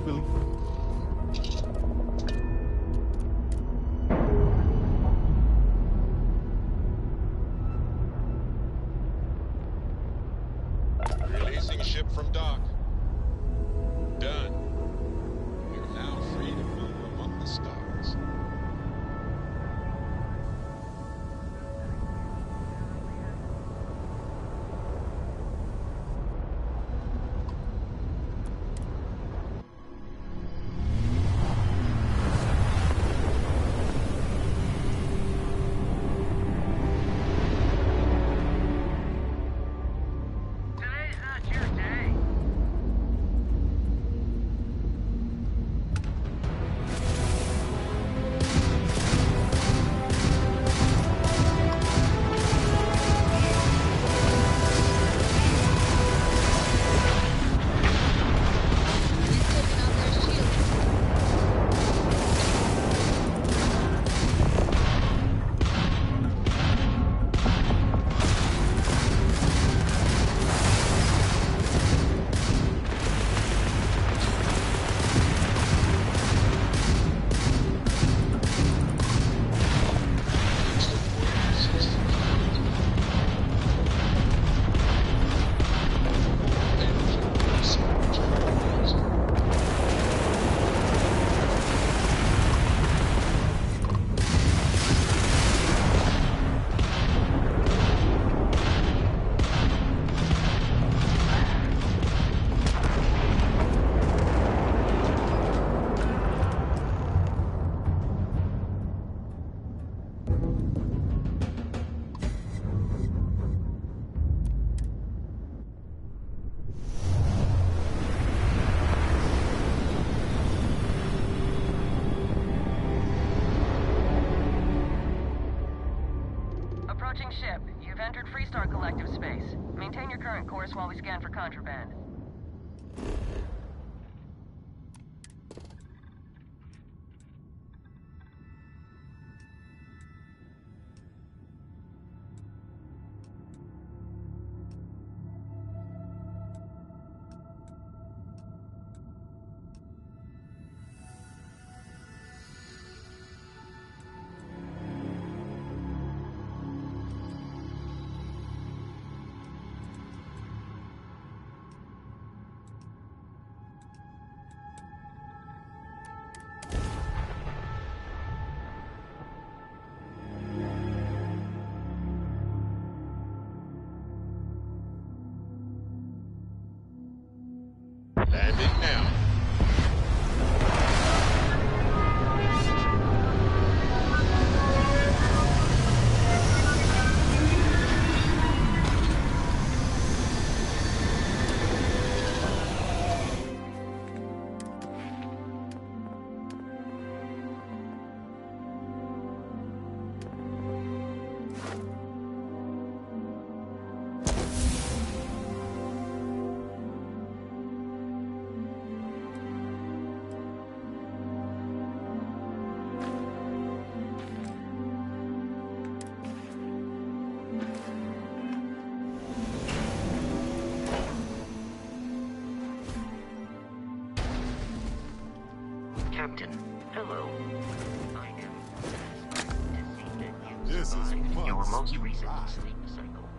Billy. Releasing ship from dock. Done. We are now free to move among the stars. Today's not your day. Approaching ship. You've entered Freestar Collective space. Maintain your current course while we scan for contraband. Landing now. Captain, hello. I am satisfied to see that you This is survived one your most sweet recent ride. sleep cycle.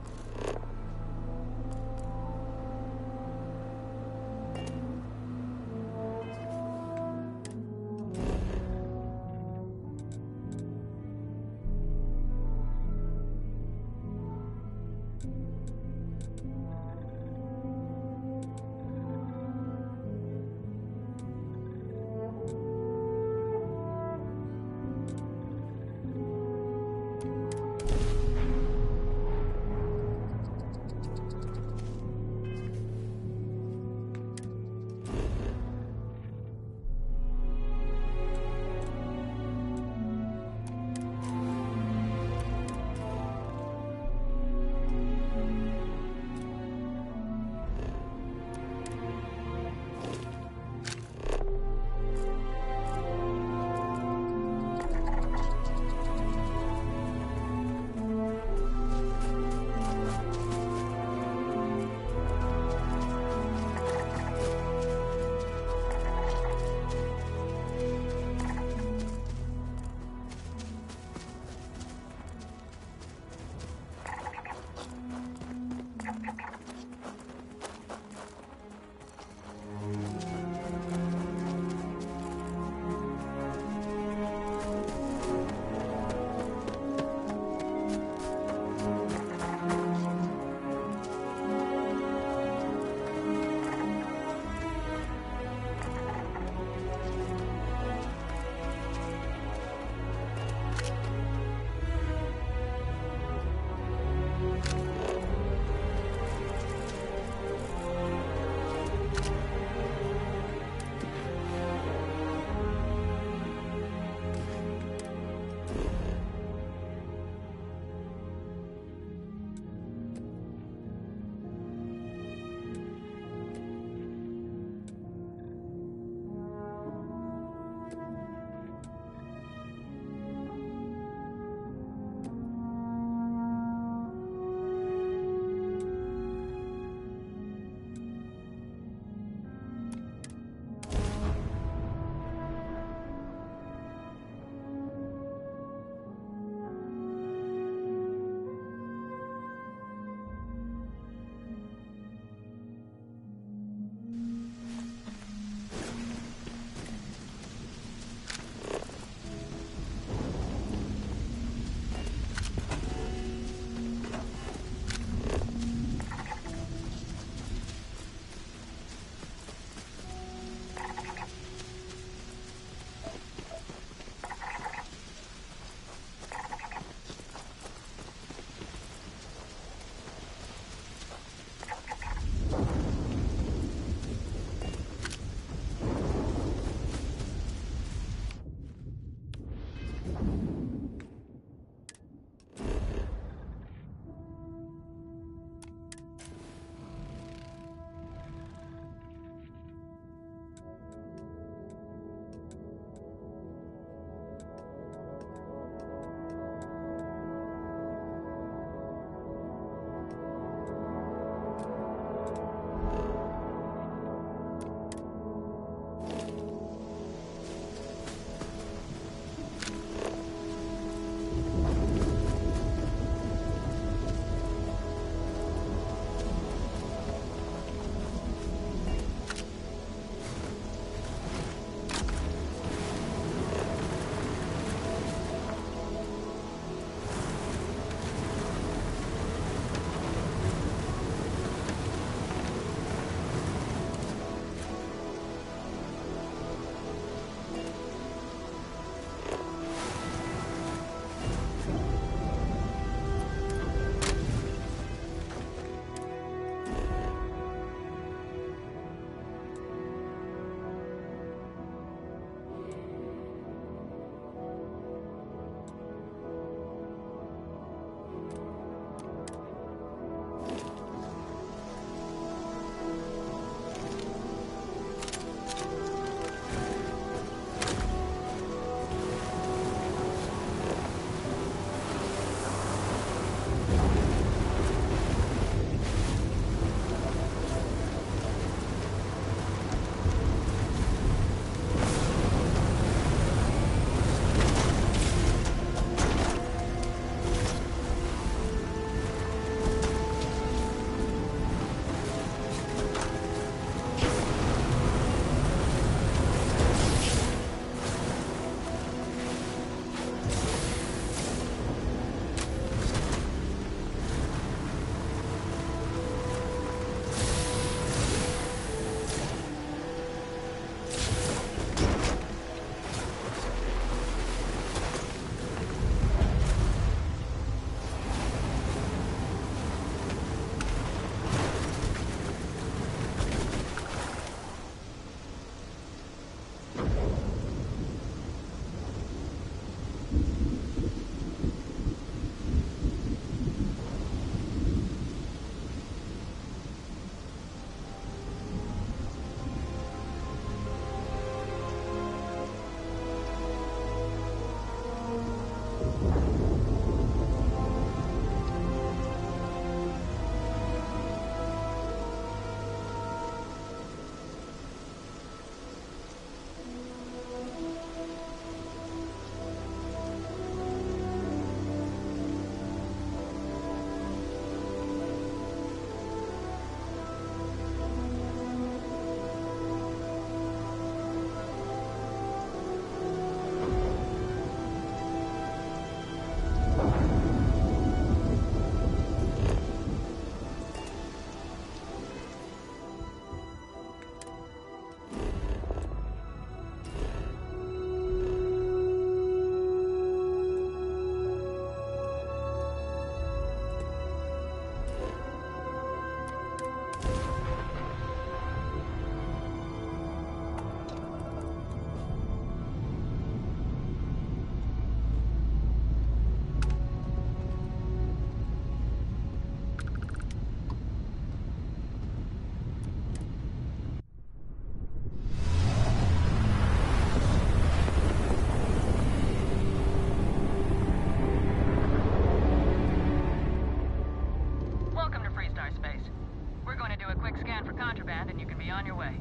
scan for contraband and you can be on your way.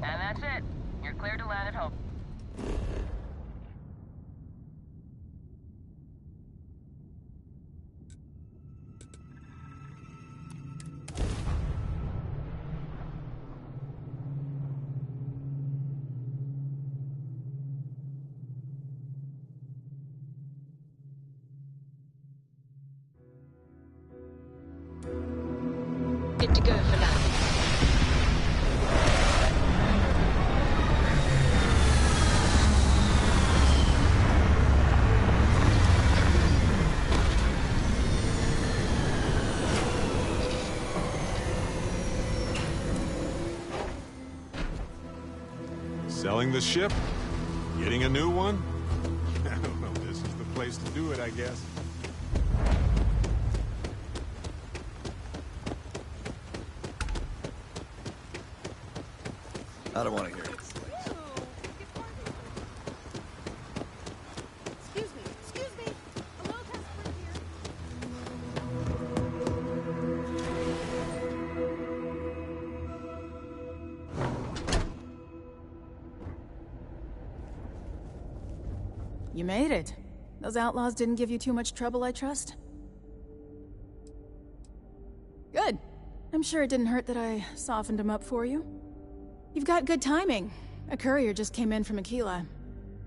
And that's it. You're cleared to land at Hope. Good to go for landing. Selling the ship? Getting a new one? Well, this is the place to do it, I guess. I don't want to hear it. Excuse me. Hello, customer here. You made it. Those outlaws didn't give you too much trouble, I trust? Good. I'm sure it didn't hurt that I softened them up for you. You've got good timing. A courier just came in from Aquila.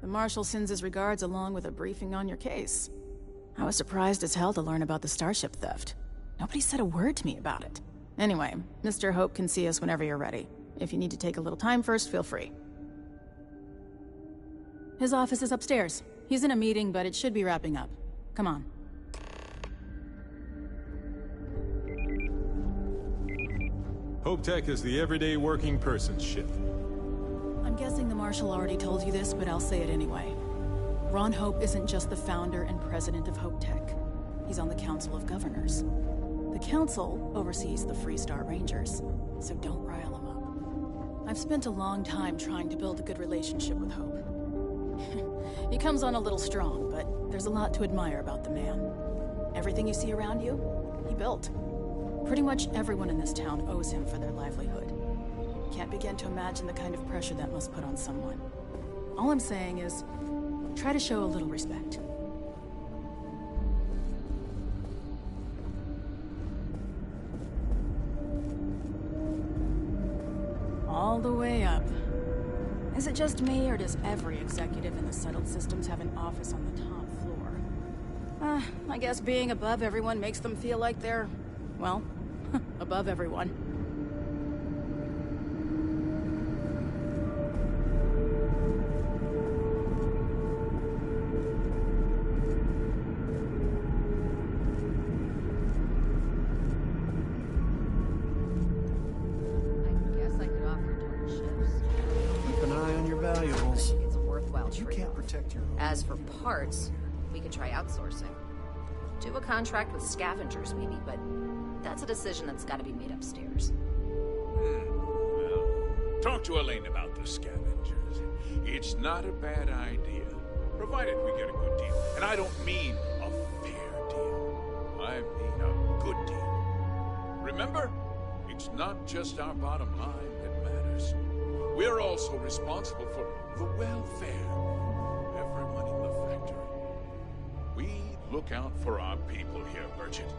The Marshal sends his regards along with a briefing on your case. I was surprised as hell to learn about the starship theft. Nobody said a word to me about it. Anyway, Mr. Hope can see us whenever you're ready. If you need to take a little time first, feel free. His office is upstairs. He's in a meeting, but it should be wrapping up. Come on. Hope Tech is the everyday working person's ship. I'm guessing the Marshal already told you this, but I'll say it anyway. Ron Hope isn't just the founder and president of Hope Tech. He's on the Council of Governors. The Council oversees the Freestar Rangers, so don't rile him up. I've spent a long time trying to build a good relationship with Hope. He comes on a little strong, but there's a lot to admire about the man. Everything you see around you, he built. Pretty much everyone in this town owes him for their livelihood. Can't begin to imagine the kind of pressure that must put on someone. All I'm saying is, try to show a little respect. All the way up. Is it just me, or does every executive in the settled systems have an office on the top floor? I guess being above everyone makes them feel like they're, well, above everyone. It's a worthwhile trade-off. You can't protect your own. As for parts, we could try outsourcing. Do a contract with scavengers, maybe, but that's a decision that's got to be made upstairs. Well, talk to Elaine about the scavengers. It's not a bad idea, provided we get a good deal. And I don't mean a fair deal. I mean a good deal. Remember, it's not just our bottom line that matters. We're also responsible for the welfare of everyone in the factory. We look out for our people here, Bridget.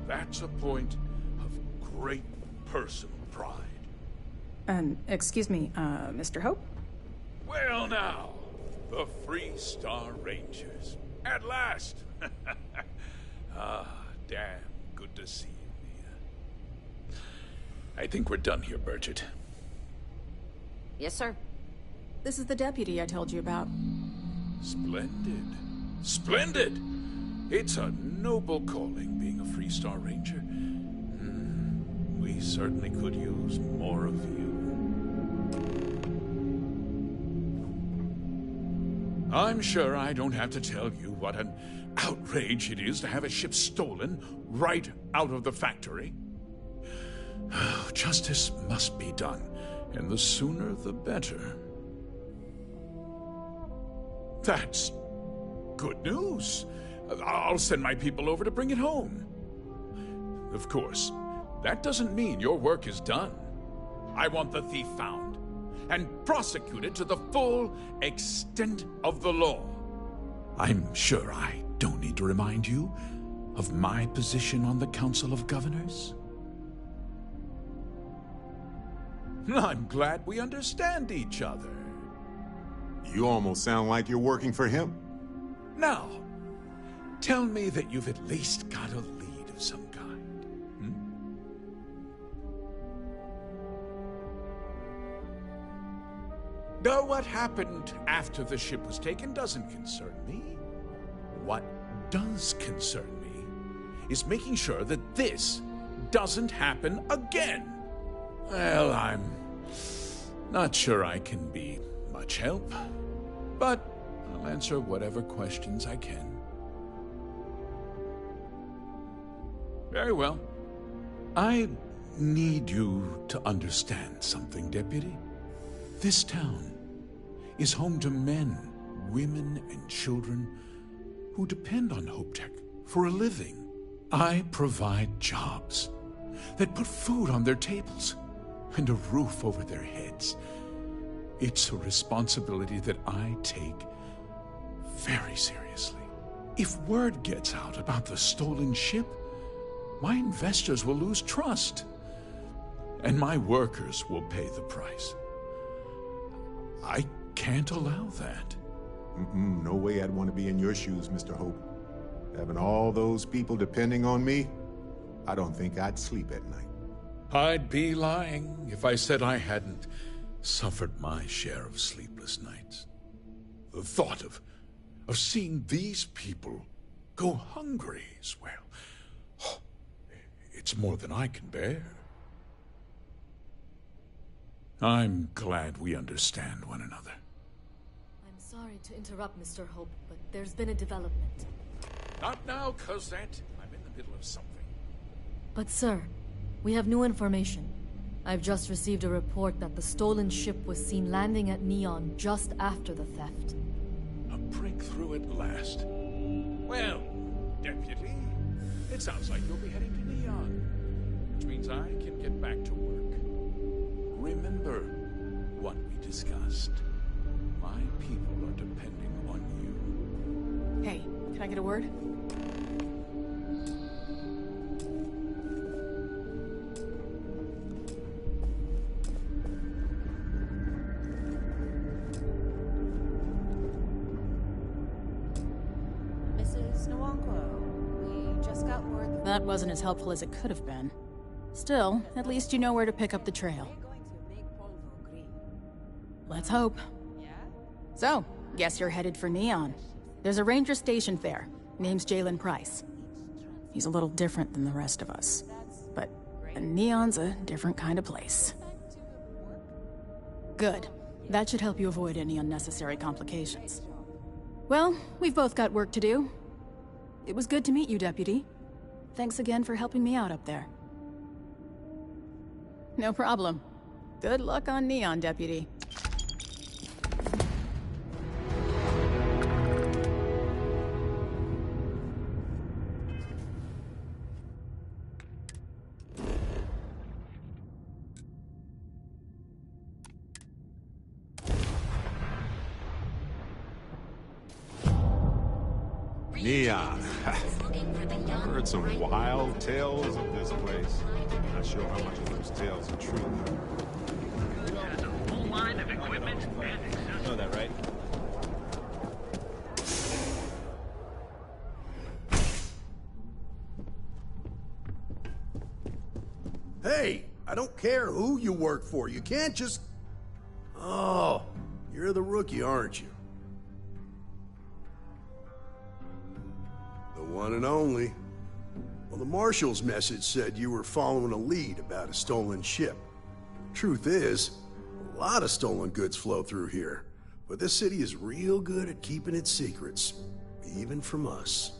That's a point of great personal pride. Excuse me, Mr. Hope? Well now, the Freestar Rangers. At last! Damn good to see you, Mia. I think we're done here, Bridget. Yes, sir. This is the deputy I told you about. Splendid. Splendid! It's a noble calling, being a Freestar Ranger. We certainly could use more of you. I'm sure I don't have to tell you what an outrage it is to have a ship stolen right out of the factory. Justice must be done, and the sooner the better. That's good news. I'll send my people over to bring it home. of course, that doesn't mean your work is done. I want the thief found and prosecuted to the full extent of the law. I'm sure I don't need to remind you of my position on the Council of Governors. I'm glad we understand each other. You almost sound like you're working for him. Now, tell me that you've at least got a lead of some kind. Though what happened after the ship was taken doesn't concern me. What does concern me is making sure that this doesn't happen again. Well, I'm not sure I can be much help, but I'll answer whatever questions I can. Very well. I need you to understand something, Deputy. This town is home to men, women, and children who depend on HopeTech for a living. I provide jobs that put food on their tables and a roof over their heads. It's a responsibility that I take very seriously. If word gets out about the stolen ship, my investors will lose trust, and my workers will pay the price. I can't allow that. No way I'd want to be in your shoes, Mr. Hope. Having all those people depending on me, I don't think I'd sleep at night. I'd be lying if I said I hadn't suffered my share of sleepless nights. The thought of seeing these people go hungry as well, it's more than I can bear. I'm glad we understand one another. I'm sorry to interrupt, Mr. Hope, but there's been a development. Not now, Cosette. I'm in the middle of something. But sir, we have new information. I've just received a report that the stolen ship was seen landing at Neon just after the theft. A breakthrough at last. Well, Deputy, it sounds like you'll be heading to Neon, which means I can get back to work. Remember what we discussed. My people are depending on you. Hey, can I get a word? Mrs. Nwankwo, we just got word That wasn't as helpful as it could have been. Still, at least you know where to pick up the trail. Let's hope. So, guess you're headed for Neon. There's a ranger stationed there. Name's Jalen Price. He's a little different than the rest of us. But Neon's a different kind of place. Good. That should help you avoid any unnecessary complications. Well, we've both got work to do. It was good to meet you, Deputy. Thanks again for helping me out up there. No problem. Good luck on Neon, Deputy. Neon. I've heard some wild tales of this place. Not sure how much of those tales are true. Has a full line of equipment and accessories. You know that, right? Hey, I don't care who you work for. You can't just... Oh, you're the rookie, aren't you? The one and only. Well, the Marshal's message said you were following a lead about a stolen ship. Truth is, a lot of stolen goods flow through here, but this city is real good at keeping its secrets, even from us.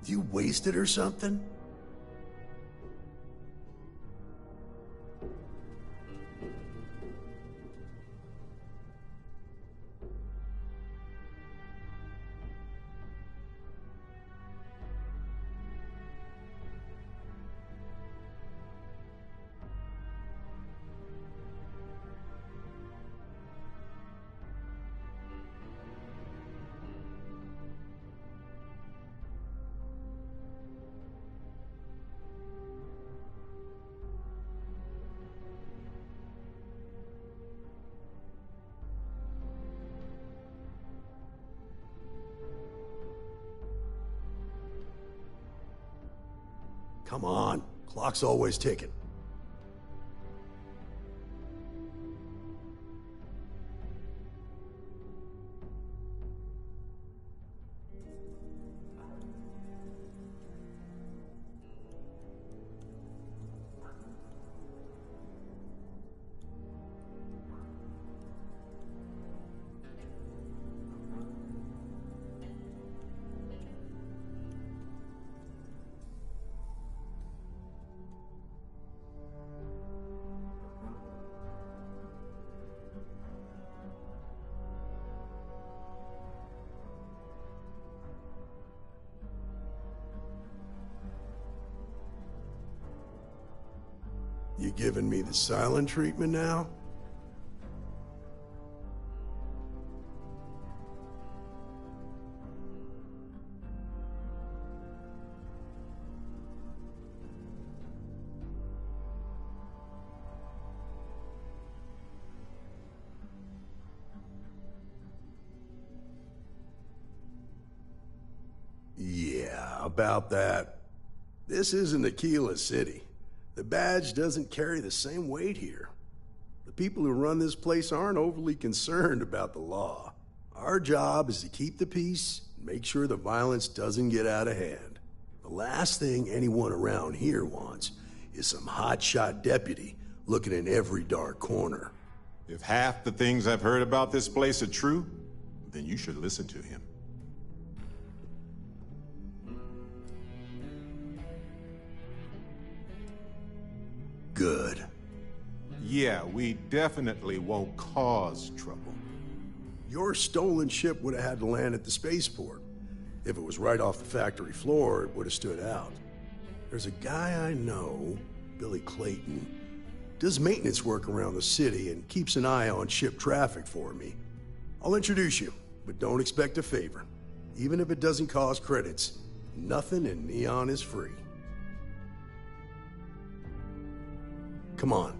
You wasted or something? Come on, clock's always ticking. You giving me the silent treatment now? Yeah, about that. This isn't Aquila City. The badge doesn't carry the same weight here. The people who run this place aren't overly concerned about the law. Our job is to keep the peace and make sure the violence doesn't get out of hand. The last thing anyone around here wants is some hotshot deputy looking in every dark corner. If half the things I've heard about this place are true, then you should listen to him. Good. Yeah, we definitely won't cause trouble. Your stolen ship would have had to land at the spaceport. If it was right off the factory floor, it would have stood out. There's a guy I know, Billy Clayton, does maintenance work around the city and keeps an eye on ship traffic for me. I'll introduce you, but don't expect a favor. Even if it doesn't cost credits, nothing in Neon is free. Come on.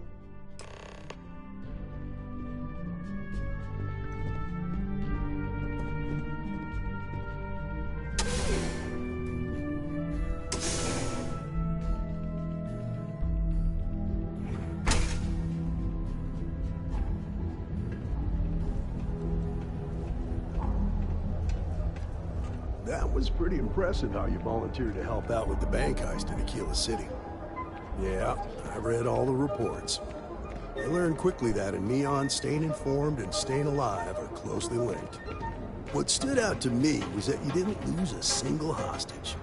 That was pretty impressive how you volunteered to help out with the bank heist in Aquila City. Yeah, I read all the reports. I learned quickly that in Neon, staying informed and staying alive are closely linked. What stood out to me was that you didn't lose a single hostage.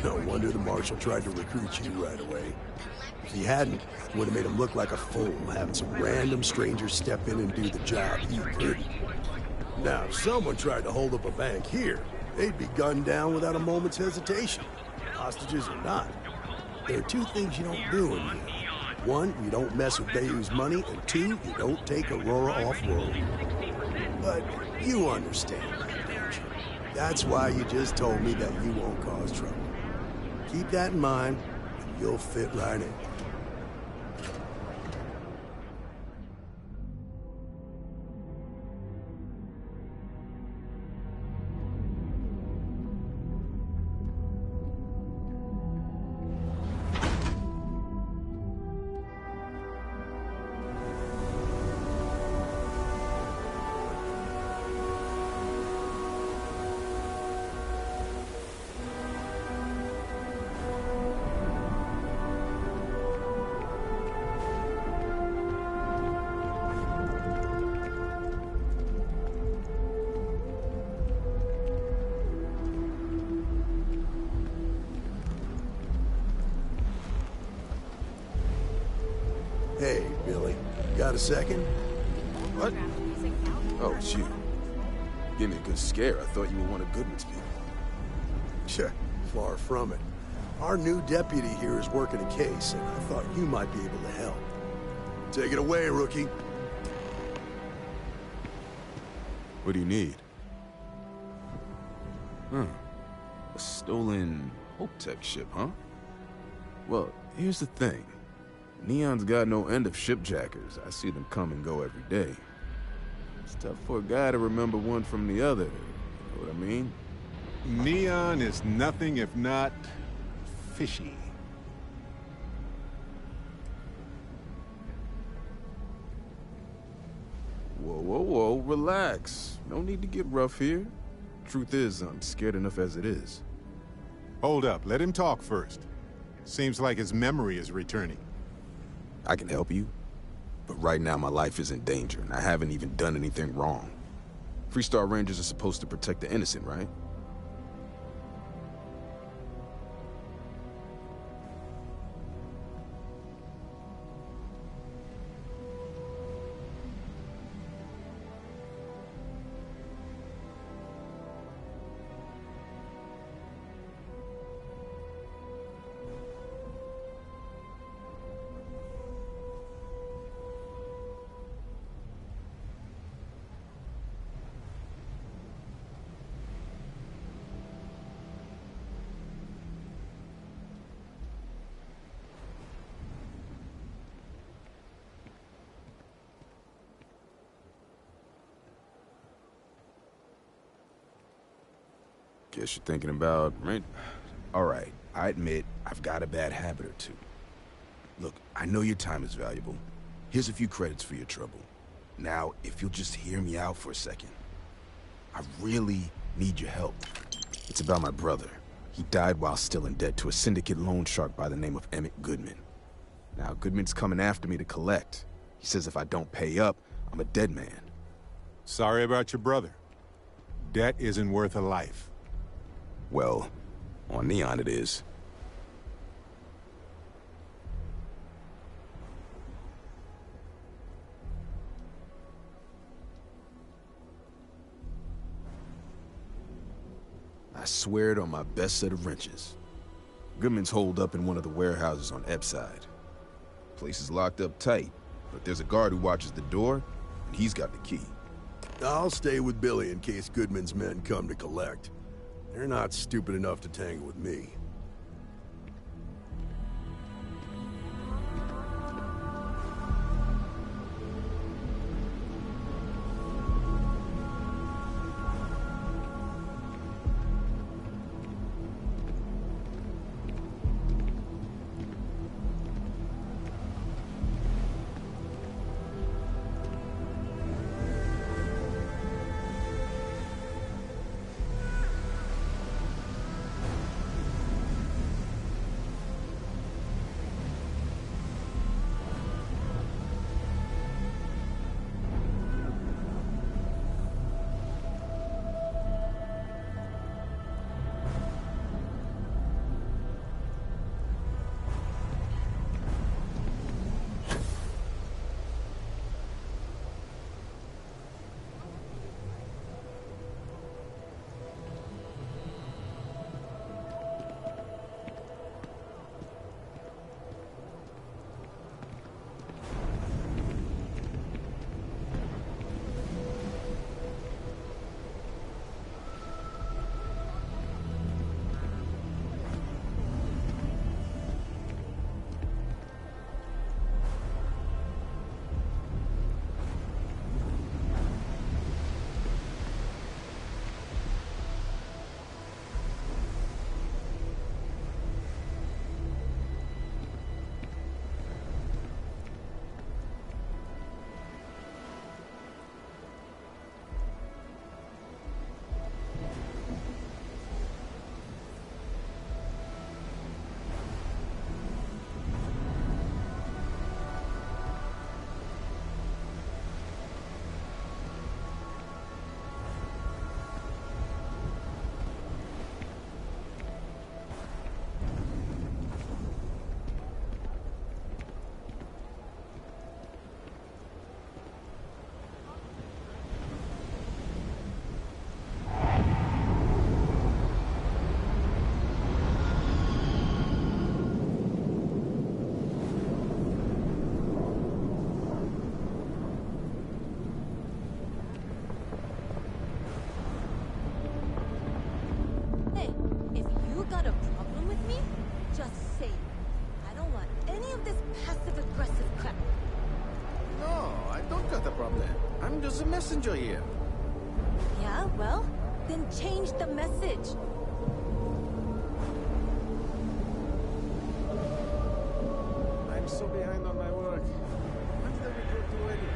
No wonder the Marshal tried to recruit you right away. If he hadn't, it would have made him look like a fool, having some random stranger step in and do the job he couldn't. Now, if someone tried to hold up a bank here, they'd be gunned down without a moment's hesitation. Hostages or not. There are two things you don't do in here. One, you don't mess with Bayou's money, and two, you don't take Aurora off-road. But you understand that, don't you? That's why you just told me that you won't cause trouble. Keep that in mind, and you'll fit right in. Hey, Billy. Got a second? What? Oh, shoot. Gave me a good scare. I thought you were one of Goodman's people. Sure, far from it. Our new deputy here is working a case, and I thought you might be able to help. Take it away, rookie. What do you need? A stolen Hope-Tech ship, huh? Well, here's the thing. Neon's got no end of shipjackers. I see them come and go every day. It's tough for a guy to remember one from the other. You know what I mean? Neon is nothing if not fishy. Whoa, whoa, whoa, relax. No need to get rough here. Truth is, I'm scared enough as it is. Hold up, let him talk first. Seems like his memory is returning. I can help you, but right now my life is in danger, and I haven't even done anything wrong. Freestar Rangers are supposed to protect the innocent, right? Guess you're thinking about, right? All right, I admit I've got a bad habit or two. Look, I know your time is valuable. Here's a few credits for your trouble. Now, if you'll just hear me out for a second. I really need your help. It's about my brother. He died while still in debt to a syndicate loan shark by the name of Emmett Goodman. Now, Goodman's coming after me to collect. He says if I don't pay up, I'm a dead man. Sorry about your brother. Debt isn't worth a life. Well, on Neon it is. I swear it on my best set of wrenches. Goodman's holed up in one of the warehouses on Epside. Place is locked up tight, but there's a guard who watches the door, and he's got the key. I'll stay with Billy in case Goodman's men come to collect. They're not stupid enough to tangle with me. there's a messenger here. Yeah, well, then change the message. I'm so behind on my work. When did I report to anyway?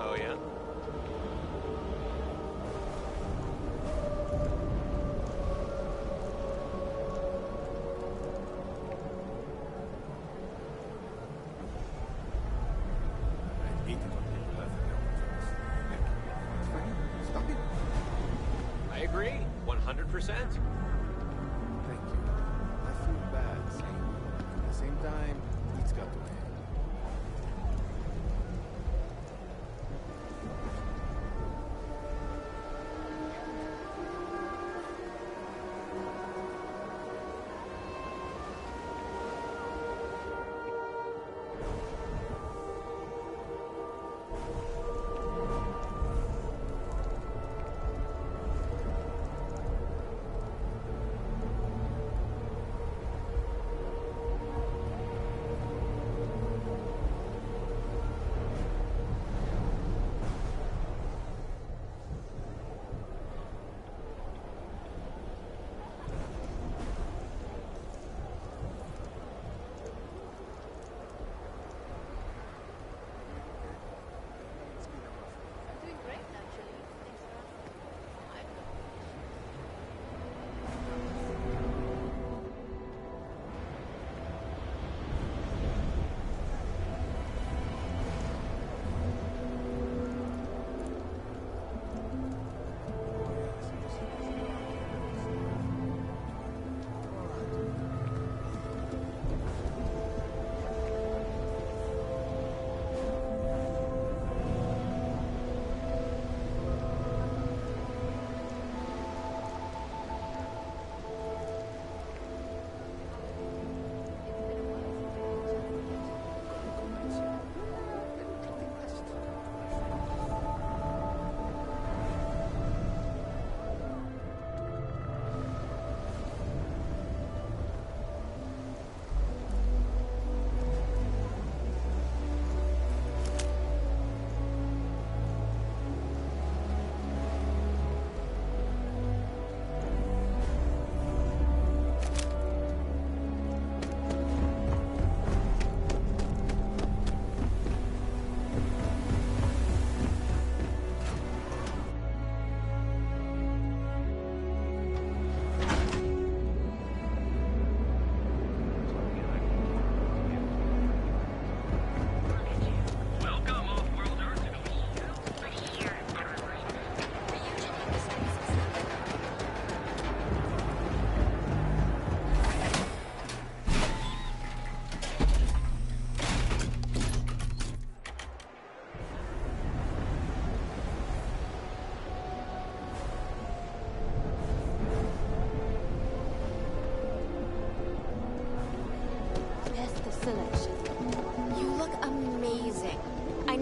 Oh, yeah? I agree, 100%. Thank you. I feel bad saying it. At the same time, it's got to end.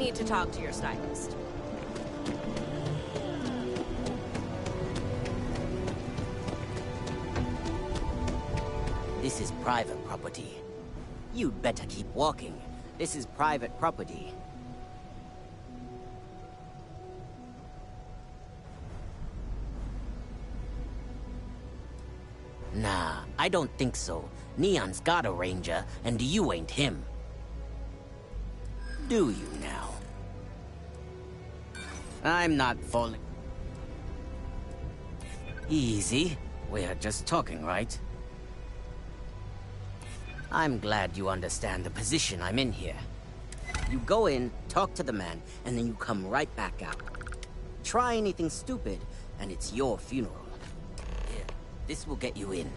need to talk to your stylist. This is private property. You'd better keep walking. This is private property. Nah, I don't think so. Neon's got a ranger, and you ain't him. Do you now? I'm not falling. Easy. We're just talking, right? I'm glad you understand the position I'm in here. You go in, talk to the man, and then you come right back out. Try anything stupid, and it's your funeral. Here, this will get you in.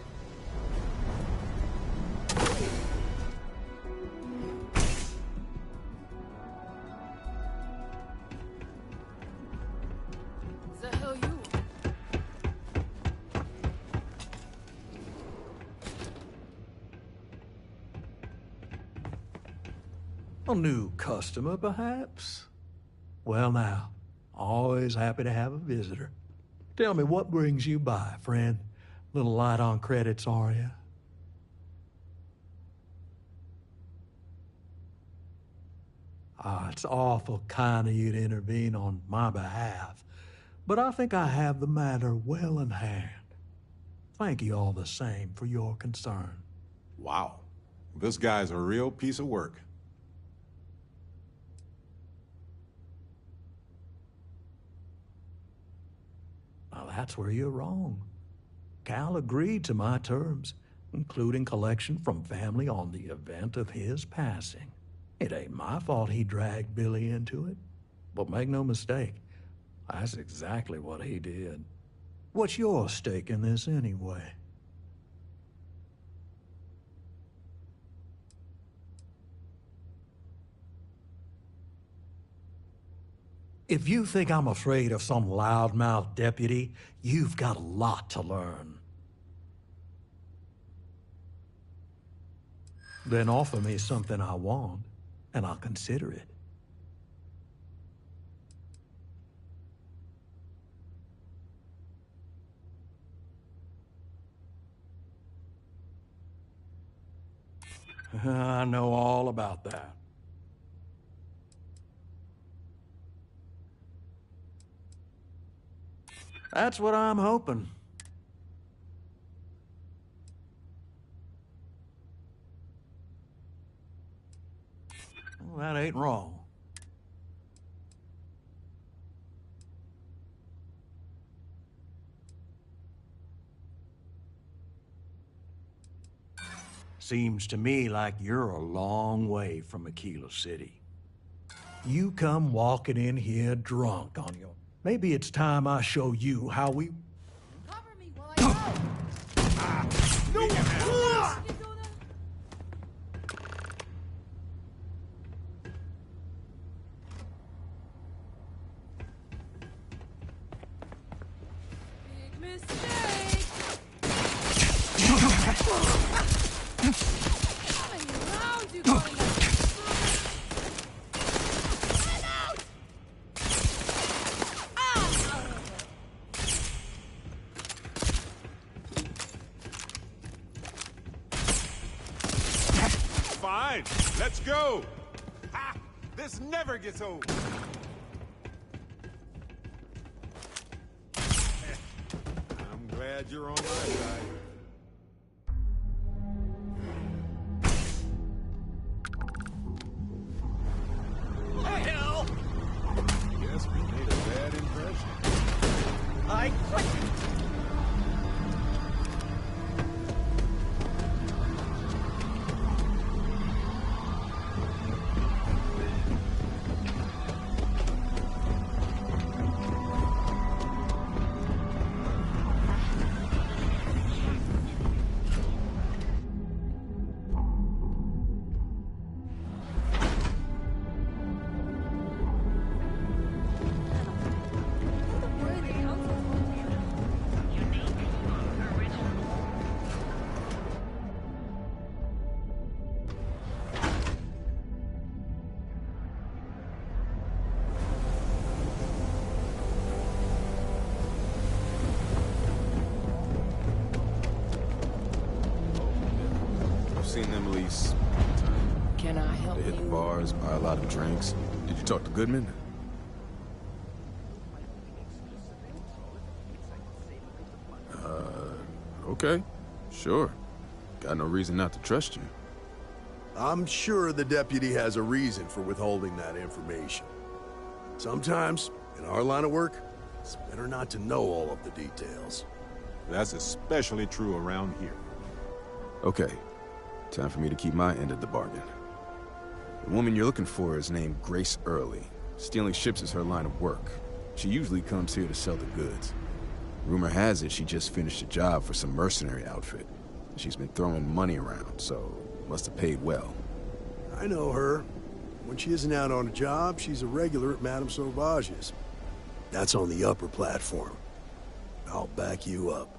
The hell you? A new customer, perhaps? Well now, always happy to have a visitor. Tell me, what brings you by, friend? Little light on credits, are you? It's awful kind of you to intervene on my behalf, but I think I have the matter well in hand. Thank you all the same for your concern. Wow. This guy's a real piece of work. Now that's where you're wrong. Cal agreed to my terms, including collection from family on the event of his passing. It ain't my fault he dragged Billy into it. But make no mistake, that's exactly what he did. What's your stake in this anyway? If you think I'm afraid of some loudmouth deputy, you've got a lot to learn. Then offer me something I want, and I'll consider it. I know all about that. That's what I'm hoping. Well, that ain't wrong. Seems to me like you're a long way from Aquila City. You come walking in here drunk on your... Maybe it's time I show you how we... Cover me while I go! Big mistake! How many rounds you going to... Fine, let's go! Ha! This never gets old! I'm glad you're on my side. Hell! Guess we made a bad impression. I quit! place. Can I help They hit the bars, buy a lot of drinks. Did you talk to Goodman? Okay. Sure. Got no reason not to trust you. I'm sure the deputy has a reason for withholding that information. Sometimes, in our line of work, it's better not to know all of the details. That's especially true around here. Okay. Time for me to keep my end of the bargain. The woman you're looking for is named Grace Early. Stealing ships is her line of work. She usually comes here to sell the goods. Rumor has it she just finished a job for some mercenary outfit. She's been throwing money around, so must have paid well. I know her. When she isn't out on a job, she's a regular at Madame Sauvage's. That's on the upper platform. I'll back you up.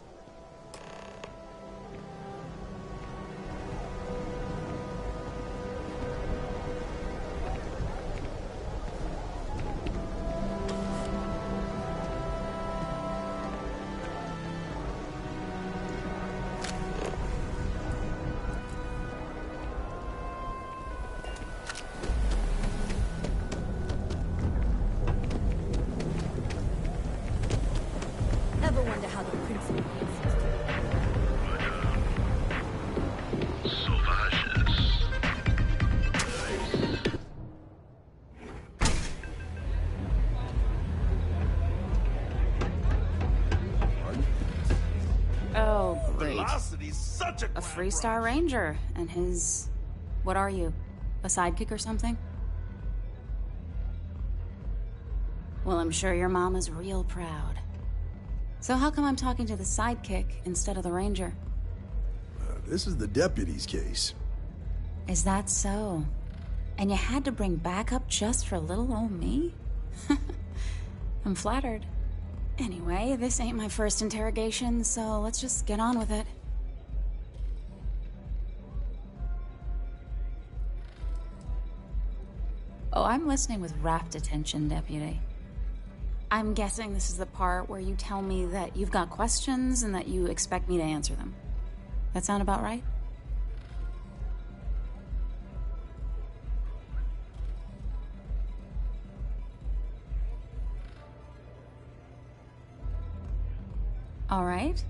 Ever wonder how the principal Oh, great. Velocity's such A Freestar Ranger, and his... What are you? A sidekick or something? Well, I'm sure your mom is real proud. So how come I'm talking to the sidekick instead of the ranger? This is the deputy's case. Is that so? And you had to bring backup just for little old me? I'm flattered. Anyway, this ain't my first interrogation, so let's just get on with it. Oh, I'm listening with rapt attention, Deputy. I'm guessing this is the part where you tell me that you've got questions and that you expect me to answer them. That sound about right? All right.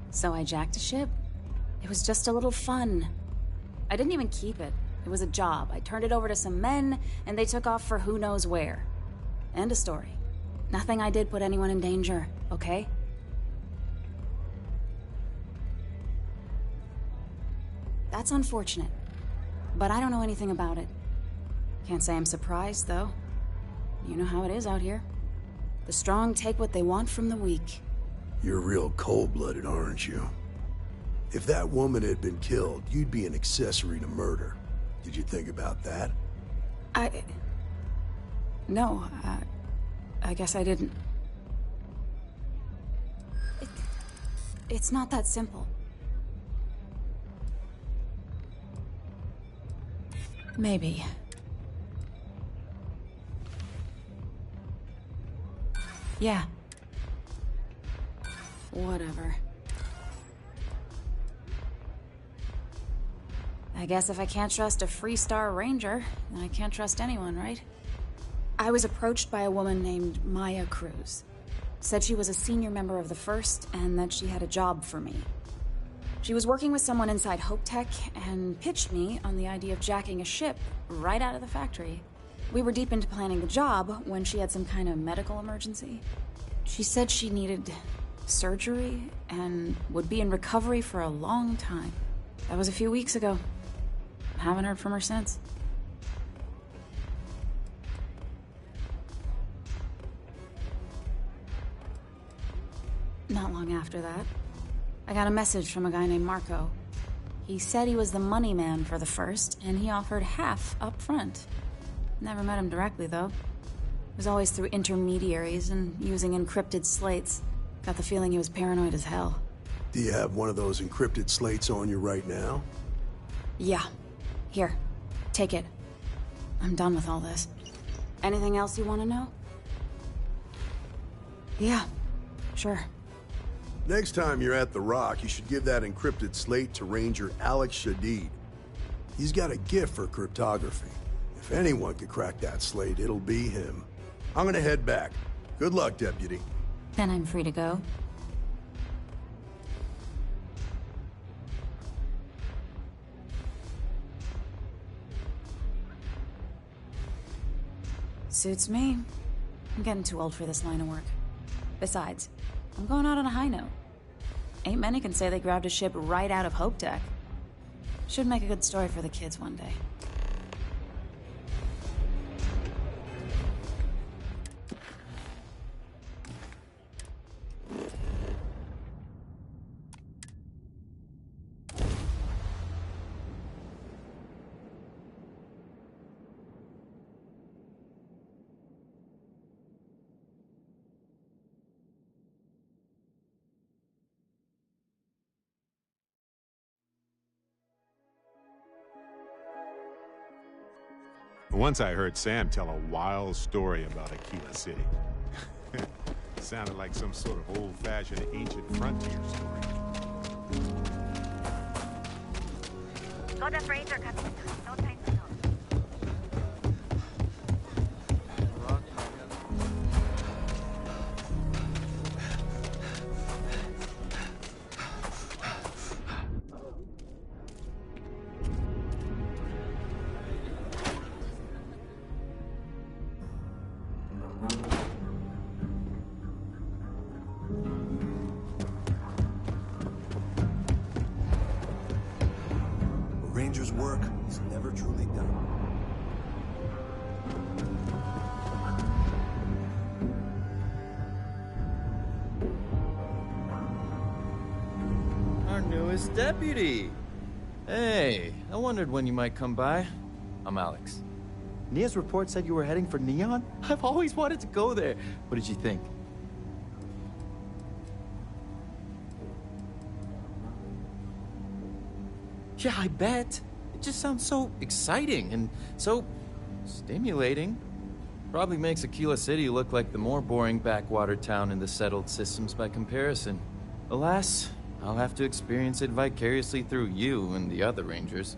So I jacked a ship. It was just a little fun. I didn't even keep it. It was a job. I turned it over to some men, and they took off for who knows where. End of story. Nothing I did put anyone in danger, okay? That's unfortunate, but I don't know anything about it. Can't say I'm surprised, though. You know how it is out here. The strong take what they want from the weak. You're real cold-blooded, aren't you? If that woman had been killed, you'd be an accessory to murder. Did you think about that? No, I guess I didn't. It's not that simple. Maybe. Yeah. Whatever. I guess if I can't trust a Freestar Ranger, then I can't trust anyone, right? I was approached by a woman named Maya Cruz. Said she was a senior member of the First and that she had a job for me. She was working with someone inside Hope Tech and pitched me on the idea of jacking a ship right out of the factory. We were deep into planning the job when she had some kind of medical emergency. She said she needed surgery and would be in recovery for a long time. That was a few weeks ago. Haven't heard from her since. Not long after that, I got a message from a guy named Marco. He said he was the money man for the First, and he offered half up front. Never met him directly, though. It was always through intermediaries and using encrypted slates. Got the feeling he was paranoid as hell. Do you have one of those encrypted slates on you right now? Yeah. Here. Take it. I'm done with all this. Anything else you want to know? Yeah. Sure. Next time you're at the Rock, you should give that encrypted slate to Ranger Alex Shadid. He's got a gift for cryptography. If anyone could crack that slate, it'll be him. I'm gonna head back. Good luck, Deputy. Then I'm free to go. Suits me. I'm getting too old for this line of work. Besides, I'm going out on a high note. Ain't many can say they grabbed a ship right out of Hope Tech. Should make a good story for the kids one day. Once I heard Sam tell a wild story about Aquila City. Sounded like some sort of old-fashioned ancient frontier story. Got a freighter coming. No time to talk. Ranger's work is never truly done. Our newest deputy. Hey, I wondered when you might come by. I'm Alex. Nia's report said you were heading for Neon? I've always wanted to go there. What did you think? Yeah, I bet. It just sounds so exciting and so stimulating. Probably makes Aquila City look like the more boring backwater town in the settled systems by comparison. Alas, I'll have to experience it vicariously through you and the other Rangers.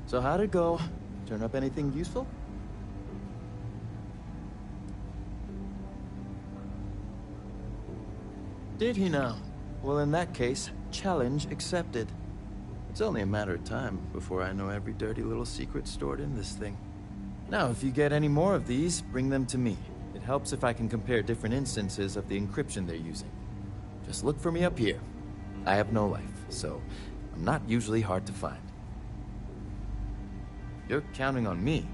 So how'd it go? Turn up anything useful? Did he now? Well, in that case, challenge accepted. It's only a matter of time before I know every dirty little secret stored in this thing. Now, if you get any more of these, bring them to me. It helps if I can compare different instances of the encryption they're using. Just look for me up here. I have no life, so I'm not usually hard to find. You're counting on me.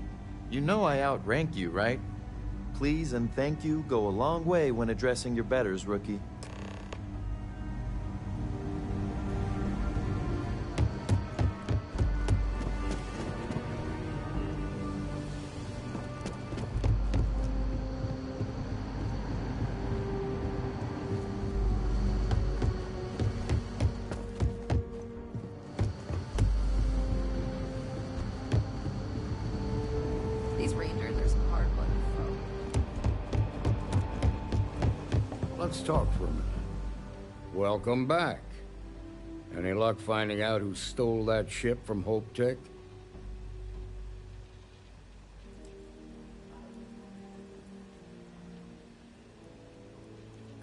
You know I outrank you, right? Please and thank you go a long way when addressing your betters, rookie. These Rangers are some hard-blooded folk. Let's talk for a minute. Welcome back. Any luck finding out who stole that ship from Hope Tech?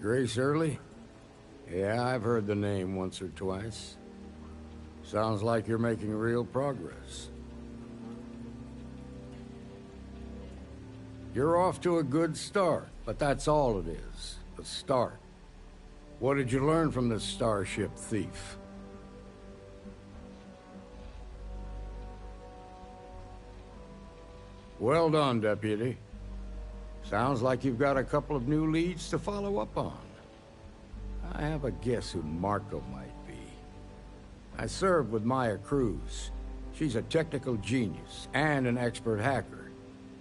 Grace Early? Yeah, I've heard the name once or twice. Sounds like you're making real progress. You're off to a good start, but that's all it is, a start. What did you learn from this starship thief? Well done, Deputy. Sounds like you've got a couple of new leads to follow up on. I have a guess who Marco might be. I served with Maya Cruz. She's a technical genius and an expert hacker.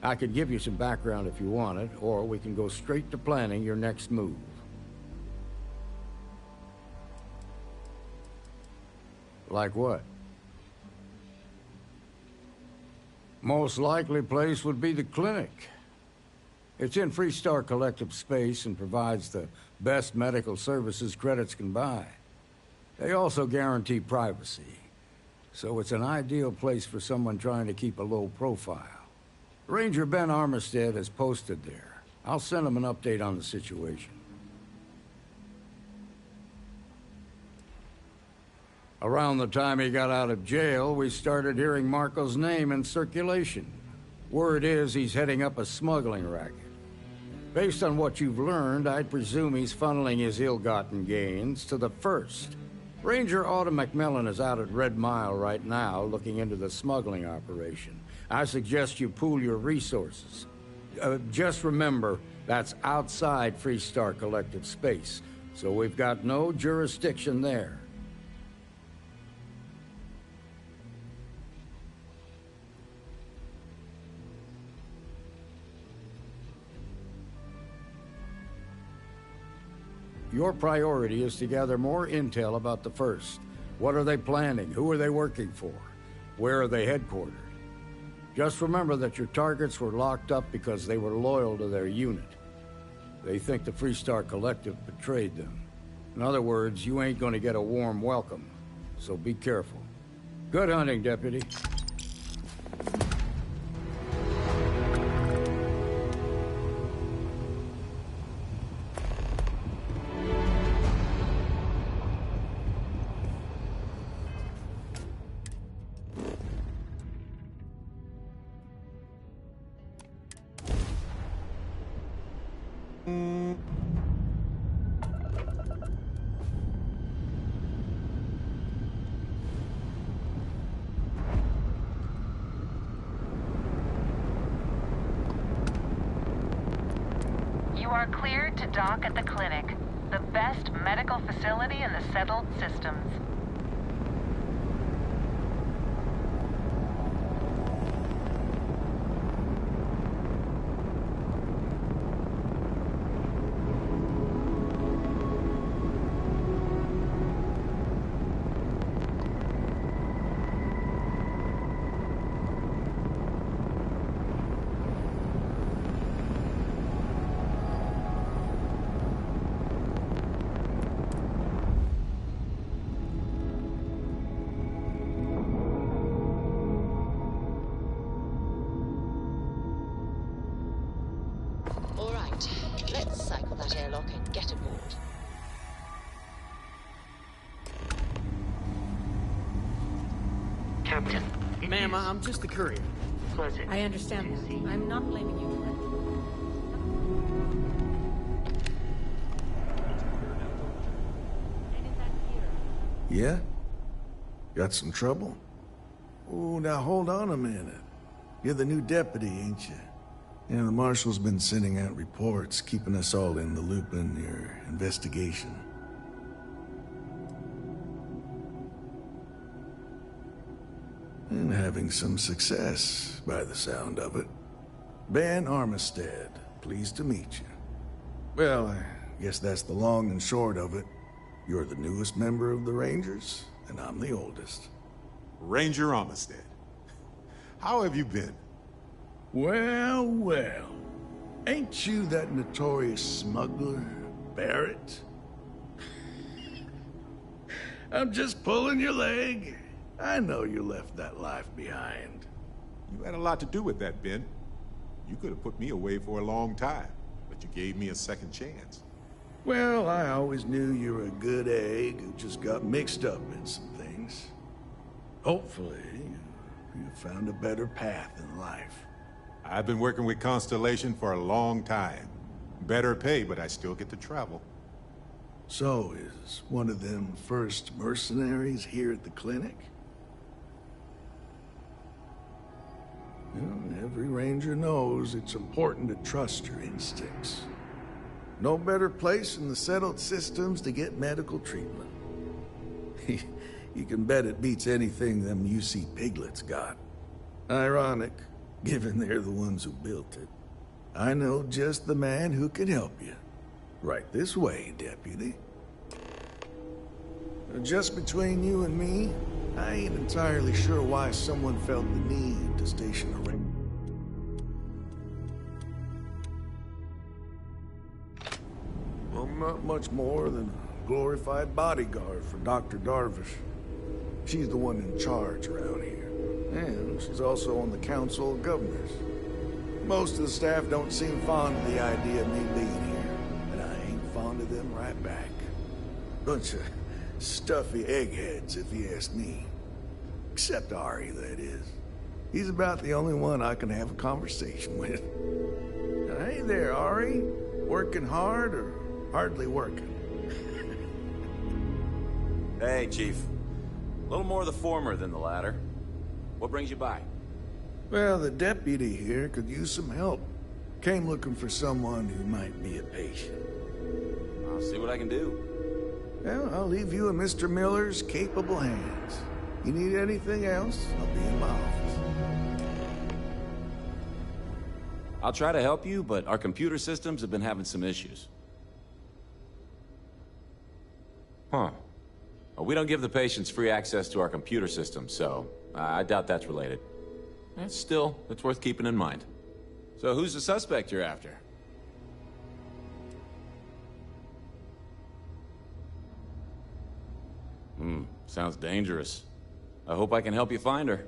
I could give you some background if you want it, or we can go straight to planning your next move. Like what? Most likely place would be the clinic. It's in Freestar Collective space and provides the best medical services credits can buy. They also guarantee privacy. so it's an ideal place for someone trying to keep a low profile. Ranger Ben Armistead is posted there. I'll send him an update on the situation. Around the time he got out of jail, we started hearing Marco's name in circulation. Word is he's heading up a smuggling racket. Based on what you've learned, I'd presume he's funneling his ill-gotten gains to the First. Ranger Autumn McMillan is out at Red Mile right now, looking into the smuggling operation. I suggest you pool your resources. Just remember, that's outside Freestar Collective space, so we've got no jurisdiction there. Your priority is to gather more intel about the First. What are they planning? Who are they working for? Where are they headquartered? Just remember that your targets were locked up because they were loyal to their unit. They think the Freestar Collective betrayed them. In other words, you ain't gonna get a warm welcome, so be careful. Good hunting, Deputy. You are cleared to dock at the clinic, the best medical facility in the settled systems. All right, let's cycle that airlock and get aboard. Captain. Ma'am, I'm just the courier. Pleasant. I understand that. I'm not blaming you for that. Yeah? Got some trouble? Oh, now hold on a minute. You're the new deputy, ain't you? Yeah, the Marshal's been sending out reports, keeping us all in the loop in your investigation. And having some success, by the sound of it. Ben Armistead, pleased to meet you. Well, I guess that's the long and short of it. You're the newest member of the Rangers, and I'm the oldest. Ranger Armistead. How have you been? Well, well. Ain't you that notorious smuggler, Barrett? I'm just pulling your leg. I know you left that life behind. You had a lot to do with that, Ben. You could have put me away for a long time, but you gave me a second chance. Well, I always knew you were a good egg who just got mixed up in some things. Hopefully, you found a better path in life. I've been working with Constellation for a long time. Better pay, but I still get to travel. So, is one of them first mercenaries here at the clinic? Well, every ranger knows it's important to trust your instincts. No better place in the settled systems to get medical treatment. You can bet it beats anything them UC piglets got. Ironic, given they're the ones who built it. I know just the man who can help you. Right this way, Deputy. Just between you and me, I ain't entirely sure why someone felt the need to station a ring. I'm not much more than a glorified bodyguard for Dr. Darvish. She's the one in charge around here. And she's also on the Council of Governors. Most of the staff don't seem fond of the idea of me being here, and I ain't fond of them right back. Bunch of stuffy eggheads, if you ask me. Except Ari, that is. He's about the only one I can have a conversation with. Hey there, Ari. Working hard or hardly working? Hey, Chief. A little more the former than the latter. What brings you by? Well, the deputy here could use some help. Came looking for someone who might be a patient. I'll see what I can do. Well, I'll leave you in Mr. Miller's capable hands. You need anything else, I'll be in my office. I'll try to help you, but our computer systems have been having some issues. Huh. Well, we don't give the patients free access to our computer systems, so I doubt that's related. Still, it's worth keeping in mind. So who's the suspect you're after? Sounds dangerous. I hope I can help you find her.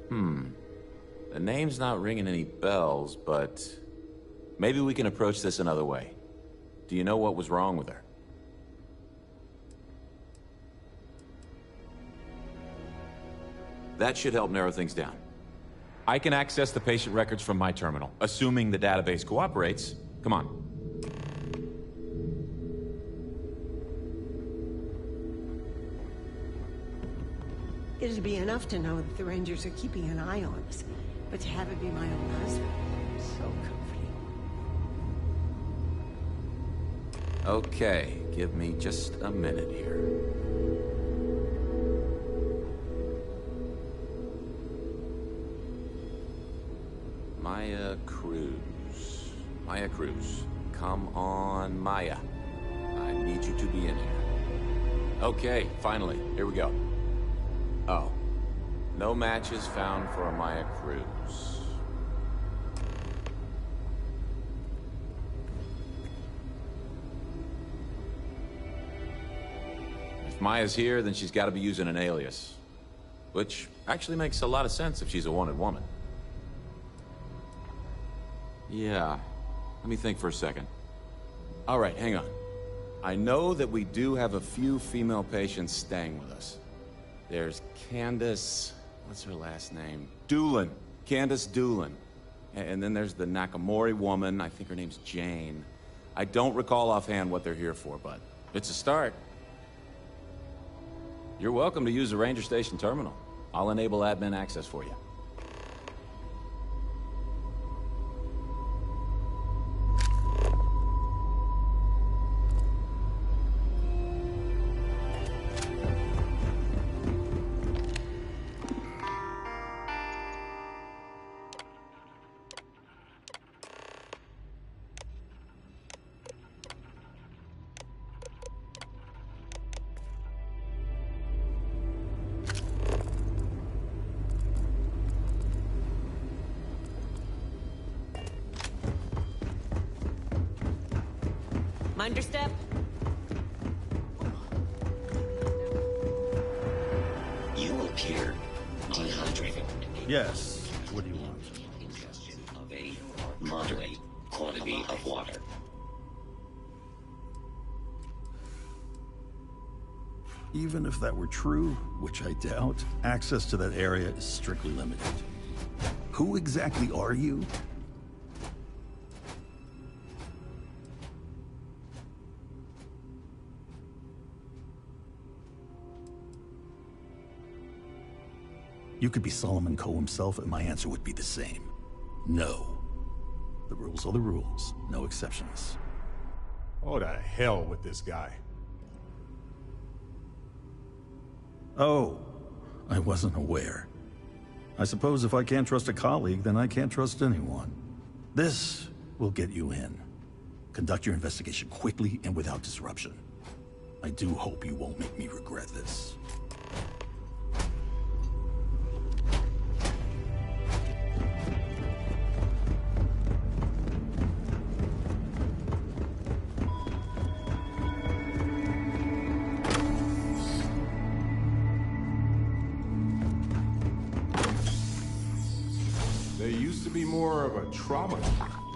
The name's not ringing any bells, but maybe we can approach this another way. Do you know what was wrong with her? That should help narrow things down. I can access the patient records from my terminal, assuming the database cooperates. Come on. It'd be enough to know that the Rangers are keeping an eye on us, but to have it be my own husband, so comforting. Okay, give me just a minute here. Maya Cruz. Maya Cruz. Come on, Maya. I need you to be in here. Okay, finally. Here we go. Oh. No matches found for a Maya Cruz. If Maya's here, then she's got to be using an alias. Which actually makes a lot of sense if she's a wanted woman. Yeah. Let me think for a second. All right, hang on. I know that we do have a few female patients staying with us. There's Candace... what's her last name? Doolin. Candace Doolin. And then there's the Nakamori woman. I think her name's Jane. I don't recall offhand what they're here for, but it's a start. You're welcome to use the Ranger Station terminal. I'll enable admin access for you. Mind your step. You appear dehydrated. Yes. What do you want? Ingestion of a moderate quantity of water. Even if that were true, which I doubt, access to that area is strictly limited. Who exactly are you? You could be Solomon Coe himself, and my answer would be the same. No. The rules are the rules. No exceptions. Oh, to hell with this guy. Oh, I wasn't aware. I suppose if I can't trust a colleague, then I can't trust anyone. This will get you in. Conduct your investigation quickly and without disruption. I do hope you won't make me regret this. more of a trauma.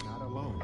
Not alone.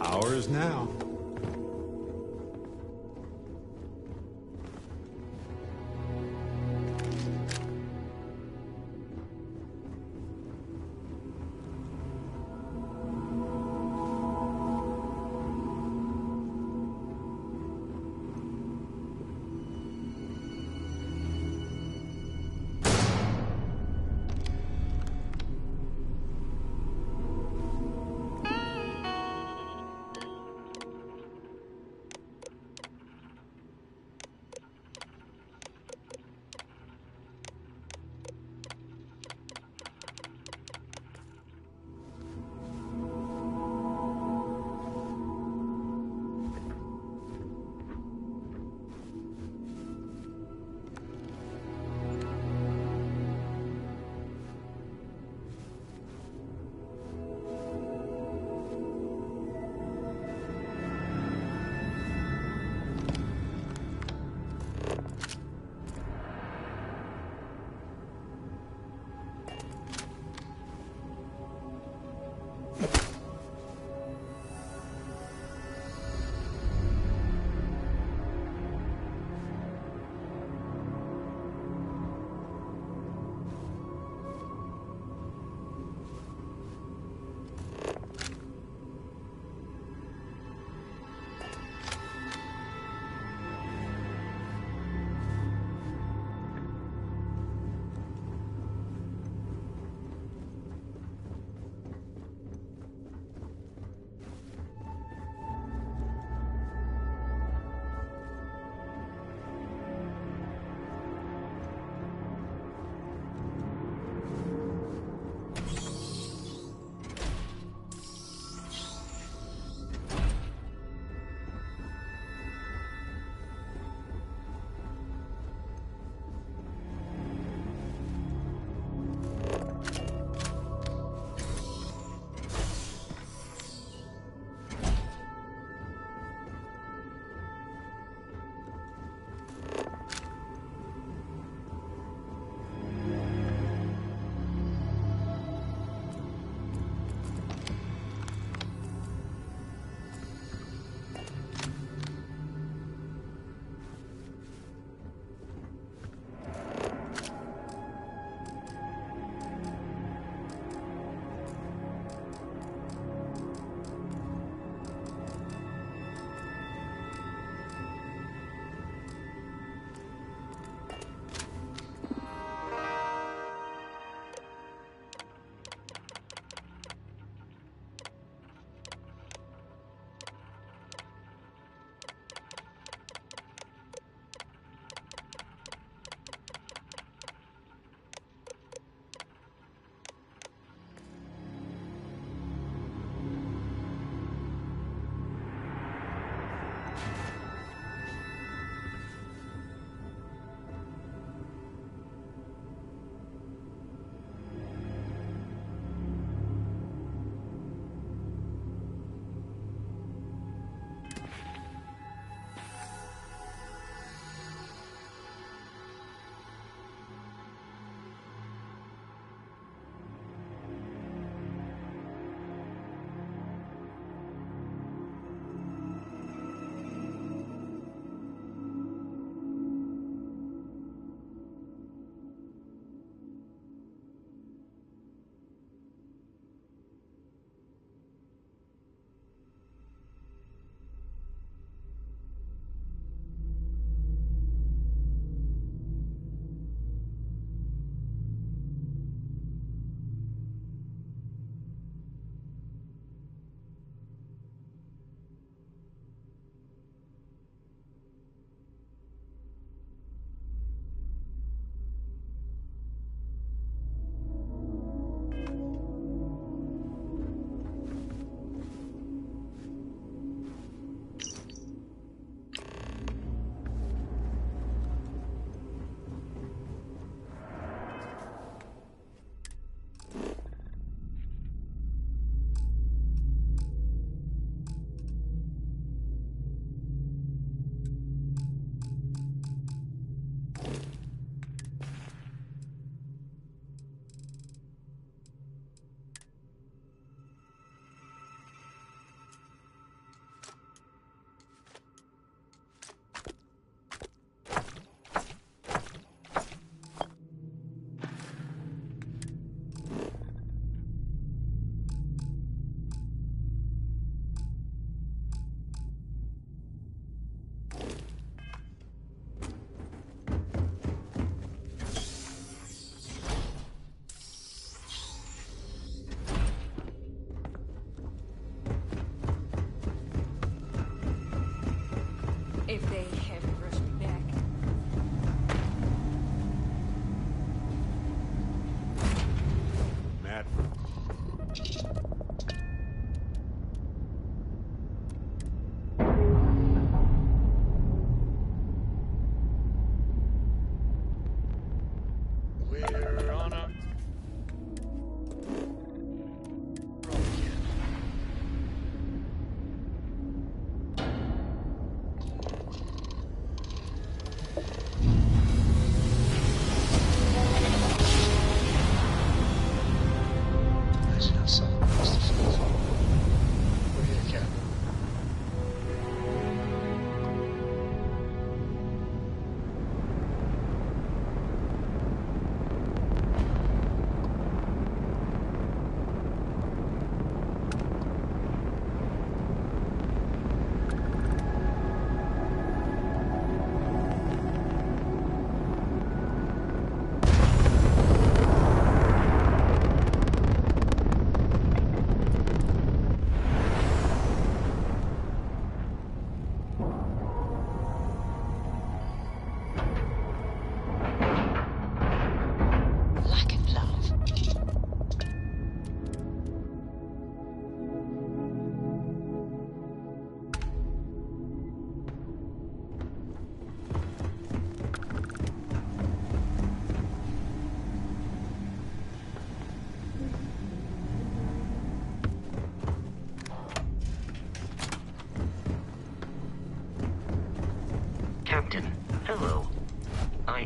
Ours now.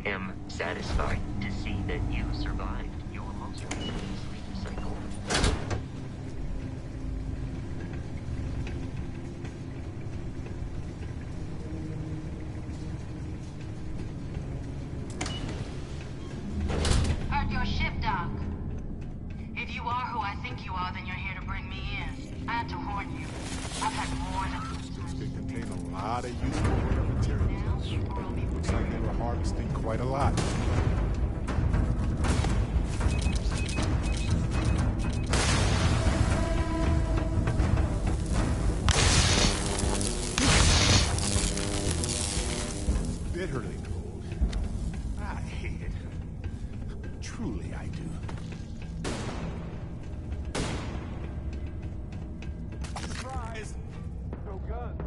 am satisfied to see that you survived your most recent sleep cycle. Heard your ship, Doc. If you are who I think you are, then you're here to bring me in. I had to warn you. I've had more than... This could contain a lot of useful rare materials. Looks like they were harvesting quite a lot. Bitterly cold. I hate it. Truly, I do. Surprise! No guns.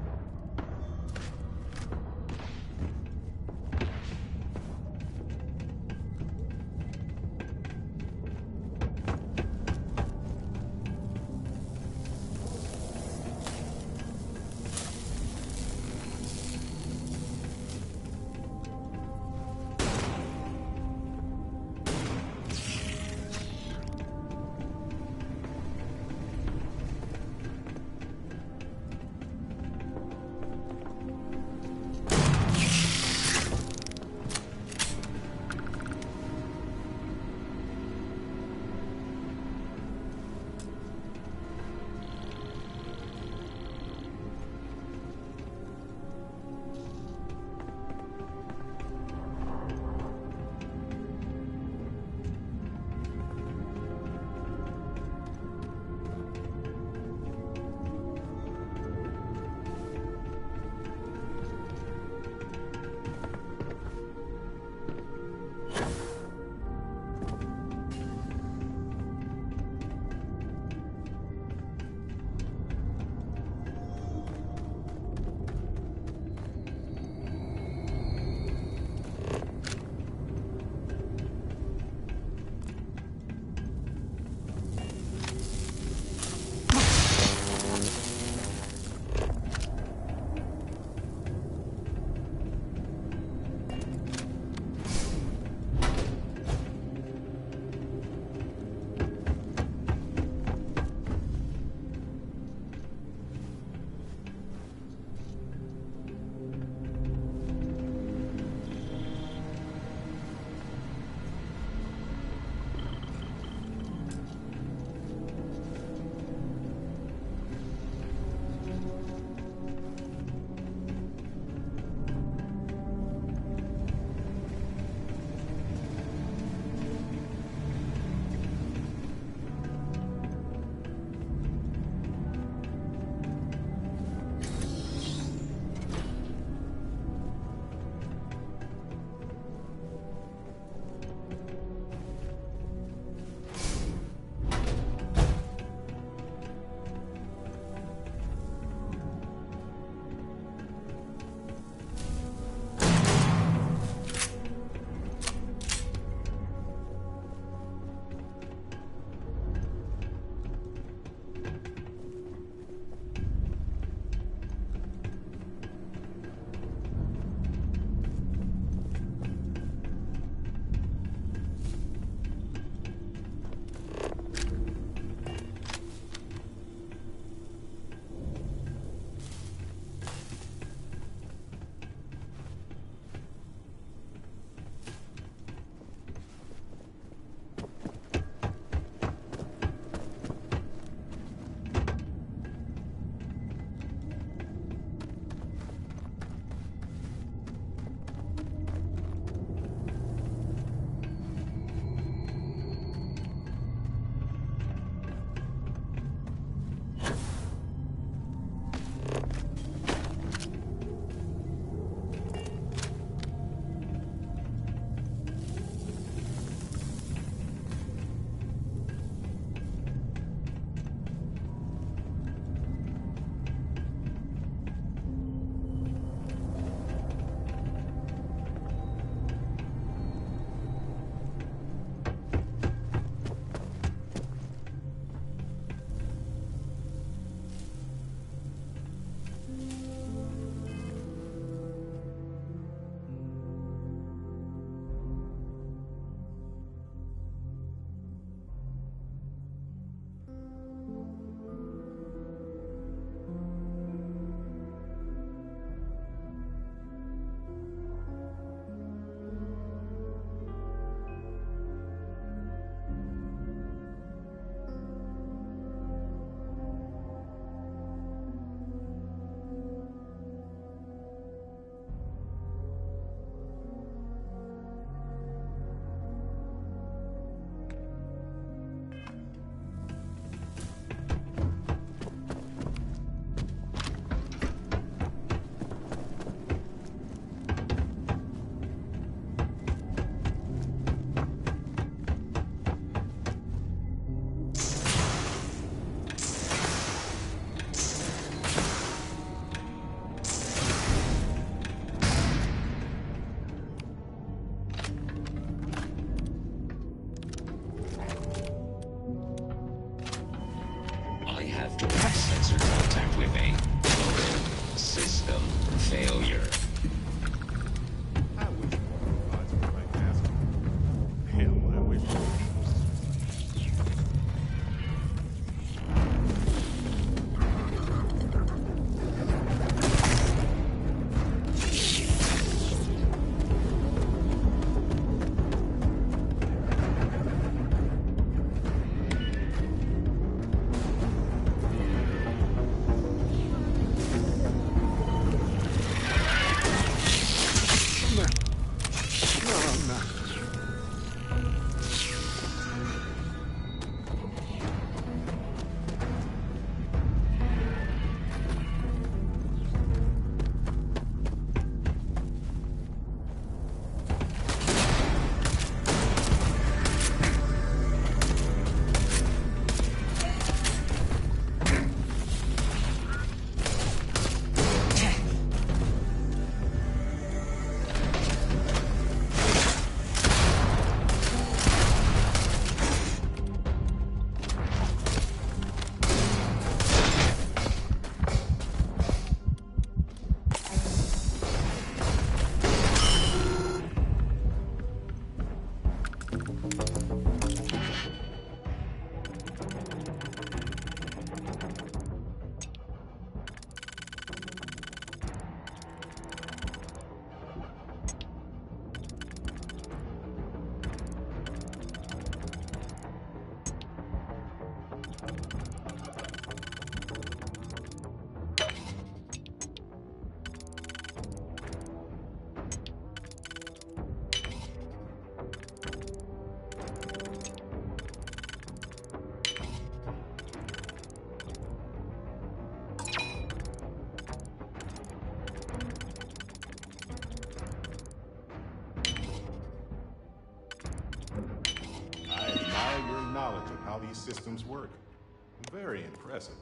Sensor contact with a local system failure. I wish more robots were like that. Hell, I wish more people. Knowledge of how these systems work. Very impressive.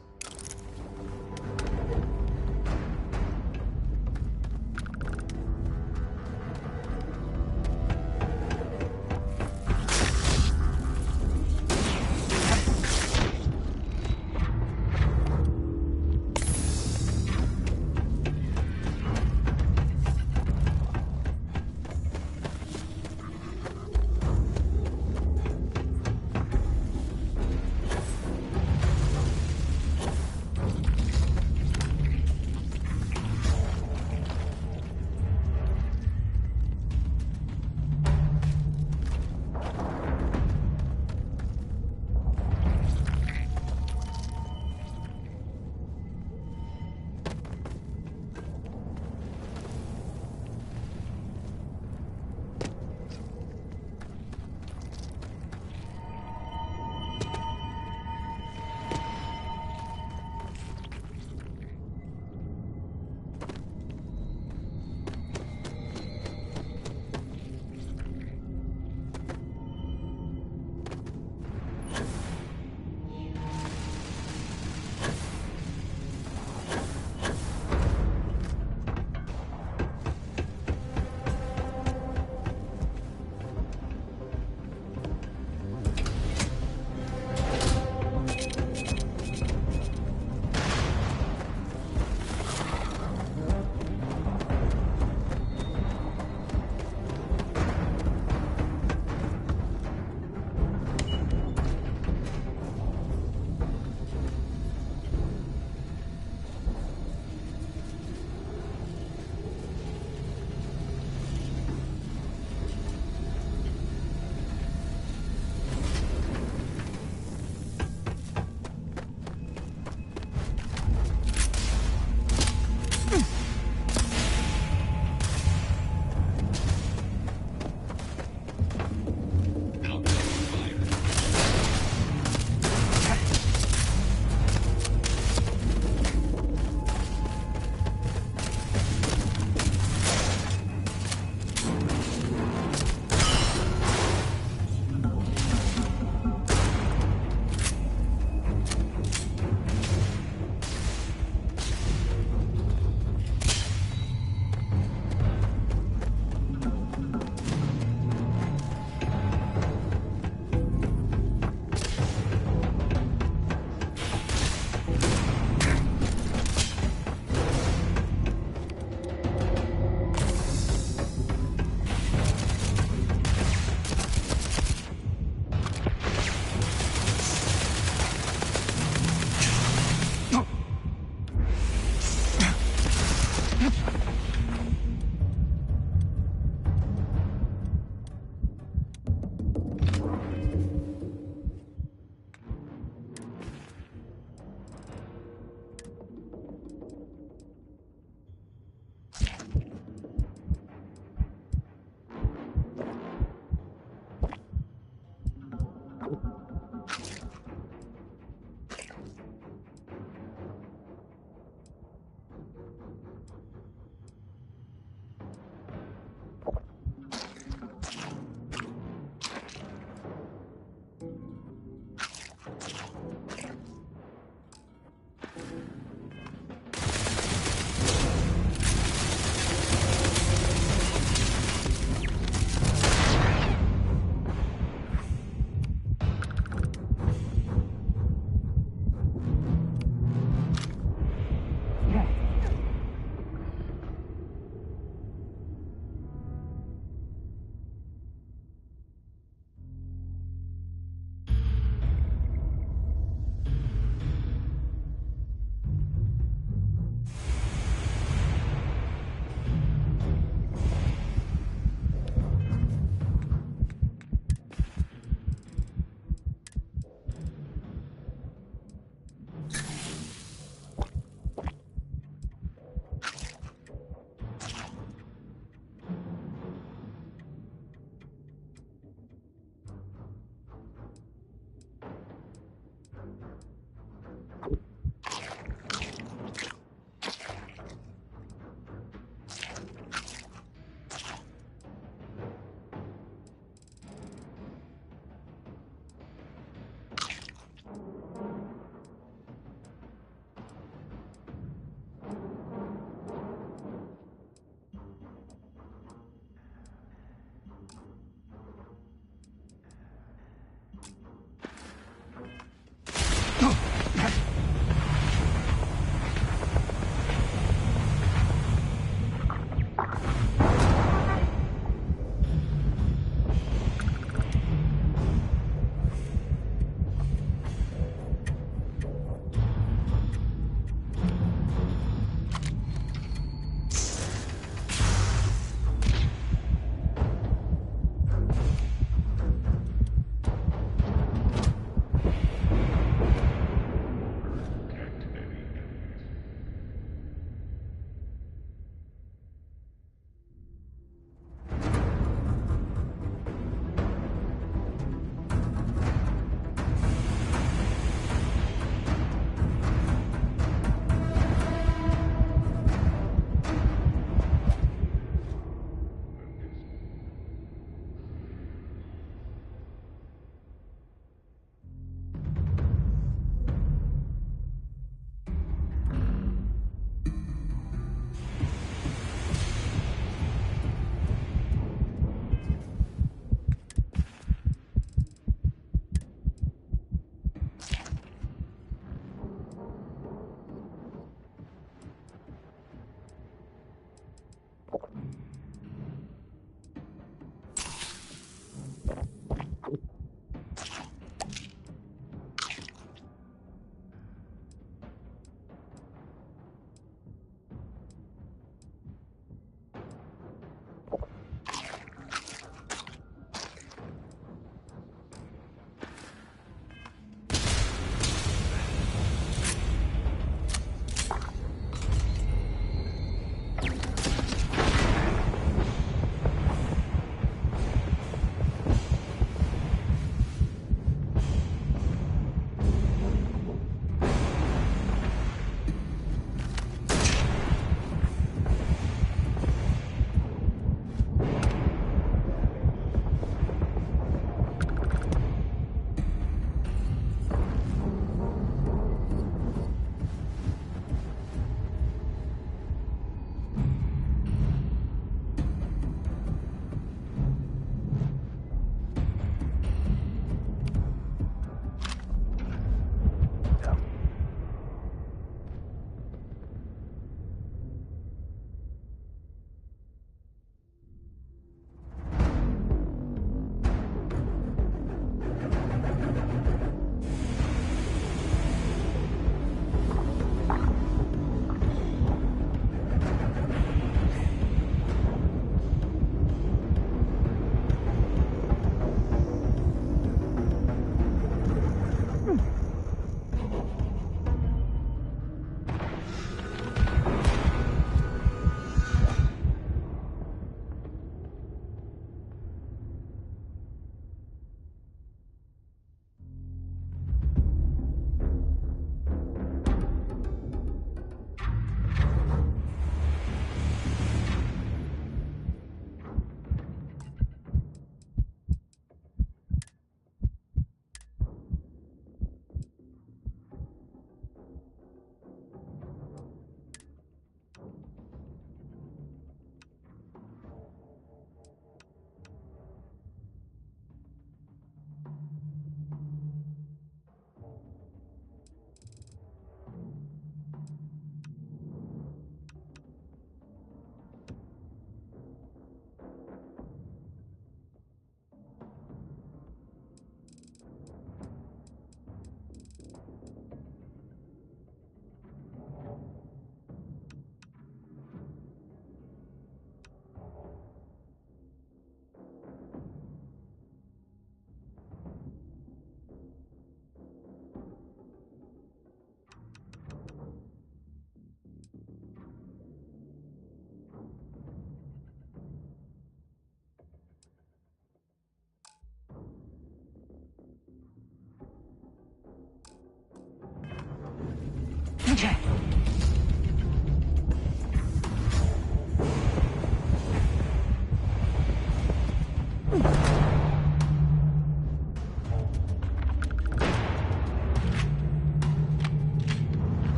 Danger!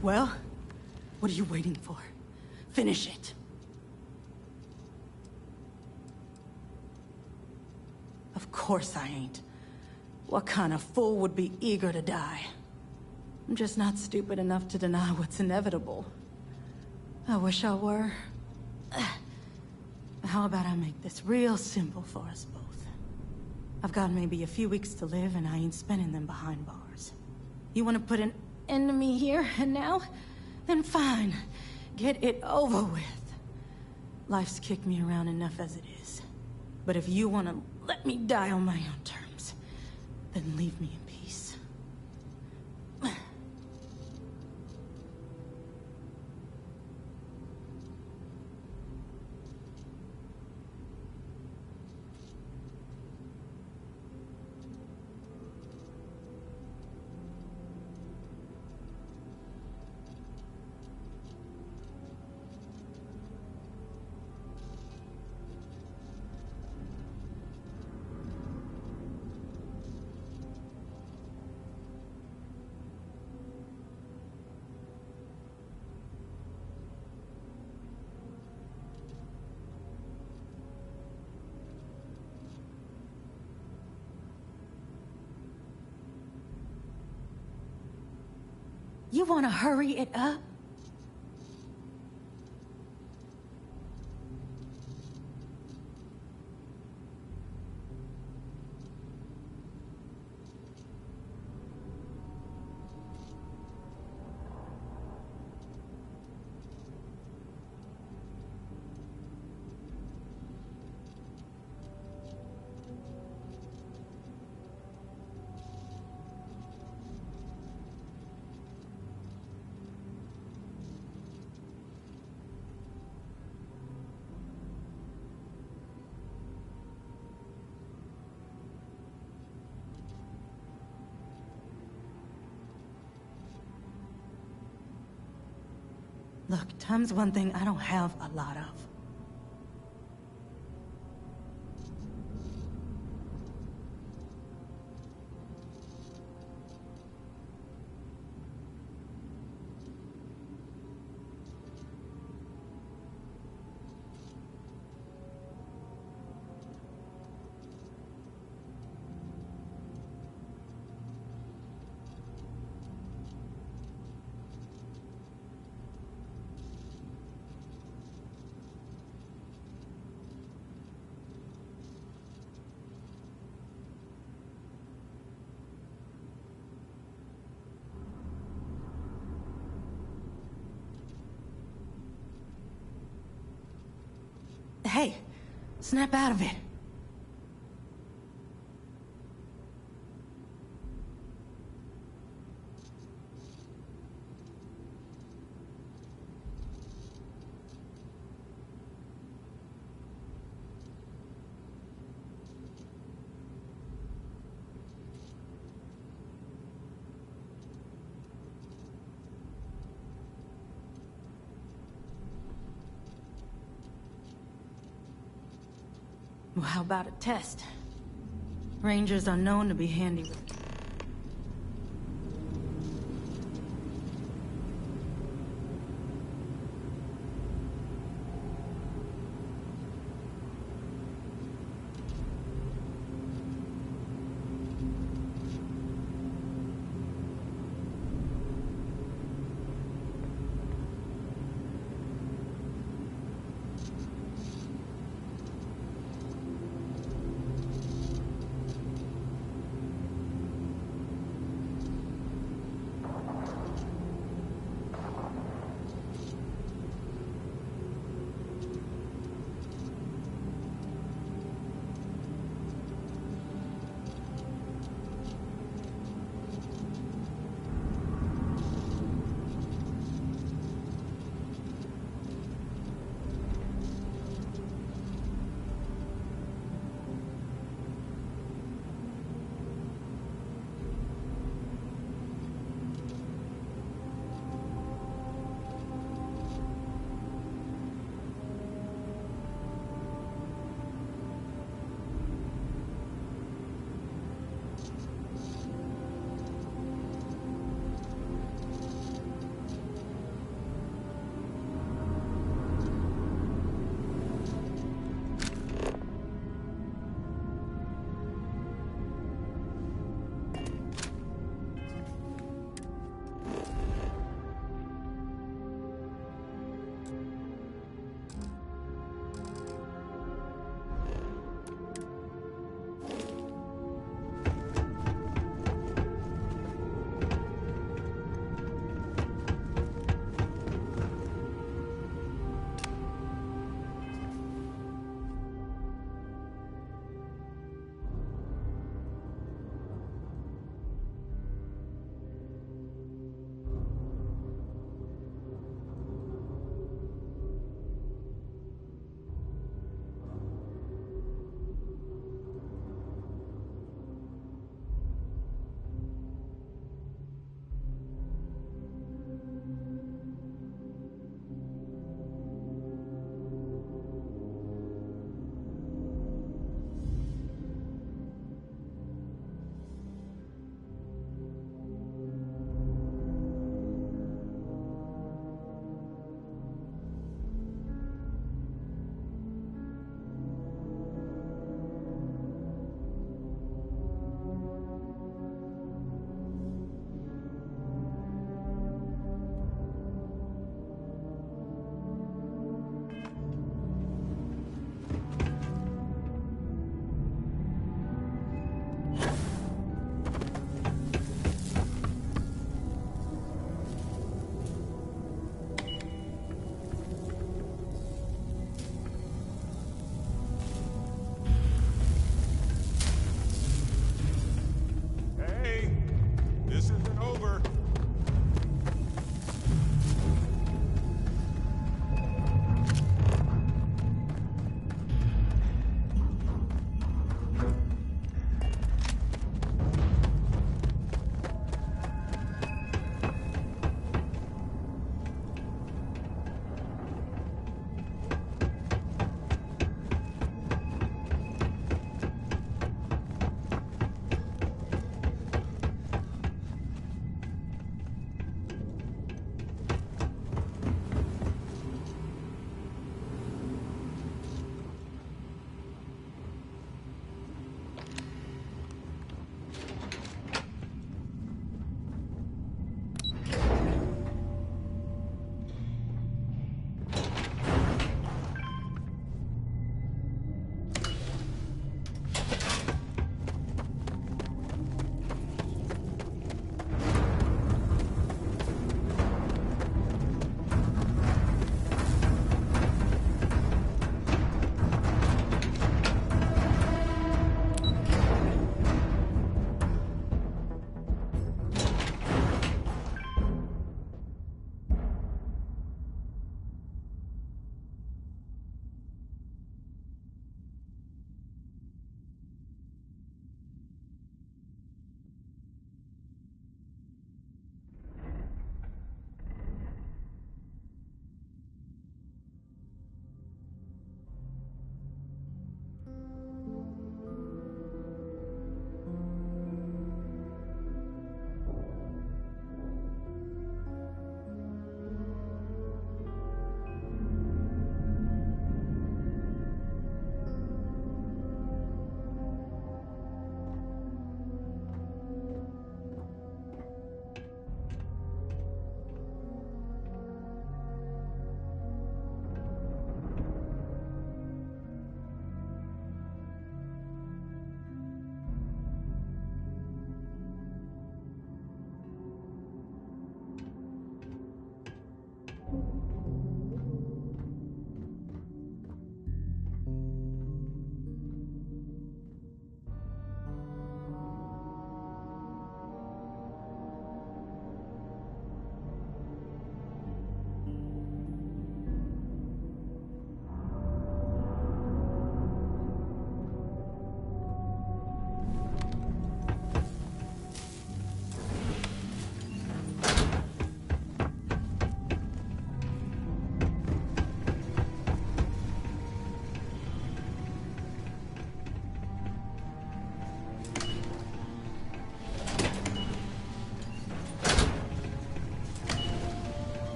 Well, what are you waiting for? Finish it. Of course I ain't. What kind of fool would be eager to die? I'm just not stupid enough to deny what's inevitable. I wish I were. How about I make this real simple for us both? I've got maybe a few weeks to live, and I ain't spending them behind bars. You want to put an end to me here and now? Then fine. Get it over with. Life's kicked me around enough as it is. But if you want to let me die on my own terms, then leave me in peace. You want to hurry it up? Look, time's one thing I don't have a lot of. Hey, snap out of it. Well, how about a test? Rangers are known to be handy with...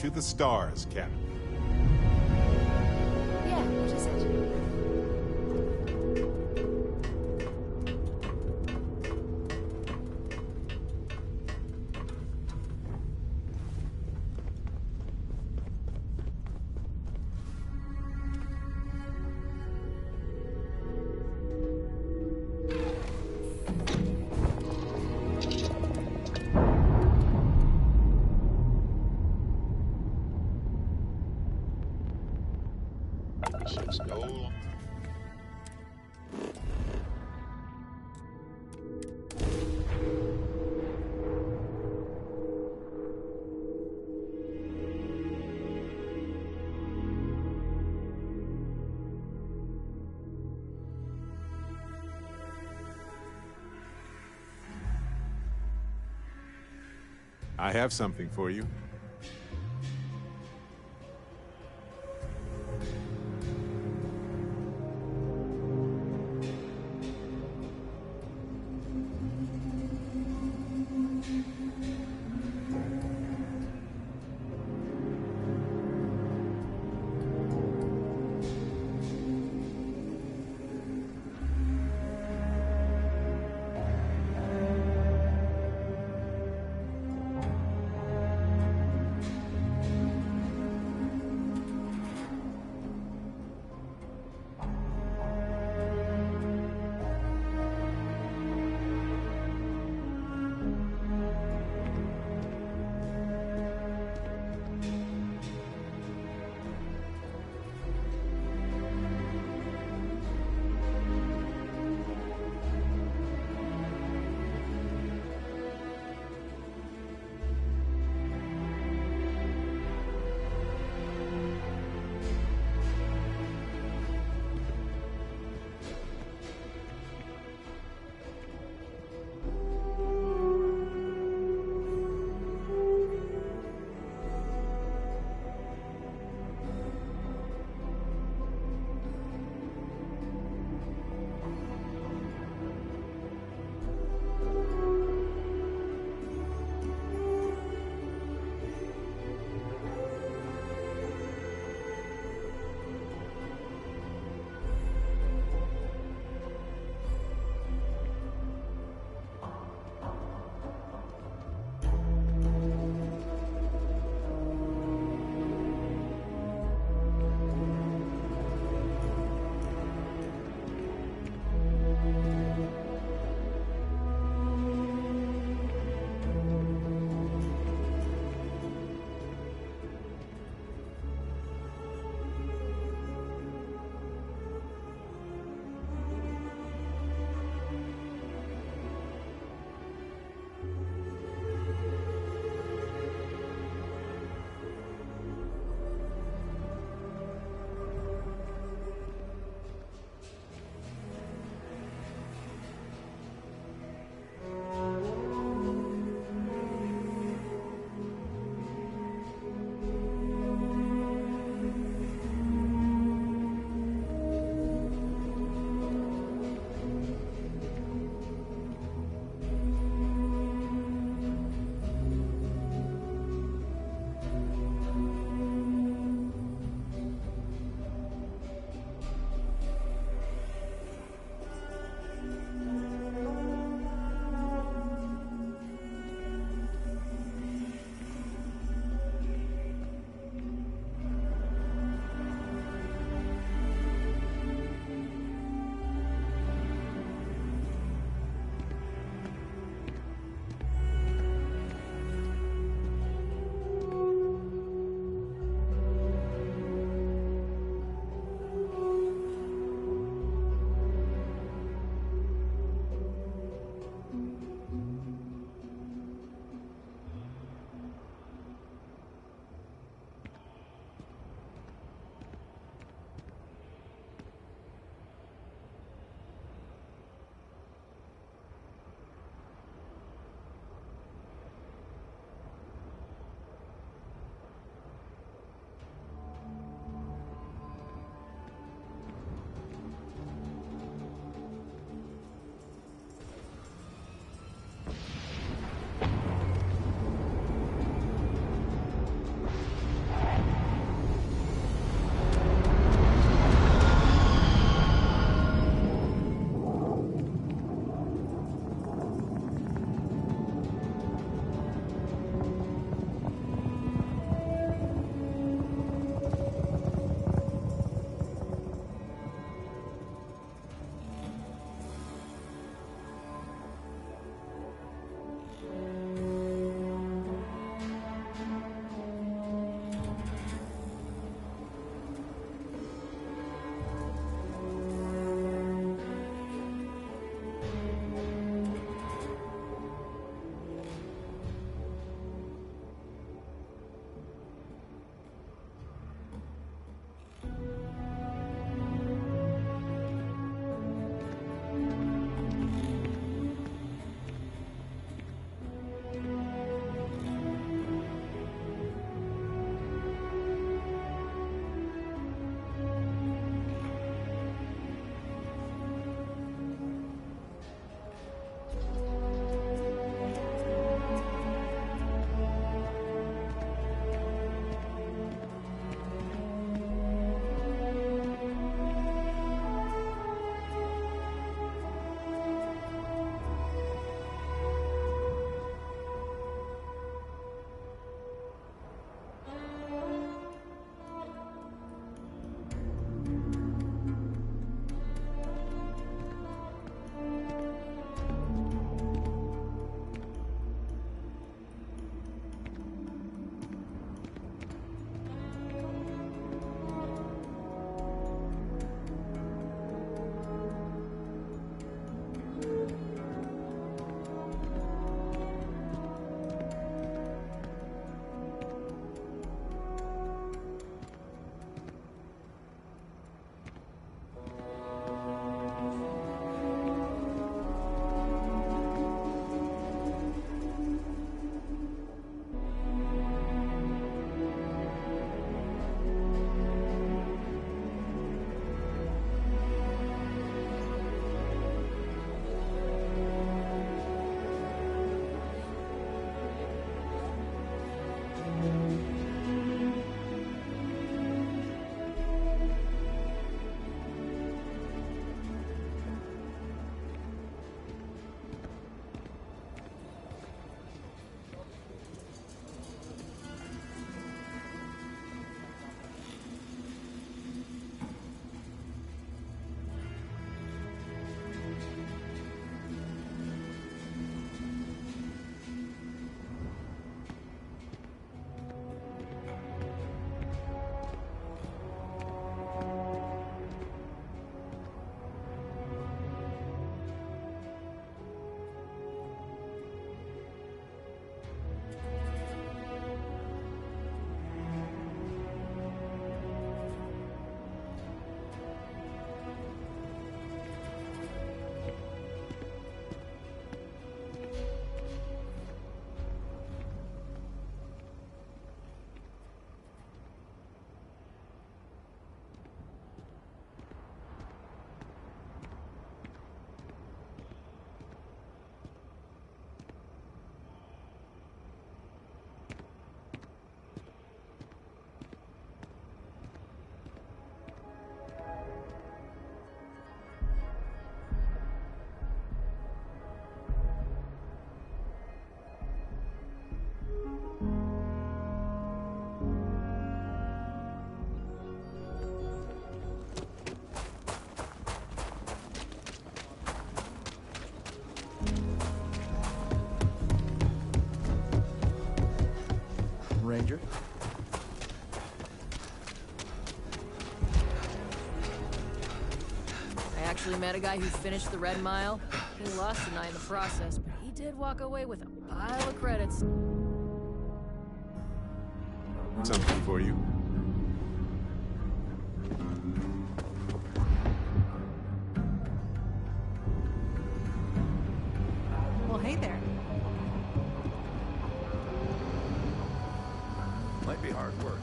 To the stars, Captain. Yeah, what is it? Let's go. I have something for you. actually met a guy who finished the Red Mile. He lost an eye in the process, but he did walk away with a pile of credits. Something for you. Well, hey there. Might be hard work.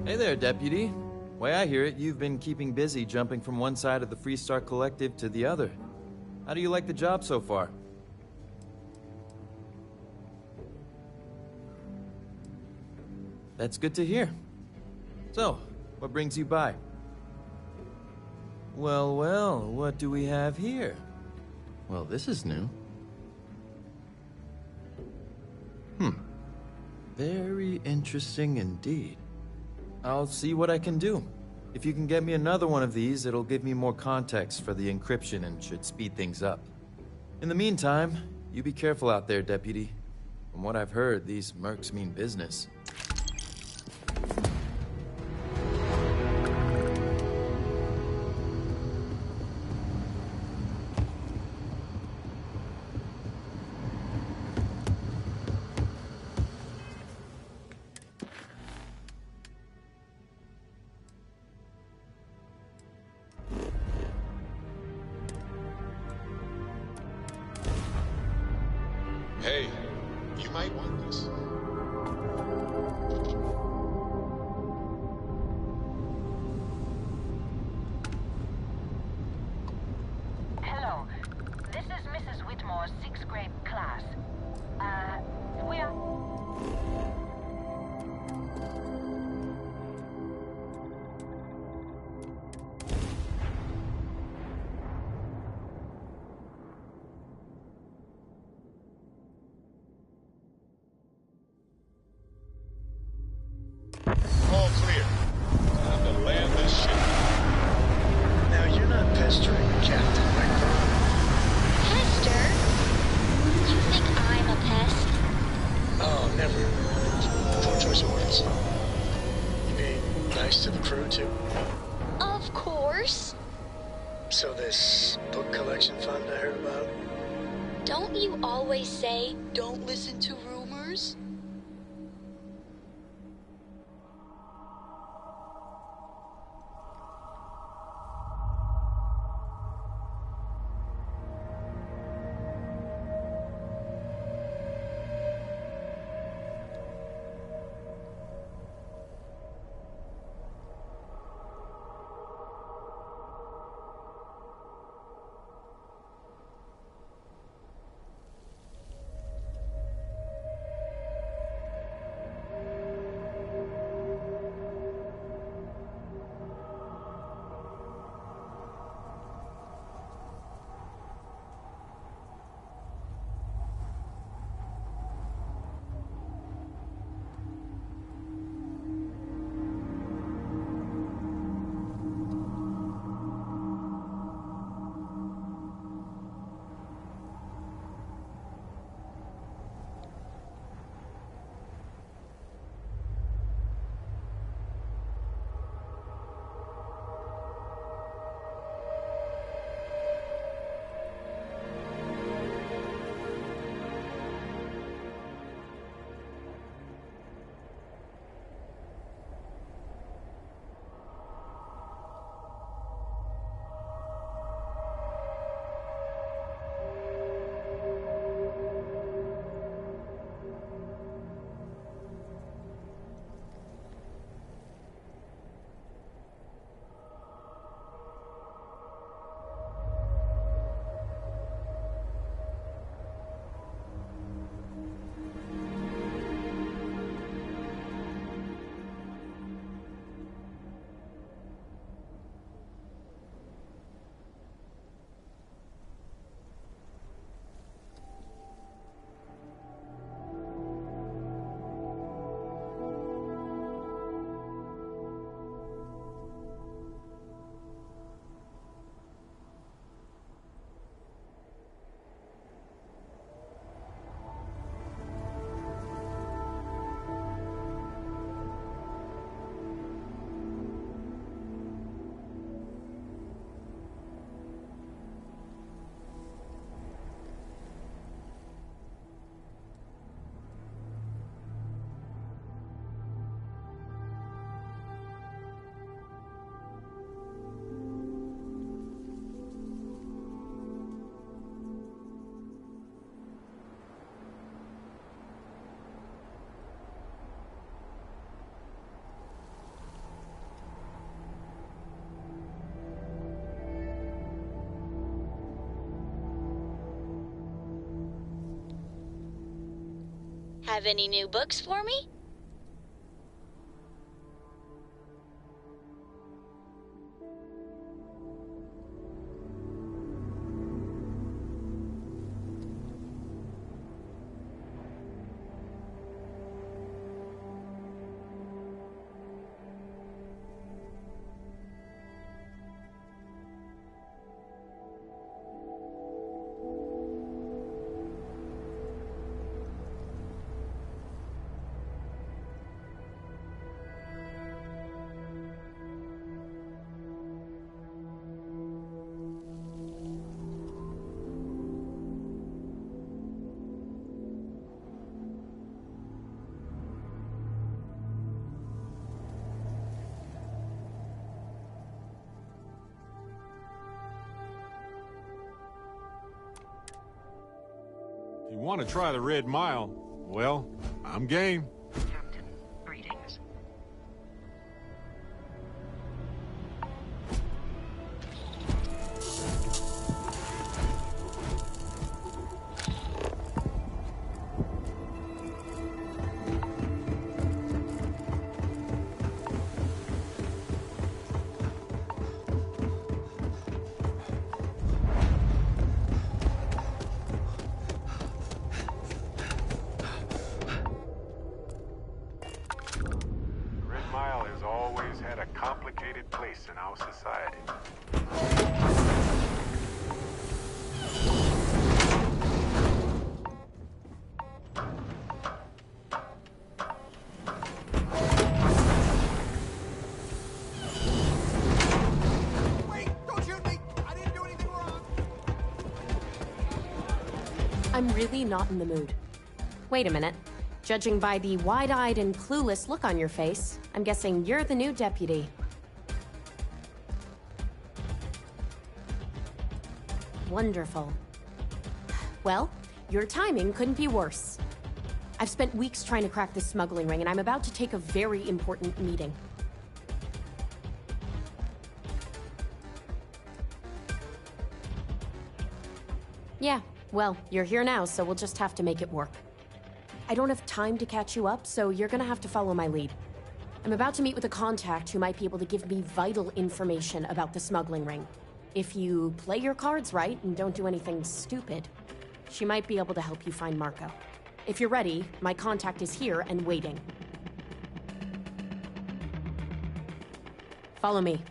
Hey there, Deputy. Way I hear it, you've been keeping busy jumping from one side of the Freestar Collective to the other. How do you like the job so far? That's good to hear. So, what brings you by? Well, well, what do we have here? Well, this is new. Very interesting indeed. I'll see what I can do. If you can get me another one of these, it'll give me more context for the encryption and should speed things up. In the meantime, you be careful out there, Deputy. From what I've heard, these mercs mean business. Hey, you might want this. Hello. This is Mrs. Whitmore's 6th grade class. We are... All clear. Time to land this ship. Now, you're not pestering the captain, right, Vern? Pester? You think I'm a pest? Oh, never. Poor choice of words. You being nice to the crew, too? Of course. So this book collection fund I heard about? Don't you always say, don't listen to rumors? Have any new books for me? If you want to try the Red Mile, well, I'm game. Captain, greetings. complicated place in our society. Wait! Don't shoot me! I didn't do anything wrong! I'm really not in the mood. Wait a minute. Judging by the wide-eyed and clueless look on your face, I'm guessing you're the new deputy. Wonderful. Well, your timing couldn't be worse. I've spent weeks trying to crack this smuggling ring, and I'm about to take a very important meeting. Yeah, well, you're here now, so we'll just have to make it work. I don't have time to catch you up, so you're gonna have to follow my lead. I'm about to meet with a contact who might be able to give me vital information about the smuggling ring. If you play your cards right and don't do anything stupid, she might be able to help you find Marco. If you're ready, my contact is here and waiting. Follow me.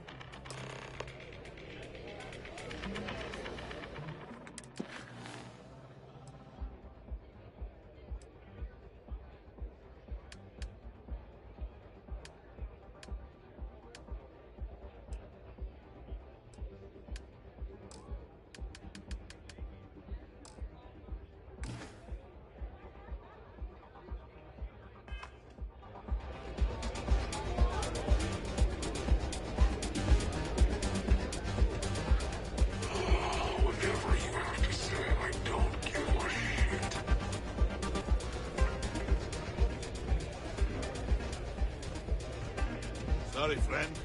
Sorry, friend.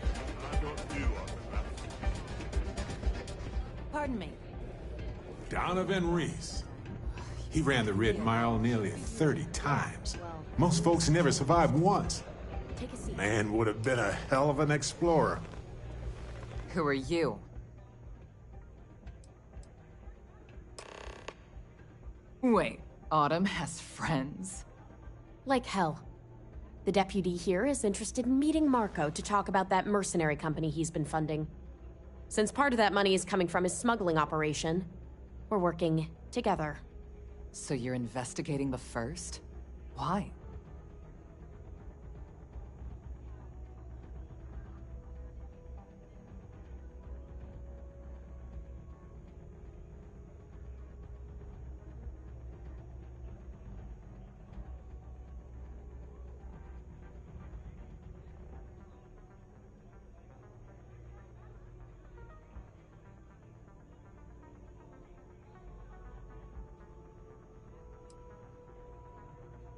I don't do autographs. Pardon me. Donovan Reese. He ran the Red Mile nearly 30 times. Most folks never survive once. Man would have been a hell of an explorer. Who are you? Wait, Autumn has friends? Like hell. The deputy here is interested in meeting Marco to talk about that mercenary company he's been funding. Since part of that money is coming from his smuggling operation, we're working together. So you're investigating the first? Why?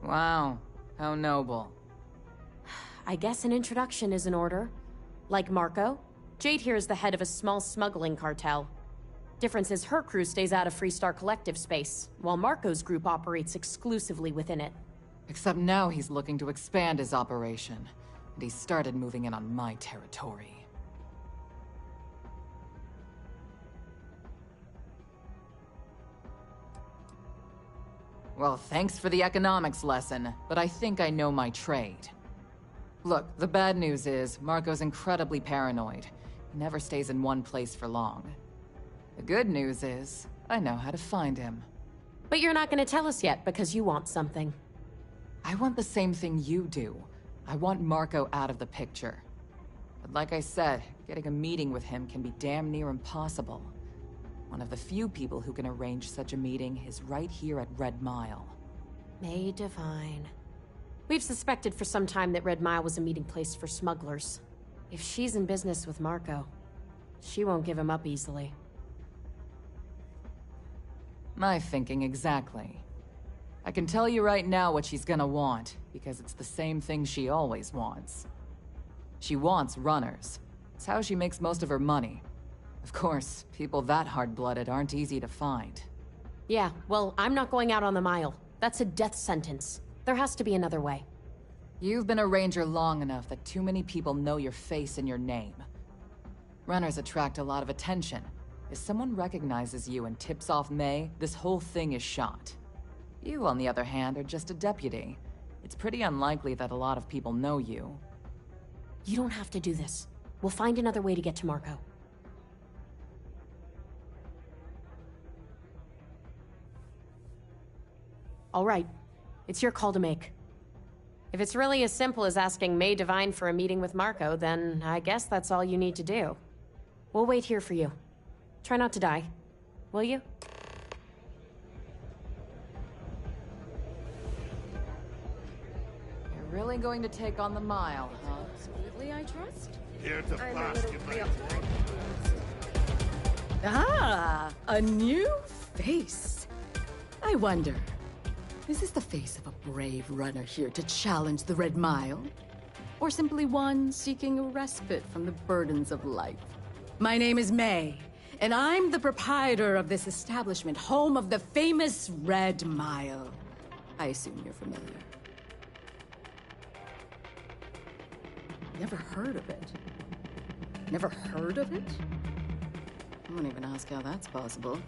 Wow, how noble. I guess an introduction is in order. Like Marco, Jade here is the head of a small smuggling cartel. Difference is her crew stays out of Freestar Collective space, while Marco's group operates exclusively within it. Except now he's looking to expand his operation, and he started moving in on my territory. Well, thanks for the economics lesson, but I think I know my trade. Look, the bad news is, Marco's incredibly paranoid. He never stays in one place for long. The good news is, I know how to find him. But you're not gonna tell us yet, because you want something. I want the same thing you do. I want Marco out of the picture. But like I said, getting a meeting with him can be damn near impossible. One of the few people who can arrange such a meeting is right here at Red Mile. May Divine. We've suspected for some time that Red Mile was a meeting place for smugglers. If she's in business with Marco, she won't give him up easily. My thinking exactly. I can tell you right now what she's gonna want, because it's the same thing she always wants. She wants runners. It's how she makes most of her money. Of course, people that hard-blooded aren't easy to find. Yeah, well, I'm not going out on the Mile. That's a death sentence. There has to be another way. You've been a ranger long enough that too many people know your face and your name. Runners attract a lot of attention. If someone recognizes you and tips off May, this whole thing is shot. You, on the other hand, are just a deputy. It's pretty unlikely that a lot of people know you. You don't have to do this. We'll find another way to get to Marco. All right. It's your call to make. If it's really as simple as asking May Divine for a meeting with Marco, then I guess that's all you need to do. We'll wait here for you. Try not to die. Will you? You're really going to take on the Mile, huh? Smoothly, I trust? Here to bask in my... Ah, a new face. I wonder, is this the face of a brave runner here to challenge the Red Mile? Or simply one seeking a respite from the burdens of life? My name is May, and I'm the proprietor of this establishment, home of the famous Red Mile. I assume you're familiar. Never heard of it? Never heard of it? I won't even ask how that's possible.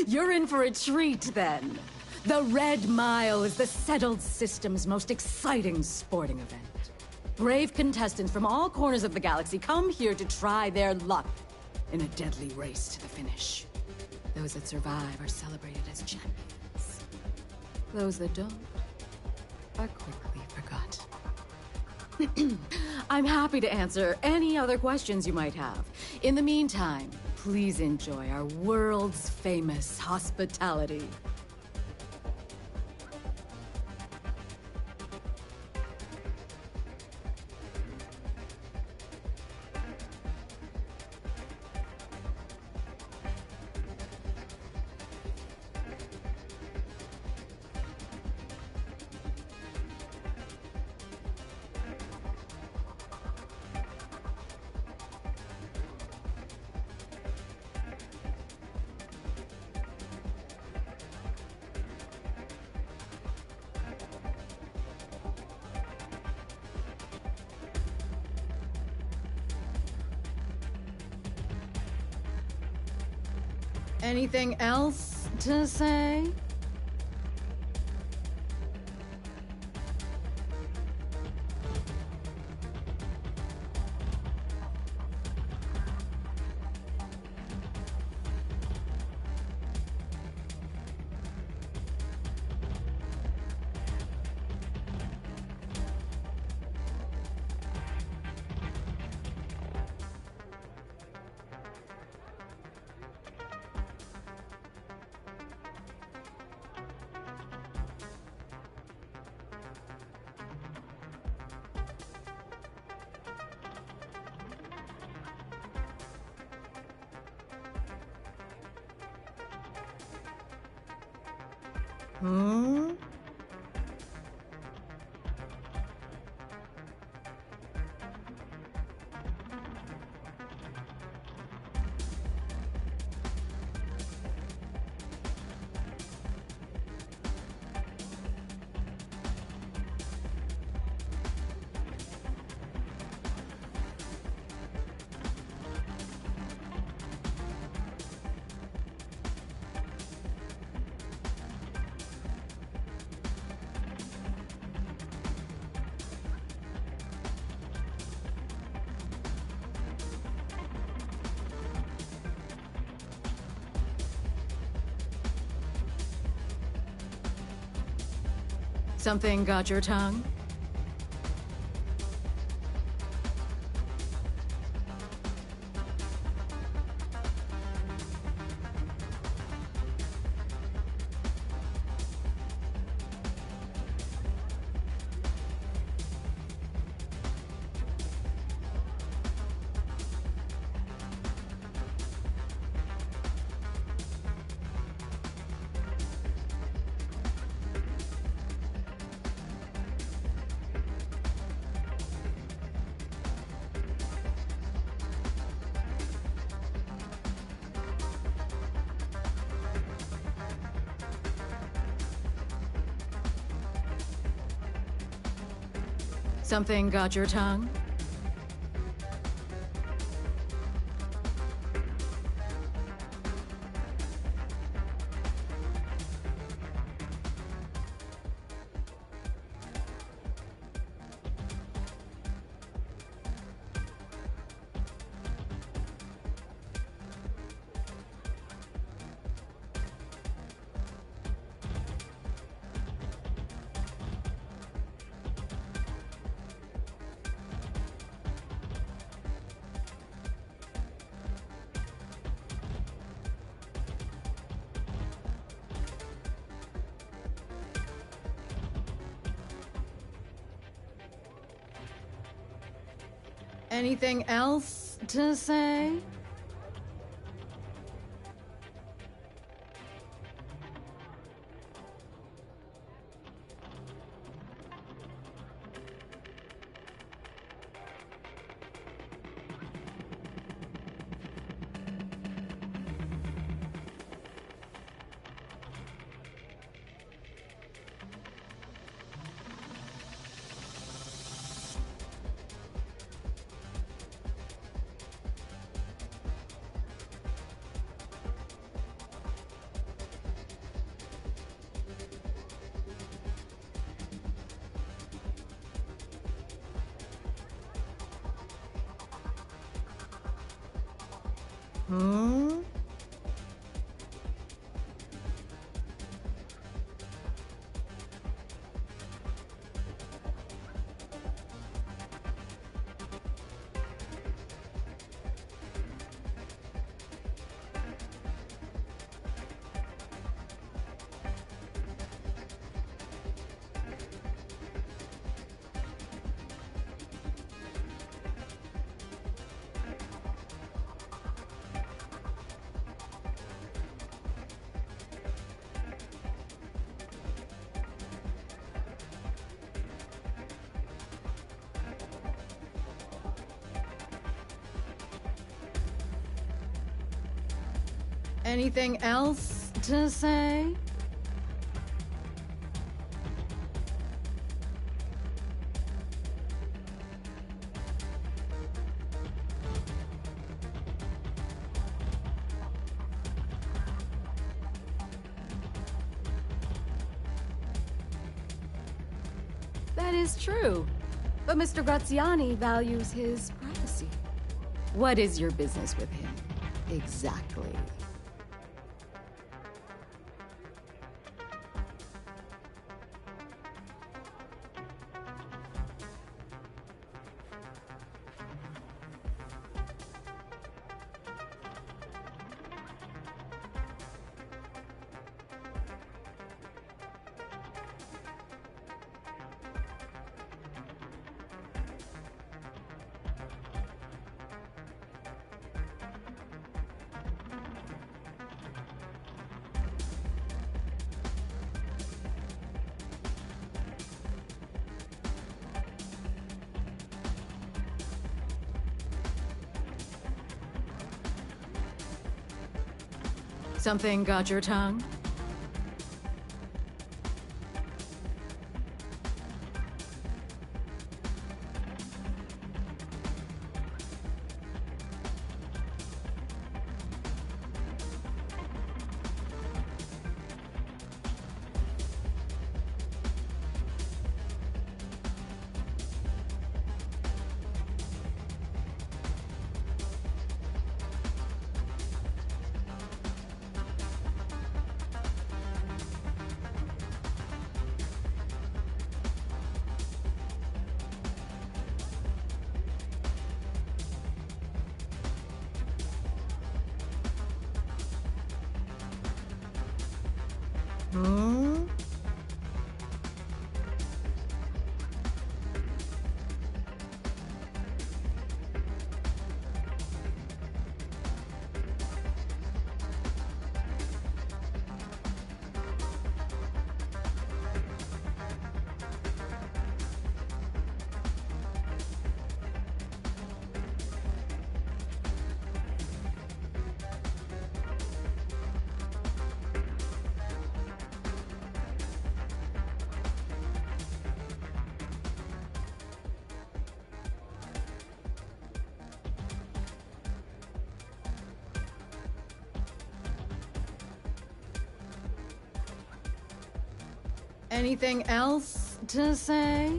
You're in for a treat, then. The Red Mile is the settled system's most exciting sporting event. Brave contestants from all corners of the galaxy come here to try their luck in a deadly race to the finish. Those that survive are celebrated as champions. Those that don't are quickly forgotten. I'm happy to answer any other questions you might have. In the meantime, please enjoy our world's famous hospitality. Anything else to say? Hmm? Something got your tongue? Something got your tongue? Anything else to say? Hmm? Anything else to say? That is true. But Mr. Graziani values his privacy. What is your business with him? Exactly. Something got your tongue? Hmm? Anything else to say?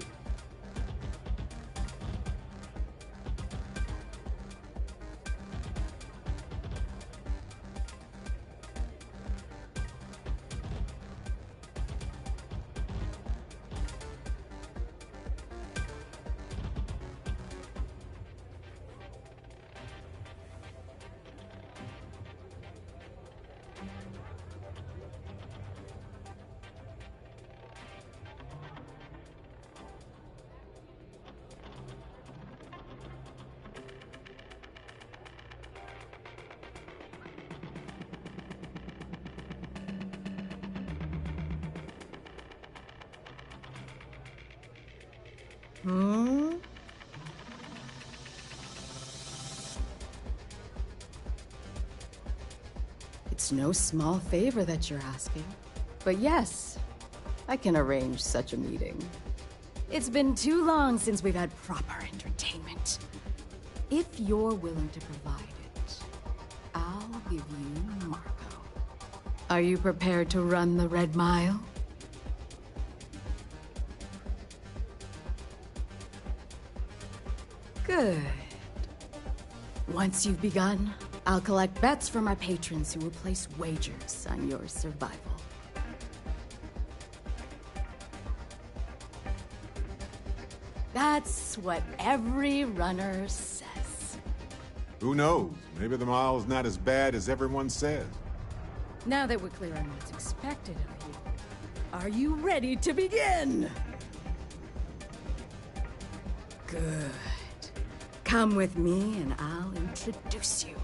Hmm? It's no small favor that you're asking. But yes, I can arrange such a meeting. It's been too long since we've had proper entertainment. If you're willing to provide it, I'll give you Marco. Are you prepared to run the Red Mile? Good. Once you've begun, I'll collect bets from our patrons who will place wagers on your survival. That's what every runner says. Who knows? Maybe the mile's not as bad as everyone says. Now that we're clear on what's expected of you, are you ready to begin? Good. Come with me and I'll introduce you.